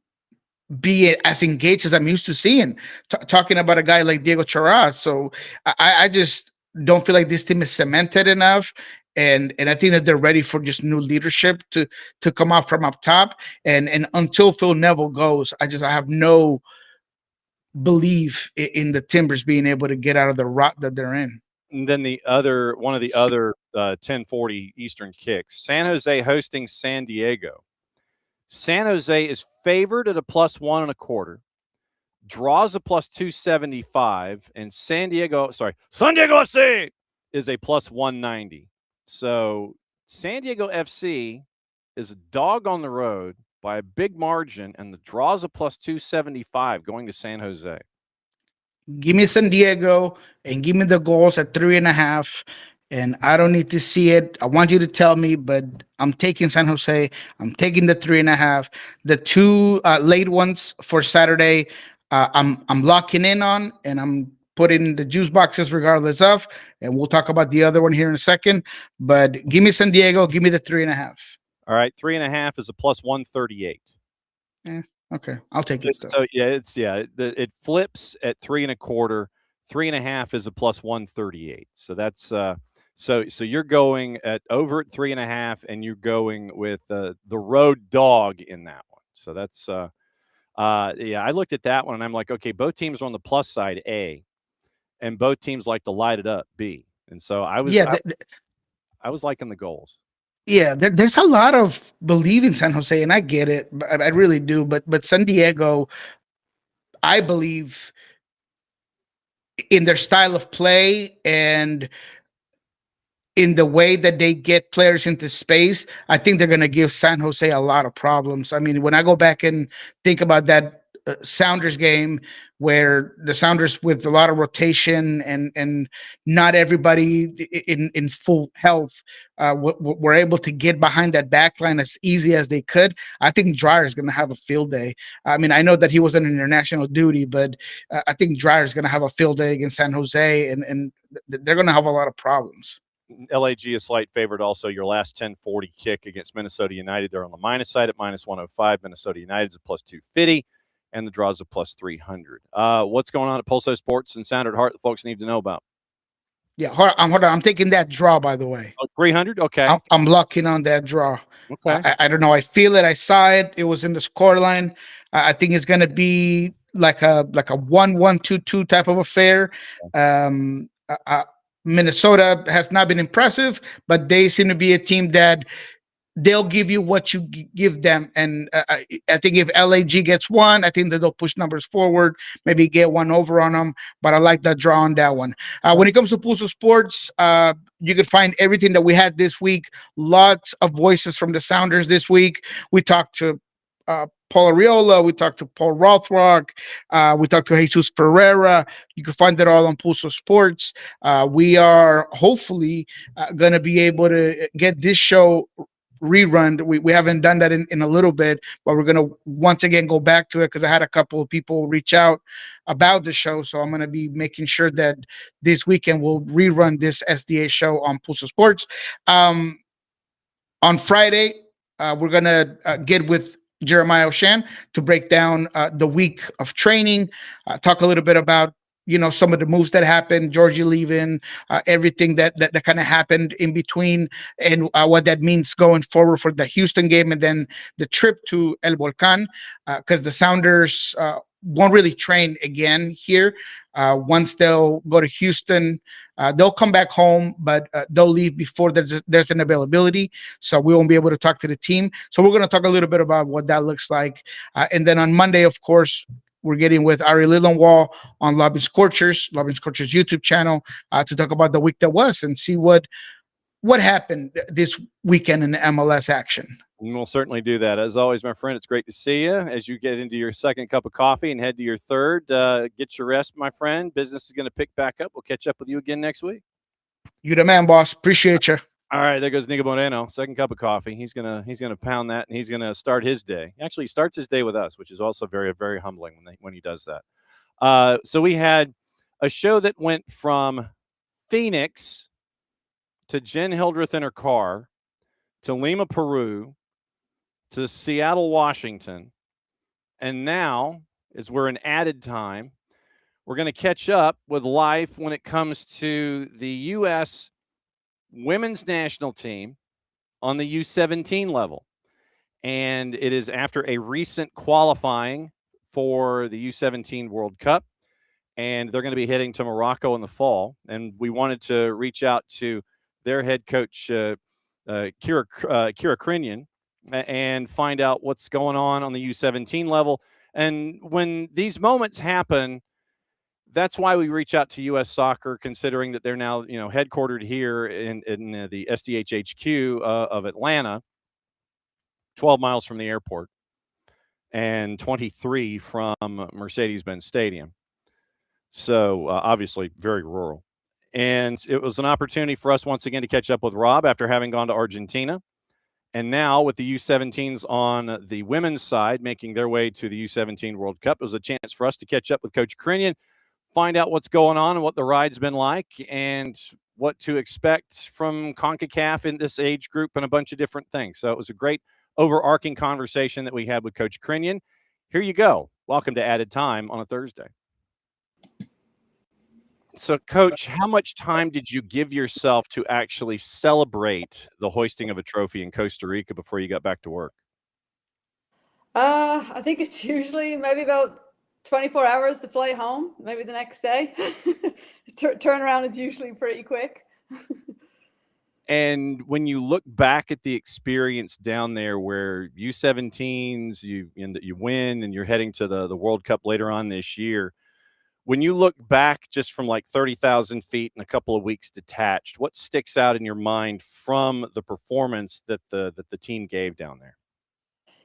be as engaged as I'm used to seeing. Talking about a guy like Diego Ciera. So I just don't feel like this team is cemented enough. And I think that they're ready for just new leadership to come out from up top. And until Phil Neville goes, I have no belief in the Timbers being able to get out of the rut that they're in. And then one of the other 10:40 Eastern kicks, San Jose hosting San Diego. San Jose is favored at a +1.25, draws a +275, and San Diego FC is a +190. So San Diego FC is a dog on the road by a big margin, and the draws a +275 going to San Jose. Give me San Diego and give me the goals at 3.5. And I don't need to see it. I want you to tell me, but I'm taking San Jose. I'm taking the 3.5. The two late ones for Saturday, I'm locking in on, and I'm putting the juice boxes regardless of. And we'll talk about the other one here in a second. But give me San Diego. Give me the 3.5. All right, 3.5 is a +138. Okay, I'll take it. So it flips at 3.25. 3.5 is a +138. So that's so you're going over at 3.5, and you're going with the road dog in that one. So that's I looked at that one and I'm like, okay, both teams are on the plus side A, and both teams like to light it up B. And so I was liking the goals. Yeah, there's a lot of belief in San Jose, and I get it. I really do. But San Diego, I believe in their style of play and in the way that they get players into space. I think they're going to give San Jose a lot of problems. I mean, when I go back and think about that Sounders game, where the Sounders, with a lot of rotation and not everybody in full health, were able to get behind that back line as easy as they could. I think Dreyer is going to have a field day. I mean, I know that he was on international duty, but I think Dreyer is going to have a field day against San Jose, and they're going to have a lot of problems. LAG is slight favorite also. Your last 10:40 kick against Minnesota United, they're on the minus side at -105. Minnesota United is a +250. And the draws a +300. What's going on at Pulso Sports and Sound at Heart that folks need to know about? Yeah, hold on. I'm taking that draw, by the way. 300? Okay. I'm locking on that draw. Okay. I don't know. I feel it. I saw it. It was in the score line. I think it's going to be like a 1-1-2-2 type of affair. Minnesota has not been impressive, but they seem to be a team that they'll give you what you give them. And I think if LAG gets one, I think that they'll push numbers forward, maybe get one over on them. But I like that draw on that one. When it comes to Pulso Sports, you can find everything that we had this week. Lots of voices from the Sounders this week. We talked to Paul Arriola, we talked to Paul Rothrock, we talked to Jesus Ferreira. You can find it all on Pulso Sports. We are hopefully going to be able to get this show rerun. We haven't done that in a little bit, but we're going to once again go back to it because I had a couple of people reach out about the show. So I'm going to be making sure that this weekend we'll rerun this SDA show on Pulso Sports. On Friday, we're going to get with Jeremiah Oshan to break down the week of training, talk a little bit about some of the moves that happened, Georgie leaving, everything that kind of happened in between, and what that means going forward for the Houston game and then the trip to El Volcan, because the Sounders won't really train again here. Once they'll go to Houston, they'll come back home, but they'll leave before there's an availability. So we won't be able to talk to the team. So we're going to talk a little bit about what that looks like. And then on Monday, of course, we're getting with Ari Lillenwall on Lobbing Scorchers YouTube channel to talk about the week that was and see what happened this weekend in the MLS action. And we'll certainly do that. As always, my friend, it's great to see you. As you get into your second cup of coffee and head to your third, get your rest, my friend. Business is going to pick back up. We'll catch up with you again next week. You the man, boss. Appreciate you. All right, there goes Niko Moreno. Second cup of coffee. He's gonna pound that, and he's gonna start his day. Actually, he starts his day with us, which is also very, very humbling when he does that. So we had a show that went from Phoenix to Jenn Hildreth in her car to Lima, Peru, to Seattle, Washington, and now, as we're in added time, we're going to catch up with life when it comes to the U.S. women's national team on the U17 level. And it is after a recent qualifying for the U17 World Cup, and they're going to be heading to Morocco in the fall. And we wanted to reach out to their head coach, Ciera Crinion, and find out what's going on the U17 level. And when these moments happen, that's why we reach out to U.S. Soccer, considering that they're now, headquartered here in the SDH HQ of Atlanta, 12 miles from the airport and 23 from Mercedes-Benz Stadium. So obviously very rural. And it was an opportunity for us once again to catch up with Rob after having gone to Argentina. And now with the U17s on the women's side making their way to the U17 World Cup, it was a chance for us to catch up with Coach Crinion, find out what's going on and what the ride's been like and what to expect from CONCACAF in this age group and a bunch of different things. So it was a great overarching conversation that we had with Coach Crinion. Here you go. Welcome to Added Time on a Thursday. So, Coach, how much time did you give yourself to actually celebrate the hoisting of a trophy in Costa Rica before you got back to work? I think it's usually maybe about 24 hours to fly home, maybe the next day. Turnaround is usually pretty quick. And when you look back at the experience down there where U17s, you win and you're heading to the World Cup later on this year, when you look back just from like 30,000 feet and a couple of weeks detached, what sticks out in your mind from the performance that the team gave down there?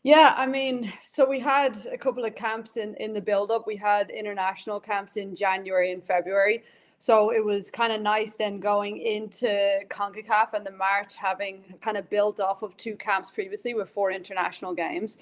Yeah, I mean, so we had a couple of camps in the build-up. We had international camps in January and February. So it was kind of nice then going into CONCACAF and the March, having kind of built off of 2 camps previously with 4 international games.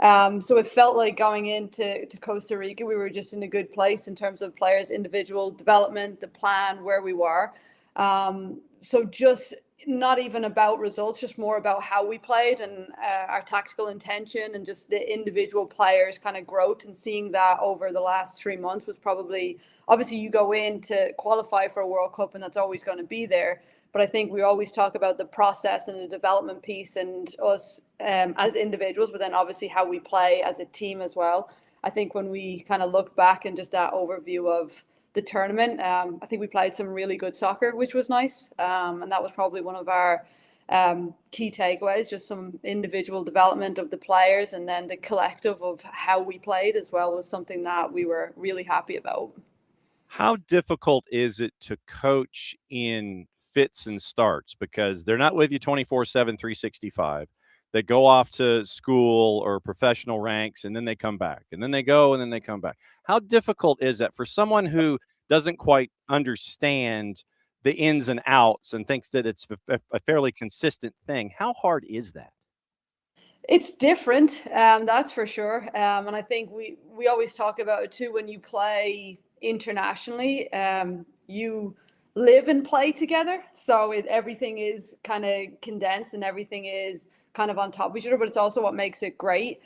So it felt like going into Costa Rica, we were just in a good place in terms of players' individual development, the plan, where we were. So just not even about results, just more about how we played and our tactical intention and just the individual players' kind of growth. And seeing that over the last 3 months was probably, obviously you go in to qualify for a World Cup and that's always going to be there. But I think we always talk about the process and the development piece and us as individuals, but then obviously how we play as a team as well. I think when we kind of look back and just that overview of the tournament, I think we played some really good soccer, which was nice. And that was probably one of our key takeaways, just some individual development of the players, and then the collective of how we played as well was something that we were really happy about. How difficult is it to coach in fits and starts, because they're not with you 24/7, 365. They go off to school or professional ranks and then they come back and then they go and then they come back. How difficult is that for someone who doesn't quite understand the ins and outs and thinks that it's a fairly consistent thing? How hard is that? It's different, that's for sure. And I think we always talk about it too. When you play internationally, you live and play together. So everything is kind of condensed and everything is kind of on top of each other, but it's also what makes it great.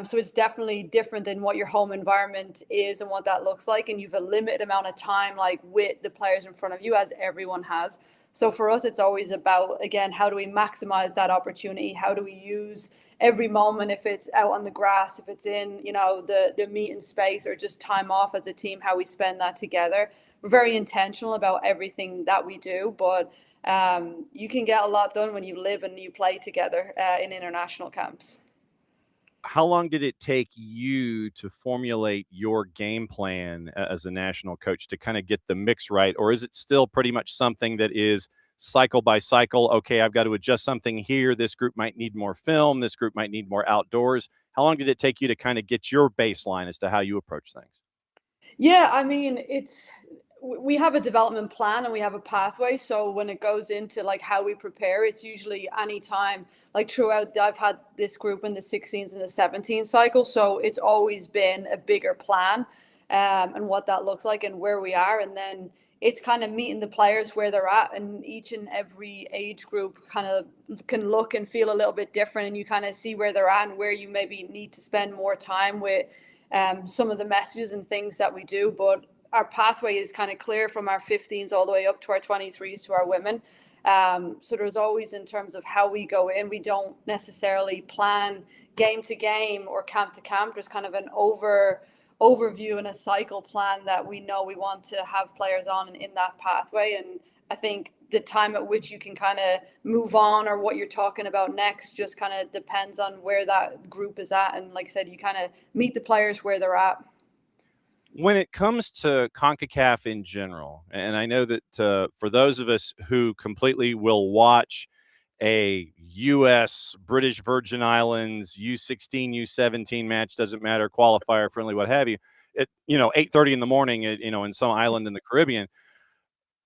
So it's definitely different than what your home environment is and what that looks like. And you've a limited amount of time, like with the players in front of you, as everyone has. So for us, it's always about, again, how do we maximize that opportunity? How do we use every moment, if it's out on the grass, if it's in, the meeting space, or just time off as a team, how we spend that together. We're very intentional about everything that we do, but you can get a lot done when you live and you play together in international camps. How long did it take you to formulate your game plan as a national coach to kind of get the mix right? Or is it still pretty much something that is cycle by cycle? Okay, I've got to adjust something here. This group might need more film. This group might need more outdoors. How long did it take you to kind of get your baseline as to how you approach things? Yeah, I mean, we have a development plan and we have a pathway. So when it goes into like how we prepare, it's usually any time, like throughout, I've had this group in the 16s and the 17 cycle. So it's always been a bigger plan and what that looks like and where we are. And then it's kind of meeting the players where they're at, and each and every age group kind of can look and feel a little bit different, and you kind of see where they're at and where you maybe need to spend more time with some of the messages and things that we do. But our pathway is kind of clear from our 15s all the way up to our 23s to our women. So there's always, in terms of how we go in, we don't necessarily plan game to game or camp to camp. There's kind of an overview and a cycle plan that we know we want to have players on and in that pathway. And I think the time at which you can kind of move on or what you're talking about next just kind of depends on where that group is at. And like I said, you kind of meet the players where they're at. When it comes to CONCACAF in general, and I know that for those of us who completely will watch a U.S., British Virgin Islands, U16, U17 match, doesn't matter, qualifier, friendly, what have you, at 8:30 in the morning, in some island in the Caribbean.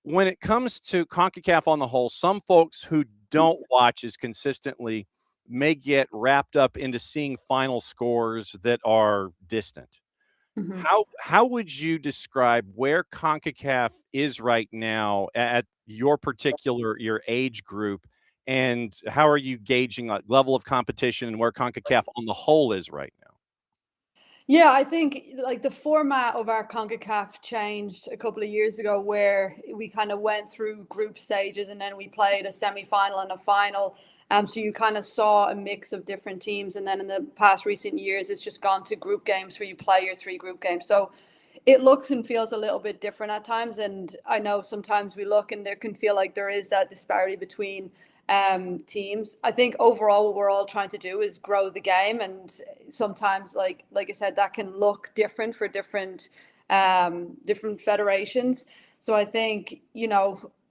When it comes to CONCACAF on the whole, some folks who don't watch as consistently may get wrapped up into seeing final scores that are distant. Mm-hmm. How would you describe where CONCACAF is right now at your age group, and how are you gauging like level of competition and where CONCACAF on the whole is right now? Yeah, I think like the format of our CONCACAF changed a couple of years ago, where we kind of went through group stages and then we played a semi-final and a final. So you kind of saw a mix of different teams. And then in the past recent years, it's just gone to group games where you play your 3 group games. So it looks and feels a little bit different at times. And I know sometimes we look and there can feel like there is that disparity between teams. I think overall what we're all trying to do is grow the game. And sometimes, like I said, that can look different for different federations. So I think,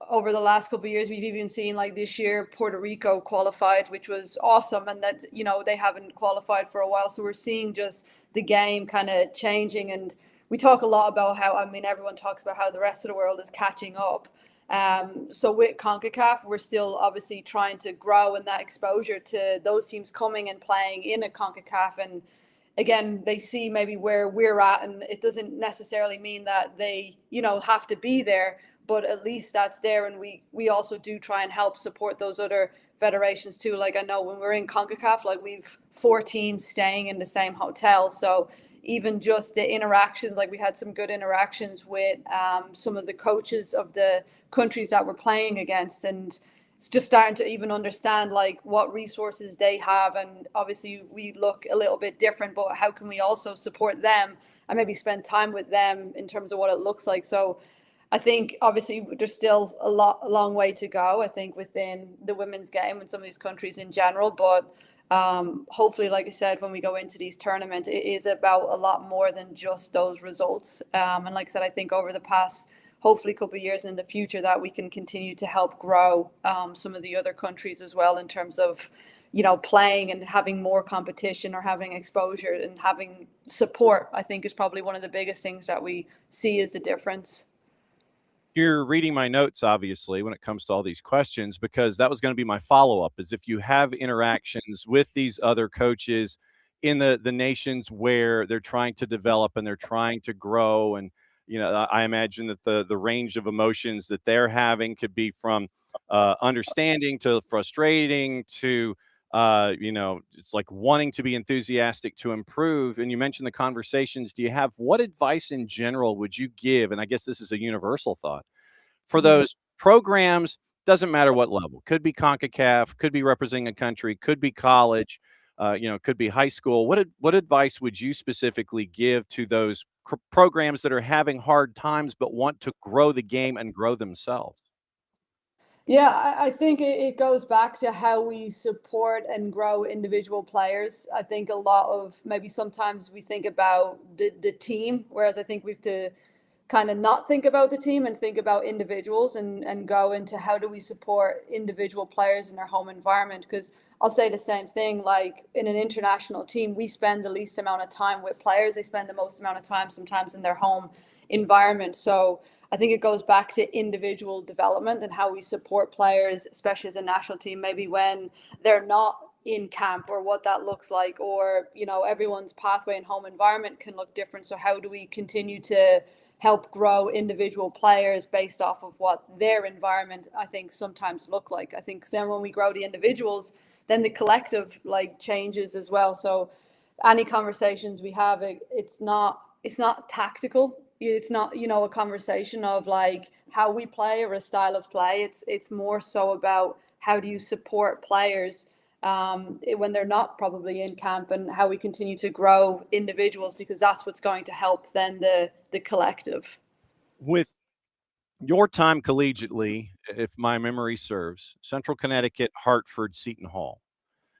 over the last couple of years, we've even seen like this year, Puerto Rico qualified, which was awesome. And that, they haven't qualified for a while. So we're seeing just the game kind of changing. And we talk a lot about how, everyone talks about how the rest of the world is catching up. So with CONCACAF, we're still obviously trying to grow in that exposure to those teams coming and playing in a CONCACAF. And again, they see maybe where we're at, and it doesn't necessarily mean that they, have to be there, but at least that's there. And we also do try and help support those other federations too. Like I know when we're in CONCACAF, like we've 4 teams staying in the same hotel. So even just the interactions, like we had some good interactions with some of the coaches of the countries that we're playing against, and it's just starting to even understand like what resources they have. And obviously we look a little bit different, but how can we also support them and maybe spend time with them in terms of what it looks like. So I think obviously there's still a long way to go, I think, within the women's game in some of these countries in general. But hopefully, like I said, when we go into these tournaments, it is about a lot more than just those results. And like I said, I think over the past, hopefully, couple of years in the future, that we can continue to help grow some of the other countries as well in terms of, playing and having more competition or having exposure and having support. I think is probably one of the biggest things that we see is the difference. You're reading my notes, obviously, when it comes to all these questions, because that was going to be my follow-up, is if you have interactions with these other coaches in the nations where they're trying to develop and they're trying to grow. And, I imagine that the range of emotions that they're having could be from understanding to frustrating to, it's like wanting to be enthusiastic to improve. And you mentioned the conversations. What advice in general would you give? And I guess this is a universal thought for those programs Doesn't matter what level. Could be CONCACAF, could be representing a country, could be college, could be high school. What advice would you specifically give to those programs that are having hard times but want to grow the game and grow themselves? Yeah, I think it goes back to how we support and grow individual players. I think a lot of maybe sometimes we think about the team, whereas I think we have to kind of not think about the team and think about individuals and go into how do we support individual players in their home environment. Because I'll say the same thing, like in an international team, we spend the least amount of time with players. They spend the most amount of time sometimes in their home environment. So I think it goes back to individual development and how we support players, especially as a national team, maybe when they're not in camp, or what that looks like, or, everyone's pathway and home environment can look different. So how do we continue to help grow individual players based off of what their environment, I think, sometimes look like? I think then when we grow the individuals, then the collective changes as well. So any conversations we have, it's not tactical. It's not, a conversation of how we play or a style of play. It's more so about how do you support players when they're not probably in camp, and how we continue to grow individuals, because that's what's going to help then the collective. With your time collegiately, if my memory serves, Central Connecticut, Hartford, Seton Hall.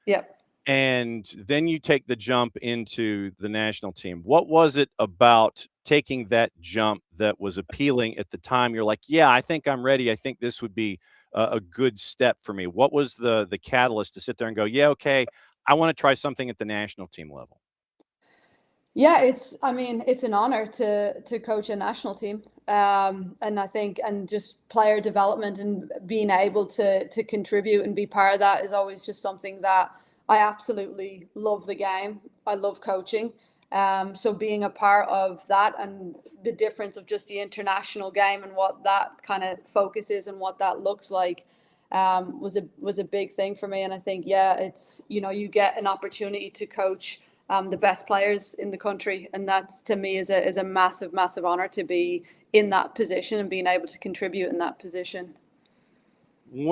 Yep. And then you take the jump into the national team. What was it about taking that jump that was appealing at the time? You're like, yeah, I think I'm ready. I think this would be a good step for me. What was the catalyst to sit there and go, yeah, okay, I want to try something at the national team level? Yeah, it's an honor to coach a national team. And I think, and just player development and being able to contribute and be part of that is always just something that I absolutely love. The game. I love coaching. So being a part of that, and the difference of just the international game and what that kind of focus is and what that looks like, was a big thing for me. And I think, yeah, it's, you get an opportunity to coach the best players in the country. And that's, to me, is a massive, massive honor to be in that position and being able to contribute in that position.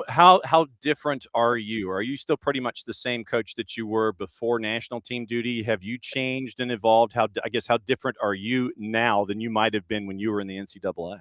How different are you? Are you still pretty much the same coach that you were before national team duty? Have you changed and evolved? How different are you now than you might have been when you were in the NCAA?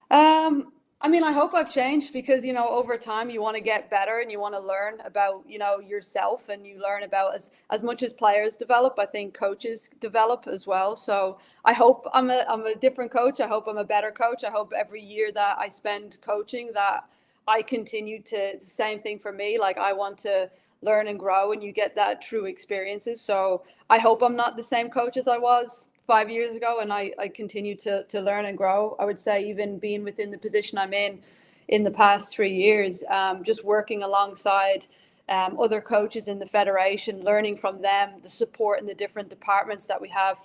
I hope I've changed, because, over time you want to get better and you want to learn about, yourself, and you learn about as much as players develop, I think coaches develop as well. So I hope I'm a different coach. I hope I'm a better coach. I hope every year that I spend coaching that I continue to, the same thing for me. I want to learn and grow, and you get that true experiences. So I hope I'm not the same coach as I was 5 years ago, and I continue to learn and grow. I would say, even being within the position I'm in the past 3 years, just working alongside other coaches in the federation, learning from them, the support in the different departments that we have.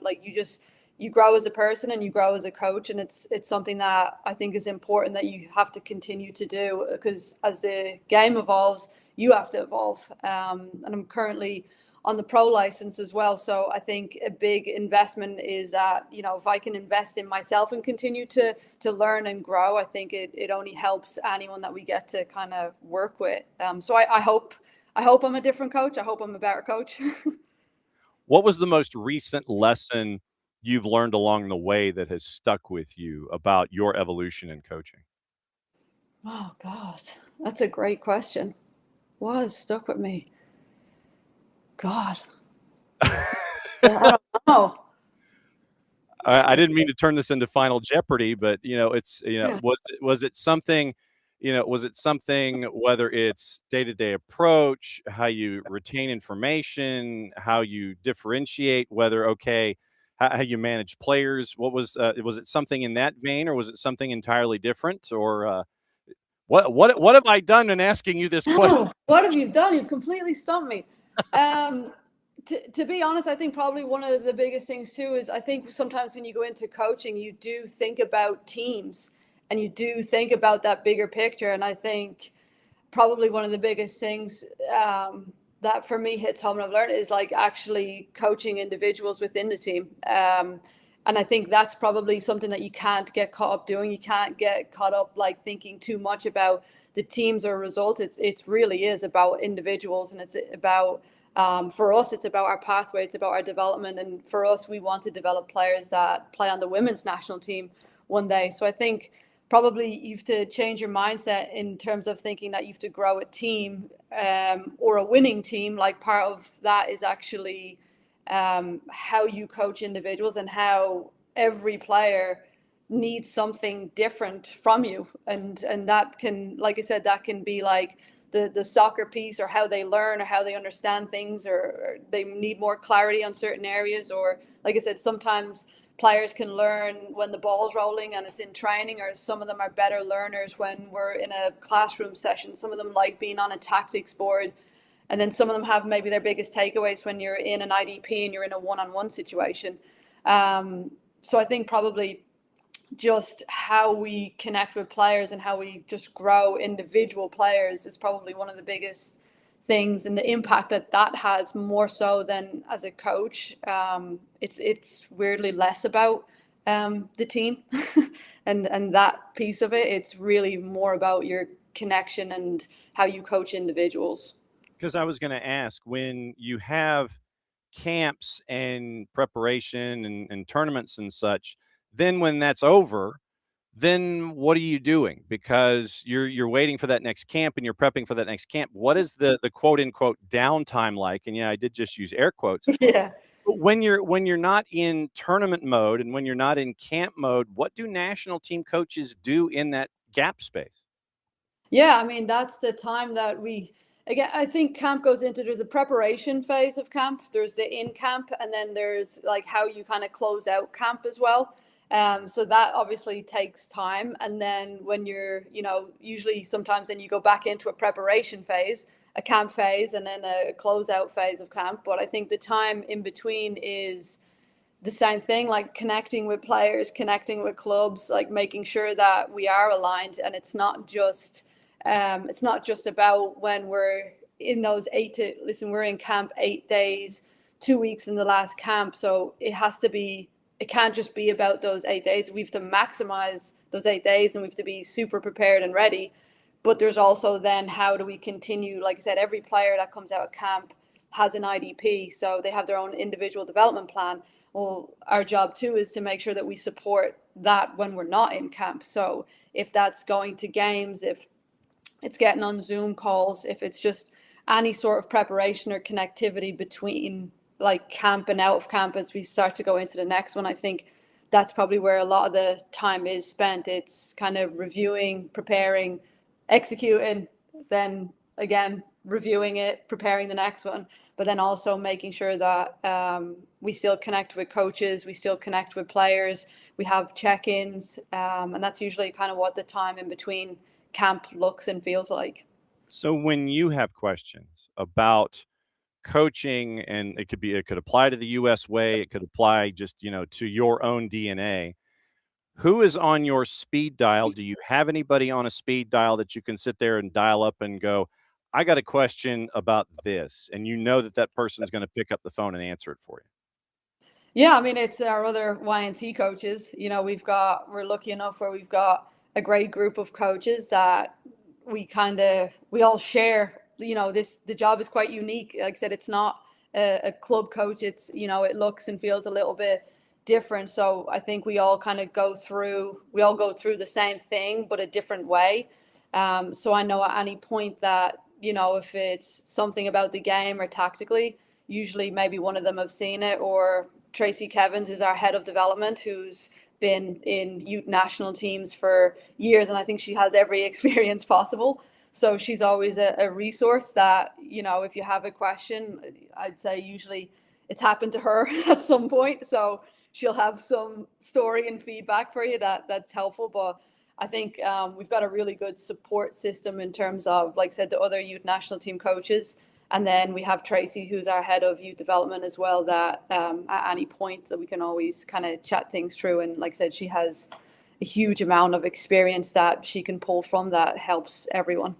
You grow as a person and you grow as a coach, and it's something that I think is important that you have to continue to do, because as the game evolves, you have to evolve. And I'm currently on the pro license as well. So I think a big investment is that, if I can invest in myself and continue to learn and grow, I think it only helps anyone that we get to kind of work with. So I hope I'm a different coach. I hope I'm a better coach. What was the most recent lesson you've learned along the way that has stuck with you about your evolution in coaching? Oh, God, that's a great question. What has stuck with me? God. I don't know. I didn't mean to turn this into Final Jeopardy, but it's Yeah. was it something, whether it's day-to-day approach, how you retain information, how you differentiate, how you manage players? What was it something in that vein, or was it something entirely different? Or what have I done in asking you this question? No, what have you done? You've completely stumped me. To be honest, I think probably one of the biggest things too is, I think sometimes when you go into coaching, you do think about teams and you do think about that bigger picture. And I think probably one of the biggest things that for me hits home and I've learned is actually coaching individuals within the team. And I think that's probably something that you can't get caught up doing. You can't get caught up thinking too much about the teams or results. It really is about individuals, and it's about, for us, it's about our pathway, it's about our development. And for us, we want to develop players that play on the women's national team one day. So I think probably you have to change your mindset in terms of thinking that you have to grow a team or a winning team. Like, part of that is actually how you coach individuals, and how every player needs something different from you. And that can, like I said, that can be like the soccer piece, or how they learn, or how they understand things, or they need more clarity on certain areas. Or, like I said, sometimes players can learn when the ball's rolling and it's in training, or some of them are better learners when we're in a classroom session. Some of them like being on a tactics board, and then some of them have maybe their biggest takeaways when you're in an IDP and you're in a one-on-one situation. So I think probably just how we connect with players and how we just grow individual players is probably one of the biggest things, and the impact that has, more so than as a coach. It's weirdly less about the team and that piece of it. It's really more about your connection and how you coach individuals. Because I was going to ask, when you have camps and preparation and tournaments and such, then when that's over, then what are you doing? Because you're waiting for that next camp and you're prepping for that next camp. What is the quote unquote downtime like? And yeah, I did just use air quotes. Yeah. But when you're not in tournament mode and when you're not in camp mode, what do national team coaches do in that gap space? Yeah, I mean, that's the time that again, I think camp goes into, there's a preparation phase of camp, there's the in camp, and then there's like how you kind of close out camp as well. So that obviously takes time. And then when you're, usually sometimes then you go back into a preparation phase, a camp phase, and then a closeout phase of camp. But I think the time in between is the same thing, like connecting with players, connecting with clubs, like making sure that we are aligned. And it's not just about when we're in those we're in camp 8 days, 2 weeks in the last camp. So it can't just be about those 8 days. We have to maximize those 8 days, and we have to be super prepared and ready. But there's also then, how do we continue? Like I said, every player that comes out of camp has an IDP, so they have their own individual development plan. Well, our job too is to make sure that we support that when we're not in camp. So if that's going to games, if it's getting on Zoom calls, if it's just any sort of preparation or connectivity between like camp and out of camp as we start to go into the next one, I think that's probably where a lot of the time is spent. It's kind of reviewing, preparing, executing, then again reviewing it, preparing the next one, but then also making sure that we still connect with coaches, we still connect with players, we have check-ins, and that's usually kind of what the time in between camp looks and feels like. So when you have questions about coaching, and it could apply to the US way, it could apply just, to your own DNA, who is on your speed dial? Do you have anybody on a speed dial that you can sit there and dial up and go, I got a question about this, and that person's going to pick up the phone and answer it for you? Yeah, I mean, it's our other YNT coaches. We're lucky enough where we've got a great group of coaches that we all share. The job is quite unique. Like I said, it's not a club coach. It's, it looks and feels a little bit different. So I think we all go through the same thing, but a different way. So I know at any point that, if it's something about the game or tactically, usually maybe one of them have seen it, or Tracy Kevins is our head of development, who's been in youth national teams for years, and I think she has every experience possible. So she's always a resource that, if you have a question, I'd say usually it's happened to her at some point. So she'll have some story and feedback for you that's helpful. But I think we've got a really good support system in terms of, like I said, the other youth national team coaches. And then we have Tracy, who's our head of youth development as well, that at any point that we can always kind of chat things through. And like I said, she has a huge amount of experience that she can pull from that helps everyone.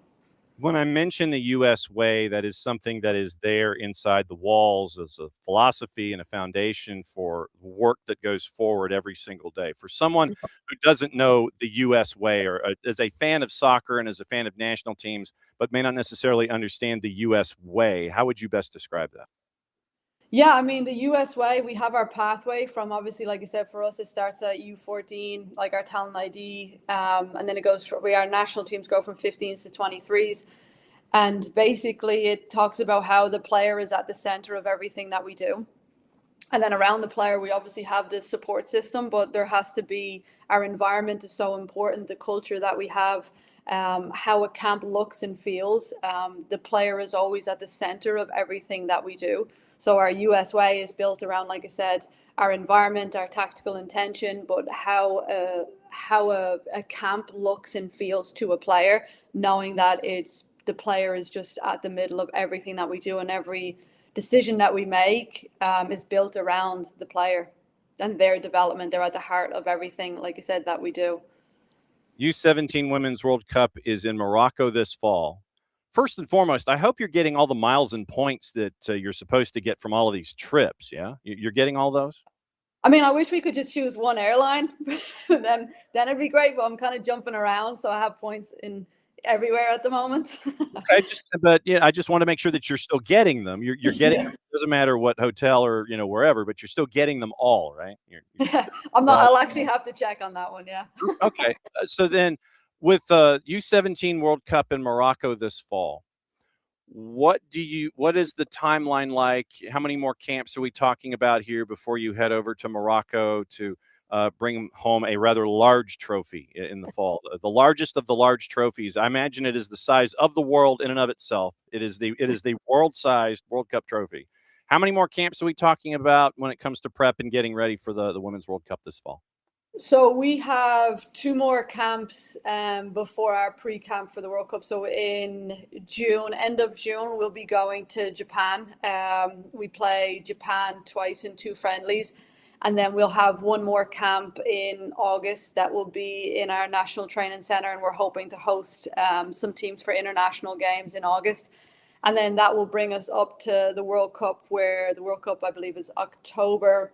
When I mention the U.S. way, that is something that is there inside the walls as a philosophy and a foundation for work that goes forward every single day. For someone who doesn't know the U.S. way, or as a fan of soccer and as a fan of national teams, but may not necessarily understand the U.S. way, how would you best describe that? Yeah, I mean, the US way, we have our pathway from, obviously, like you said, for us, it starts at U14, like our talent ID, and then it goes from, our national teams go from 15s to 23s. And basically, it talks about how the player is at the center of everything that we do. And then around the player, we obviously have this support system, but there has to be, our environment is so important, the culture that we have, how a camp looks and feels. The player is always at the center of everything that we do. So our US way is built around, like I said, our environment, our tactical intention, but how a camp looks and feels to a player, knowing that the player is just at the middle of everything that we do, and every decision that we make is built around the player and their development. They're at the heart of everything, like I said, that we do. U17 Women's World Cup is in Morocco this fall. First and foremost, I hope you're getting all the miles and points that you're supposed to get from all of these trips. Yeah, you're getting all those? I mean, I wish we could just choose one airline. then it'd be great, but I'm kind of jumping around, so I have points in everywhere at the moment. Okay, but yeah, I just want to make sure that you're still getting them. You're getting them. It doesn't matter what hotel or wherever, but you're still getting them all, right? I'm not. I'll actually have to check on that one. Yeah. Okay, so then with U17 World Cup in Morocco this fall, what is the timeline like? How many more camps are we talking about here before you head over to Morocco to bring home a rather large trophy in the fall, the largest of the large trophies? I imagine it is the size of the world in and of itself. It is the world-sized World Cup trophy. How many more camps are we talking about when it comes to prep and getting ready for the Women's World Cup this fall? So we have 2 more camps before our pre-camp for the World Cup. So in June, end of June, we'll be going to Japan. We play Japan twice in 2 friendlies. And then we'll have 1 more camp in August that will be in our National Training Center. And we're hoping to host some teams for international games in August. And then that will bring us up to the World Cup, where the World Cup, I believe, is October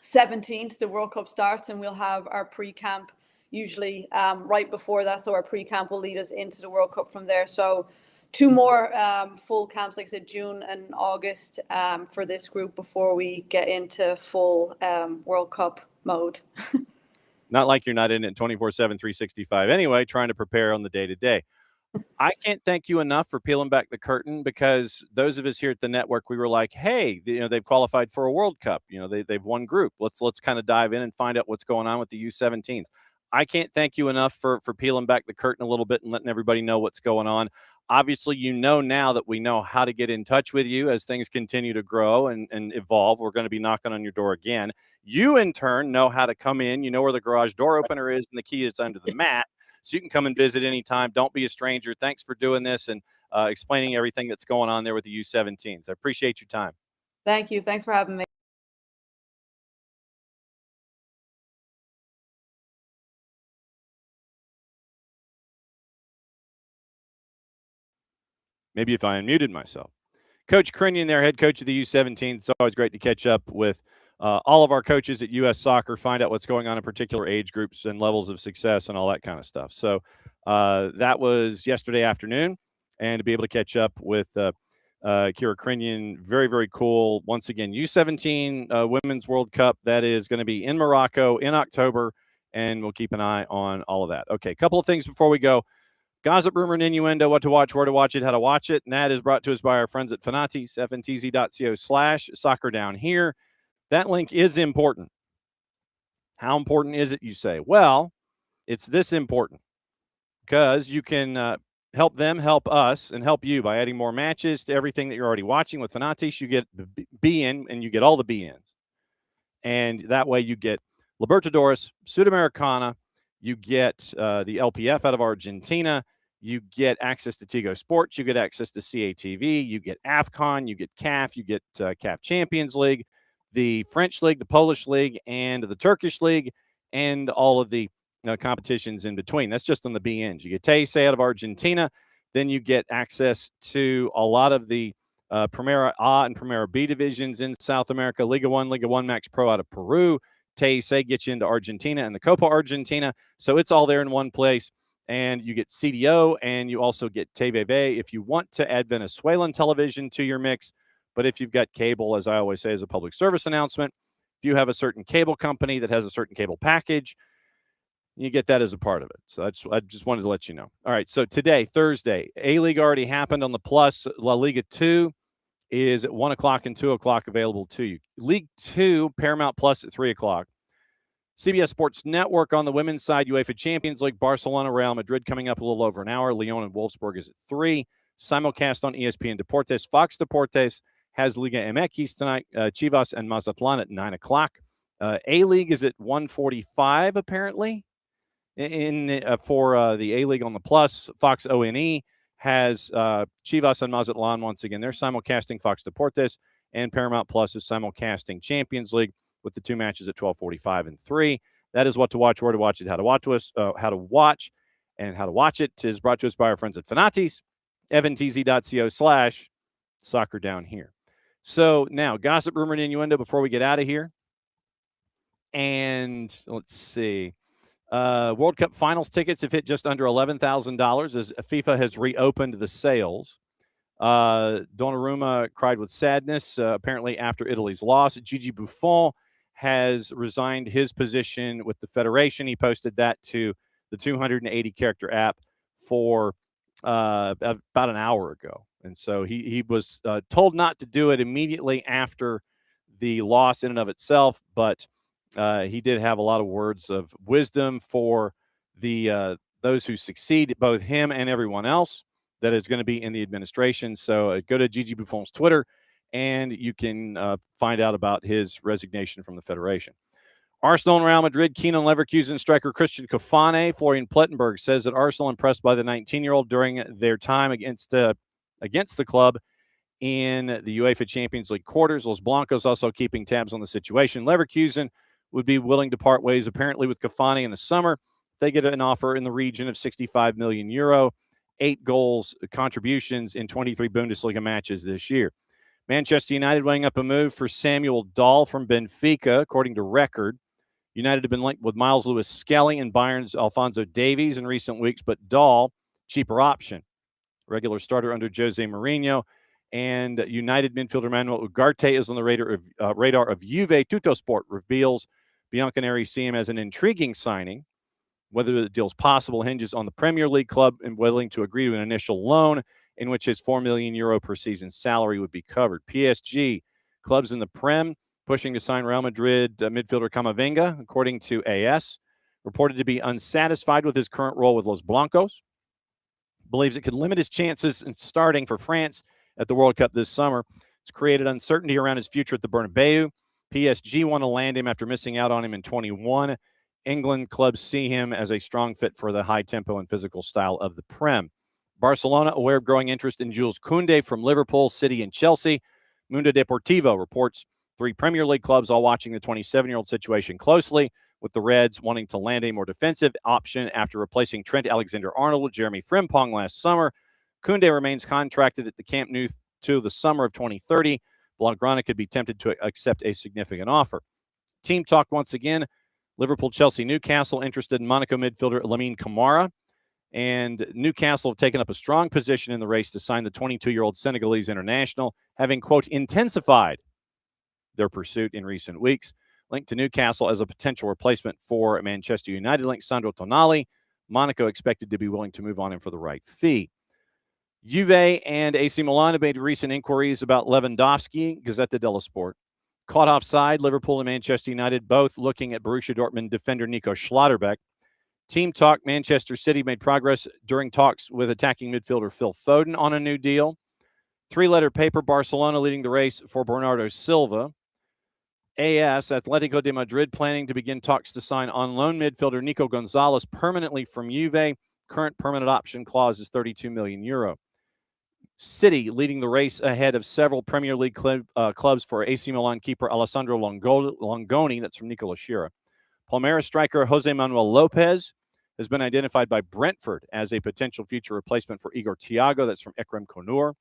17th. The World Cup starts, and we'll have our pre-camp usually right before that. So our pre-camp will lead us into the World Cup from there. So 2 more full camps, like I said, June and August for this group before we get into full World Cup mode. Not like you're not in it 24/7, 365 anyway, trying to prepare on the day-to-day. I can't thank you enough for peeling back the curtain, because those of us here at the network, we were like, hey, they've qualified for a World Cup. They've won group. Let's kind of dive in and find out what's going on with the U17s. I can't thank you enough for peeling back the curtain a little bit and letting everybody know what's going on. Obviously, now that we know how to get in touch with you as things continue to grow and evolve. We're going to be knocking on your door again. You, in turn, know how to come in. You know where the garage door opener is, and the key is under the mat. So you can come and visit anytime. Don't be a stranger. Thanks for doing this and explaining everything that's going on there with the U17s. I appreciate your time. Thank you. Thanks for having me. Maybe if I unmuted myself. Coach Crinion there, head coach of the U17. It's always great to catch up with all of our coaches at U.S. Soccer, find out what's going on in particular age groups and levels of success and all that kind of stuff. So that was yesterday afternoon, and to be able to catch up with Ciera Crinion, very, very cool. Once again, U17 Women's World Cup, that is going to be in Morocco in October, and we'll keep an eye on all of that. Okay, a couple of things before we go. Gossip, rumor, and innuendo, what to watch, where to watch it, how to watch it. And that is brought to us by our friends at Fanatis, ftz.co/soccer down here. That link is important. How important is it, you say? Well, it's this important, because you can help them, help us, and help you by adding more matches to everything that you're already watching. With Fanatis, you get the B-in, and you get all the B-ins. And that way you get Libertadores, Sudamericana, you get the LPF out of Argentina, you get access to Tigo Sports, you get access to CATV, you get AFCON, you get CAF, you get CAF Champions League, the French League, the Polish League, and the Turkish League, and all of the competitions in between. That's just on the BNs. You get Teise out of Argentina. Then you get access to a lot of the Primera A and Primera B divisions in South America, Liga 1 Max Pro out of Peru. TAC gets you into Argentina and the Copa Argentina. So it's all there in one place. And you get CDO, and you also get TVV if you want to add Venezuelan television to your mix. But if you've got cable, as I always say as a public service announcement, if you have a certain cable company that has a certain cable package, you get that as a part of it. So I just wanted to let you know. All right, so today, Thursday, A-League already happened on the Plus. La Liga 2 is at 1 o'clock and 2 o'clock available to you. League 2, Paramount Plus at 3 o'clock. CBS Sports Network on the women's side, UEFA Champions League, Barcelona, Real Madrid coming up a little over an hour. Lyon and Wolfsburg is at 3. Simulcast on ESPN Deportes. Fox Deportes has Liga MX tonight. Chivas and Mazatlan at 9 o'clock. A-League is at 1:45 apparently for the A-League on the Plus. Fox ONE has Chivas and Mazatlan once again. They're simulcasting Fox Deportes, and Paramount Plus is simulcasting Champions League with the 2 matches at 12:45 and 3. That is what to watch, where to watch it, how to watch and how to watch it is brought to us by our friends at Fanatis, eventz.co/soccer down here. So now, gossip, rumor, and innuendo before we get out of here. And let's see. World Cup finals tickets have hit just under $11,000 as FIFA has reopened the sales. Donnarumma cried with sadness, apparently after Italy's loss. Gigi Buffon has resigned his position with the Federation. He posted that to the 280-character app for about an hour ago. And so he was told not to do it immediately after the loss in and of itself, but he did have a lot of words of wisdom for the those who succeed, both him and everyone else that is going to be in the administration. So go to Gigi Buffon's Twitter, and you can find out about his resignation from the Federation. Arsenal and Real Madrid, Keenan Leverkusen striker Christian Kofane. Florian Plettenberg says that Arsenal impressed by the 19-year-old during their time against the club in the UEFA Champions League quarters. Los Blancos also keeping tabs on the situation. Leverkusen would be willing to part ways apparently with Kofane in the summer if they get an offer in the region of 65 million euro, 8 goals contributions in 23 Bundesliga matches this year. Manchester United weighing up a move for Samuel Dahl from Benfica, according to Record. United have been linked with Miles Lewis-Skelly and Bayern's Alphonso Davies in recent weeks, but Dahl, cheaper option. Regular starter under Jose Mourinho. And United midfielder Manuel Ugarte is on the radar of Juve. Tuttosport reveals Bianconeri see him as an intriguing signing. Whether the deal is possible hinges on the Premier League club and willing to agree to an initial loan in which his €4 million per season salary would be covered. PSG, clubs in the Prem, pushing to sign Real Madrid midfielder Camavinga, according to AS. Reported to be unsatisfied with his current role with Los Blancos. Believes it could limit his chances in starting for France at the World Cup this summer. It's created uncertainty around his future at the Bernabeu. PSG want to land him after missing out on him in 21. England clubs see him as a strong fit for the high tempo and physical style of the Prem. Barcelona, aware of growing interest in Jules Koundé from Liverpool, City, and Chelsea. Mundo Deportivo reports 3 Premier League clubs all watching the 27-year-old situation closely, with the Reds wanting to land a more defensive option after replacing Trent Alexander-Arnold with Jeremy Frimpong last summer. Koundé remains contracted at the Camp Nou to the summer of 2030. Blaugrana could be tempted to accept a significant offer. Team talk once again. Liverpool, Chelsea, Newcastle interested in Monaco midfielder Lamine Camara. And Newcastle have taken up a strong position in the race to sign the 22-year-old Senegalese international, having, quote, intensified their pursuit in recent weeks. Linked to Newcastle as a potential replacement for Manchester United link Sandro Tonali. Monaco expected to be willing to move on him for the right fee. Juve and AC Milan have made recent inquiries about Lewandowski, Gazzetta dello Sport. Caught offside, Liverpool and Manchester United both looking at Borussia Dortmund defender Nico Schlotterbeck. Team talk, Manchester City made progress during talks with attacking midfielder Phil Foden on a new deal. 3-letter paper, Barcelona leading the race for Bernardo Silva. AS, Atletico de Madrid planning to begin talks to sign on loan midfielder Nico Gonzalez permanently from Juve. Current permanent option clause is €32 million. City leading the race ahead of several Premier League clubs for AC Milan keeper Alessandro Longoni. That's from Nicola Ciera. Palmeiras striker Jose Manuel Lopez has been identified by Brentford as a potential future replacement for Igor Thiago. That's from Ekrem Konur.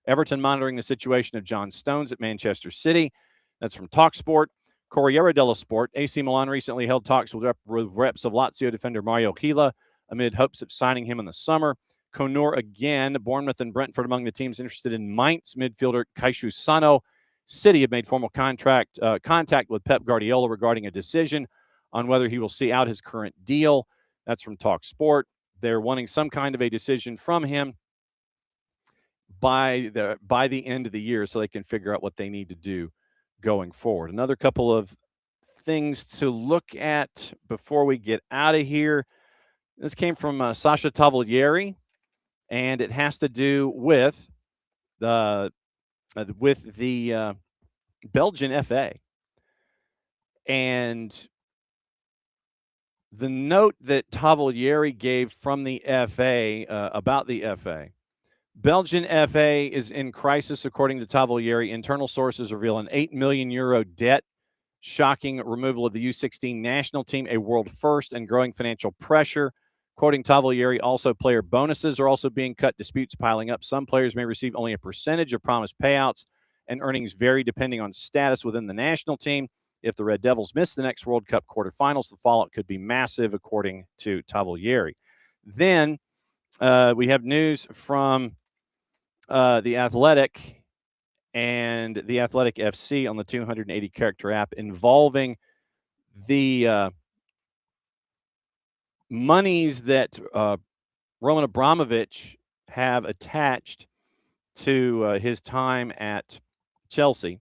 Everton monitoring the situation of John Stones at Manchester City. That's from TalkSport. Corriere dello Sport. AC Milan recently held talks with reps of Lazio defender Mario Gila amid hopes of signing him in the summer. Konur again. Bournemouth and Brentford among the teams interested in Mainz midfielder Kaishu Sano. City have made formal contact with Pep Guardiola regarding a decision on whether he will see out his current deal. That's from TalkSport. They're wanting some kind of a decision from him by the end of the year so they can figure out what they need to do going forward. Another couple of things to look at before we get out of here. This came from Sasha Tavolieri, and it has to do with the Belgian FA. And the note that Tavolieri gave from the FA about the FA. Belgian FA is in crisis, according to Tavolieri. Internal sources reveal an €8 million debt, shocking removal of the U16 national team, a world first, and growing financial pressure. Quoting Tavolieri, also player bonuses are also being cut, disputes piling up. Some players may receive only a percentage of promised payouts, and earnings vary depending on status within the national team. If the Red Devils miss the next World Cup quarterfinals, the fallout could be massive, according to Tavolieri. Then we have news from The Athletic and The Athletic FC on the 280-character app involving the monies that Roman Abramovich have attached to his time at Chelsea,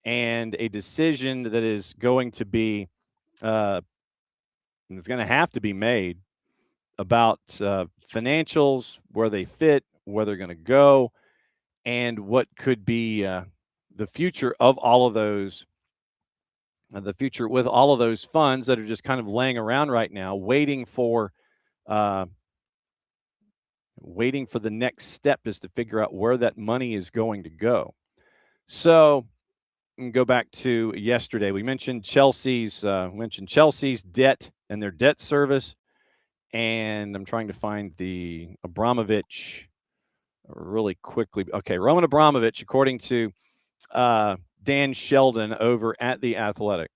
and a decision that is going to be it's going to have to be made about financials, where they fit, where they're going to go, and what could be the future of all of those, the future with all of those funds that are just kind of laying around right now, waiting for the next step is to figure out where that money is going to go. So go back to yesterday. We mentioned Chelsea's debt and their debt service, and I'm trying to find the Abramovich really quickly. Okay, Roman Abramovich, according to Dan Sheldon over at The Athletic.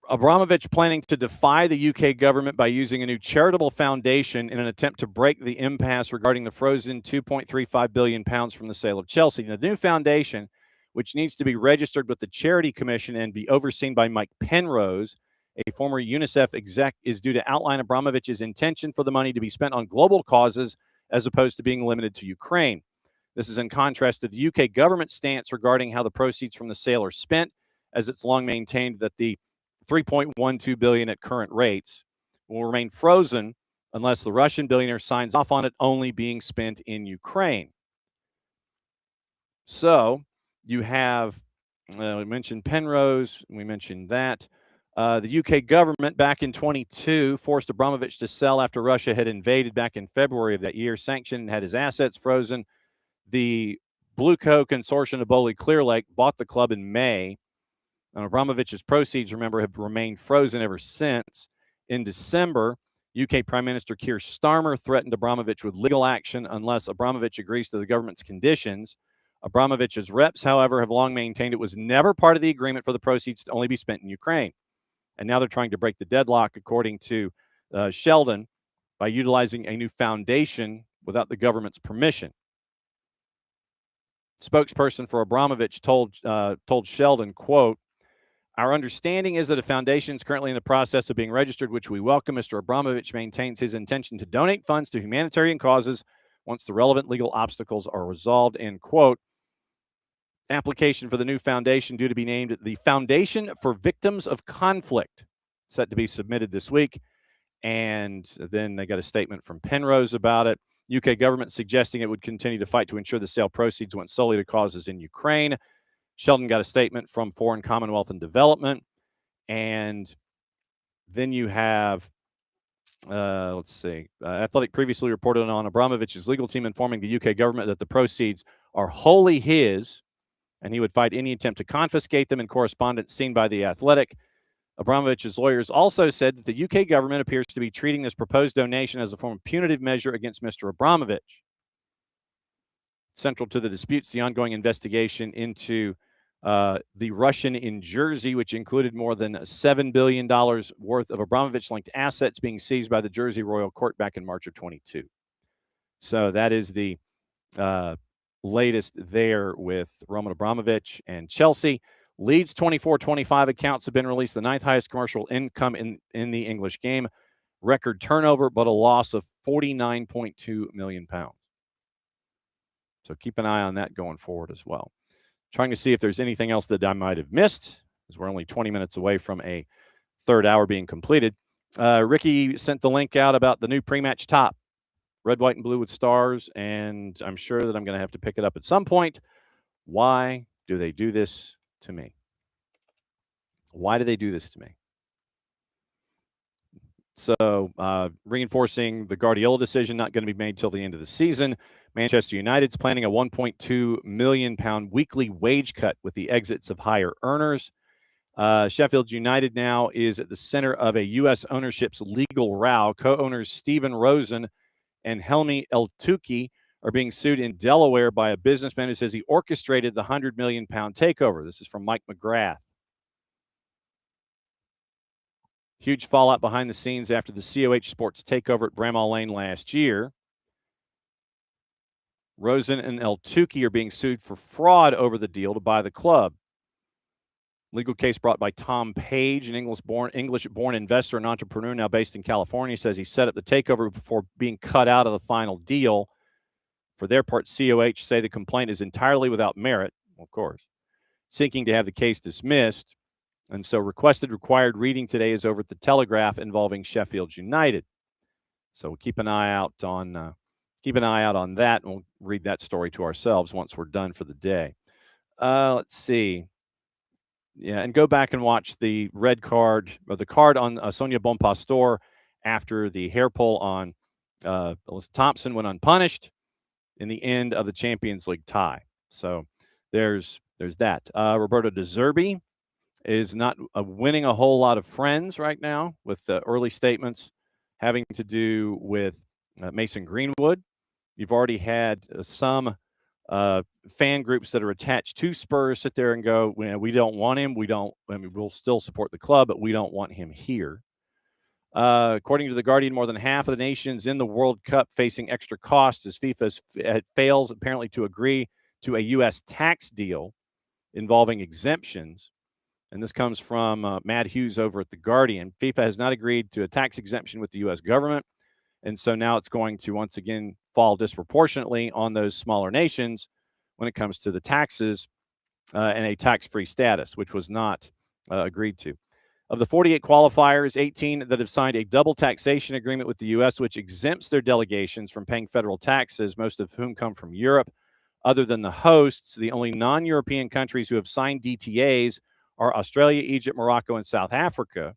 Abramovich planning to defy the UK government by using a new charitable foundation in an attempt to break the impasse regarding the frozen £2.35 billion from the sale of Chelsea. The new foundation, which needs to be registered with the Charity Commission and be overseen by Mike Penrose, a former UNICEF exec, is due to outline Abramovich's intention for the money to be spent on global causes as opposed to being limited to Ukraine. This is in contrast to the UK government stance regarding how the proceeds from the sale are spent, as it's long maintained that the $3.12 billion at current rates will remain frozen unless the Russian billionaire signs off on it only being spent in Ukraine. So you have, we mentioned Penrose, we mentioned that. The UK government back in 22 forced Abramovich to sell after Russia had invaded back in February of that year, sanctioned and had his assets frozen. The Blue Co consortium of Bowley Clear Lake bought the club in May. And Abramovich's proceeds, remember, have remained frozen ever since. In December, UK Prime Minister Keir Starmer threatened Abramovich with legal action unless Abramovich agrees to the government's conditions. Abramovich's reps, however, have long maintained it was never part of the agreement for the proceeds to only be spent in Ukraine. And now they're trying to break the deadlock, according to Sheldon, by utilizing a new foundation without the government's permission. Spokesperson for Abramovich told Sheldon, quote, "Our understanding is that a foundation is currently in the process of being registered, which we welcome. Mr. Abramovich maintains his intention to donate funds to humanitarian causes once the relevant legal obstacles are resolved," end quote. Application for the new foundation, due to be named the Foundation for Victims of Conflict, set to be submitted this week. And then they got a statement from Penrose about it. UK government suggesting it would continue to fight to ensure the sale proceeds went solely to causes in Ukraine. Sheldon got a statement from Foreign Commonwealth and Development. And then you have, Athletic previously reported on Abramovich's legal team informing the UK government that the proceeds are wholly his, and he would fight any attempt to confiscate them. In correspondence seen by The Athletic, Abramovich's lawyers also said that the UK government appears to be treating this proposed donation as a form of punitive measure against Mr. Abramovich. Central to the disputes, the ongoing investigation into the Russian in Jersey, which included more than $7 billion worth of Abramovich-linked assets being seized by the Jersey Royal Court back in March of 22. So that is the latest there with Roman Abramovich and Chelsea. Leeds 24-25 accounts have been released, the ninth highest commercial income in the English game. Record turnover, but a loss of £49.2 million. So keep an eye on that going forward as well. Trying to see if there's anything else that I might have missed, as we're only 20 minutes away from a third hour being completed. Ricky sent the link out about the new pre-match top. Red, white, and blue with stars, and I'm sure that I'm going to have to pick it up at some point. Why do they do this to me? Why do they do this to me? So, reinforcing the Guardiola decision, not going to be made till the end of the season. Manchester United's planning a £1.2 million weekly wage cut with the exits of higher earners. Sheffield United now is at the center of a U.S. ownership's legal row. Co-owners Stephen Rosen and Helmi Eltuki are being sued in Delaware by a businessman who says he orchestrated the £100 million takeover. This is from Mike McGrath. Huge fallout behind the scenes after the COH Sports takeover at Bramall Lane last year. Rosen and Eltuki are being sued for fraud over the deal to buy the club. Legal case brought by Tom Page, an English-born investor and entrepreneur now based in California, says he set up the takeover before being cut out of the final deal. For their part, COH say the complaint is entirely without merit, of course, seeking to have the case dismissed. And so required reading today is over at the Telegraph involving Sheffield United. So we'll keep an eye out on that, and we'll read that story to ourselves once we're done for the day. Let's see. Yeah, and go back and watch the red card, or the card on Sonia Bonpastor after the hair pull on Alyssa Thompson went unpunished in the end of the Champions League tie. So there's that. Roberto De Zerbi is not winning a whole lot of friends right now with the early statements having to do with Mason Greenwood. You've already had some fan groups that are attached to Spurs sit there and go, we don't want him. We'll still support the club, but we don't want him here. According to The Guardian, more than half of the nations in the World Cup facing extra costs as FIFA fails apparently to agree to a U.S. tax deal involving exemptions. And this comes from Matt Hughes over at The Guardian. FIFA has not agreed to a tax exemption with the U.S. government. And so now it's going to once again fall disproportionately on those smaller nations when it comes to the taxes and a tax-free status, which was not agreed to. Of the 48 qualifiers, 18 that have signed a double taxation agreement with the U.S., which exempts their delegations from paying federal taxes, most of whom come from Europe. Other than the hosts, the only non-European countries who have signed DTAs are Australia, Egypt, Morocco, and South Africa.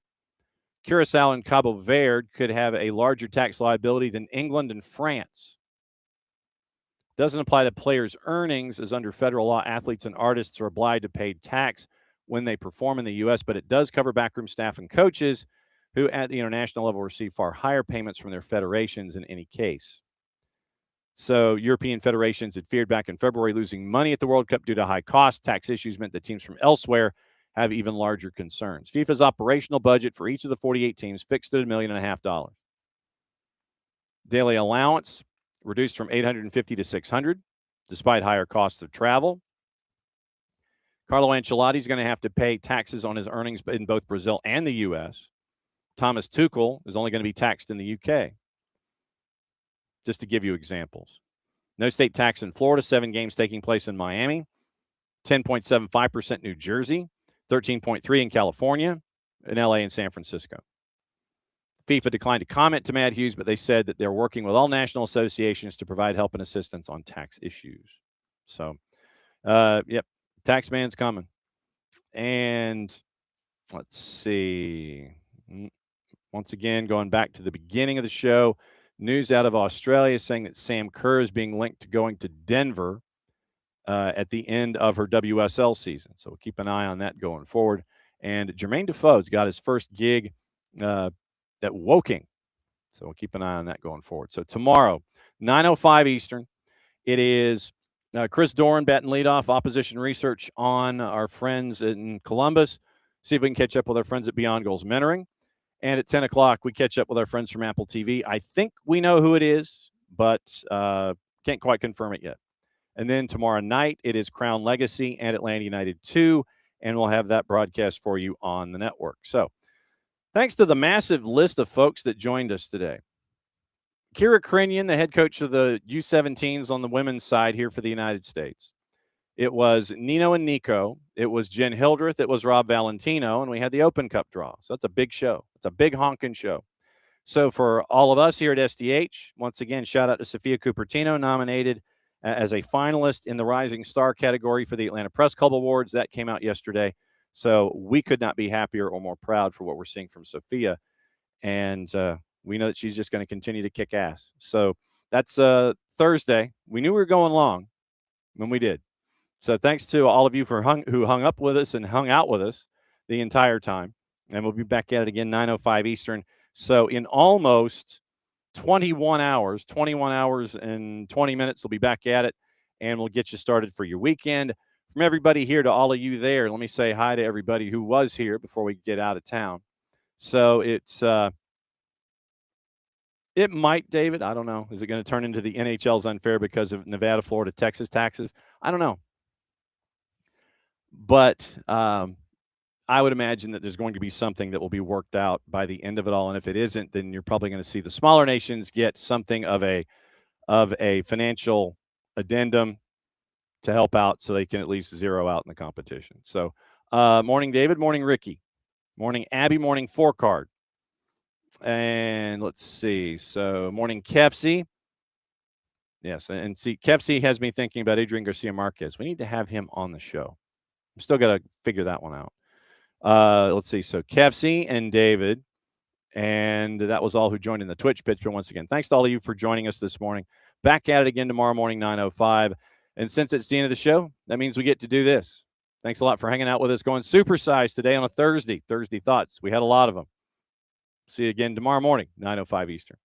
Curacao and Cabo Verde could have a larger tax liability than England and France. Doesn't apply to players' earnings, as under federal law, athletes and artists are obliged to pay tax when they perform in the U.S., but it does cover backroom staff and coaches who at the international level receive far higher payments from their federations in any case. So European federations had feared back in February losing money at the World Cup due to high costs. Tax issues meant that teams from elsewhere have even larger concerns. FIFA's operational budget for each of the 48 teams fixed at $1.5 million. Daily allowance reduced from $850 to $600, despite higher costs of travel. Carlo Ancelotti is going to have to pay taxes on his earnings in both Brazil and the U.S. Thomas Tuchel is only going to be taxed in the U.K., just to give you examples. No state tax in Florida, 7 games taking place in Miami, 10.75% New Jersey, 13.3% in California, in LA and San Francisco. FIFA declined to comment to Matt Hughes, but they said that they're working with all national associations to provide help and assistance on tax issues. So, yep, tax man's coming. And let's see. Once again, going back to the beginning of the show, news out of Australia saying that Sam Kerr is being linked to going to Denver at the end of her WSL season. So we'll keep an eye on that going forward. And Jermaine Defoe's got his first gig at Woking. So we'll keep an eye on that going forward. So tomorrow, 9:05 Eastern, it is Chris Doran batting leadoff, opposition research on our friends in Columbus. See if we can catch up with our friends at Beyond Goals Mentoring. And at 10 o'clock, we catch up with our friends from Apple TV. I think we know who it is, but can't quite confirm it yet. And then tomorrow night, it is Crown Legacy and Atlanta United 2, and we'll have that broadcast for you on the network. So thanks to the massive list of folks that joined us today. Ciera Crinion, the head coach of the U17s on the women's side here for the United States. It was Nino and Nico. It was Jenn Hildreth. It was Rob Valentino, and we had the Open Cup draw. So that's a big show. It's a big honking show. So for all of us here at SDH, once again, shout out to Sophia Cupertino, nominated as a finalist in the Rising Star category for the Atlanta Press Club Awards. That came out yesterday. So we could not be happier or more proud for what we're seeing from Sophia. And we know that she's just going to continue to kick ass. So that's Thursday. We knew we were going long when we did. So thanks to all of you who hung up with us and hung out with us the entire time. And we'll be back at it again, 9:05 Eastern. So in almost 21 hours and 20 minutes, we'll be back at it, and we'll get you started for your weekend. From everybody here to all of you there, let me say hi to everybody who was here before we get out of town. So it might, David, I don't know. Is it going to turn into the NHL's unfair because of Nevada, Florida, Texas taxes? I don't know. But I would imagine that there's going to be something that will be worked out by the end of it all. And if it isn't, then you're probably going to see the smaller nations get something of a financial addendum to help out so they can at least zero out in the competition. So morning, David. Morning, Ricky. Morning, Abby. Morning, Four Card. And let's see. So morning, Kefsey. Yes, and see, Kefsey has me thinking about Adrian Garcia Marquez. We need to have him on the show. I'm still got to figure that one out. Let's see. So Kefsey and David, and that was all who joined in the Twitch pitch. But once again, thanks to all of you for joining us this morning. Back at it again tomorrow morning, 9:05. And since it's the end of the show, that means we get to do this. Thanks a lot for hanging out with us, going supersized today on a Thursday. Thursday Thoughts. We had a lot of them. See you again tomorrow morning, 9:05 Eastern.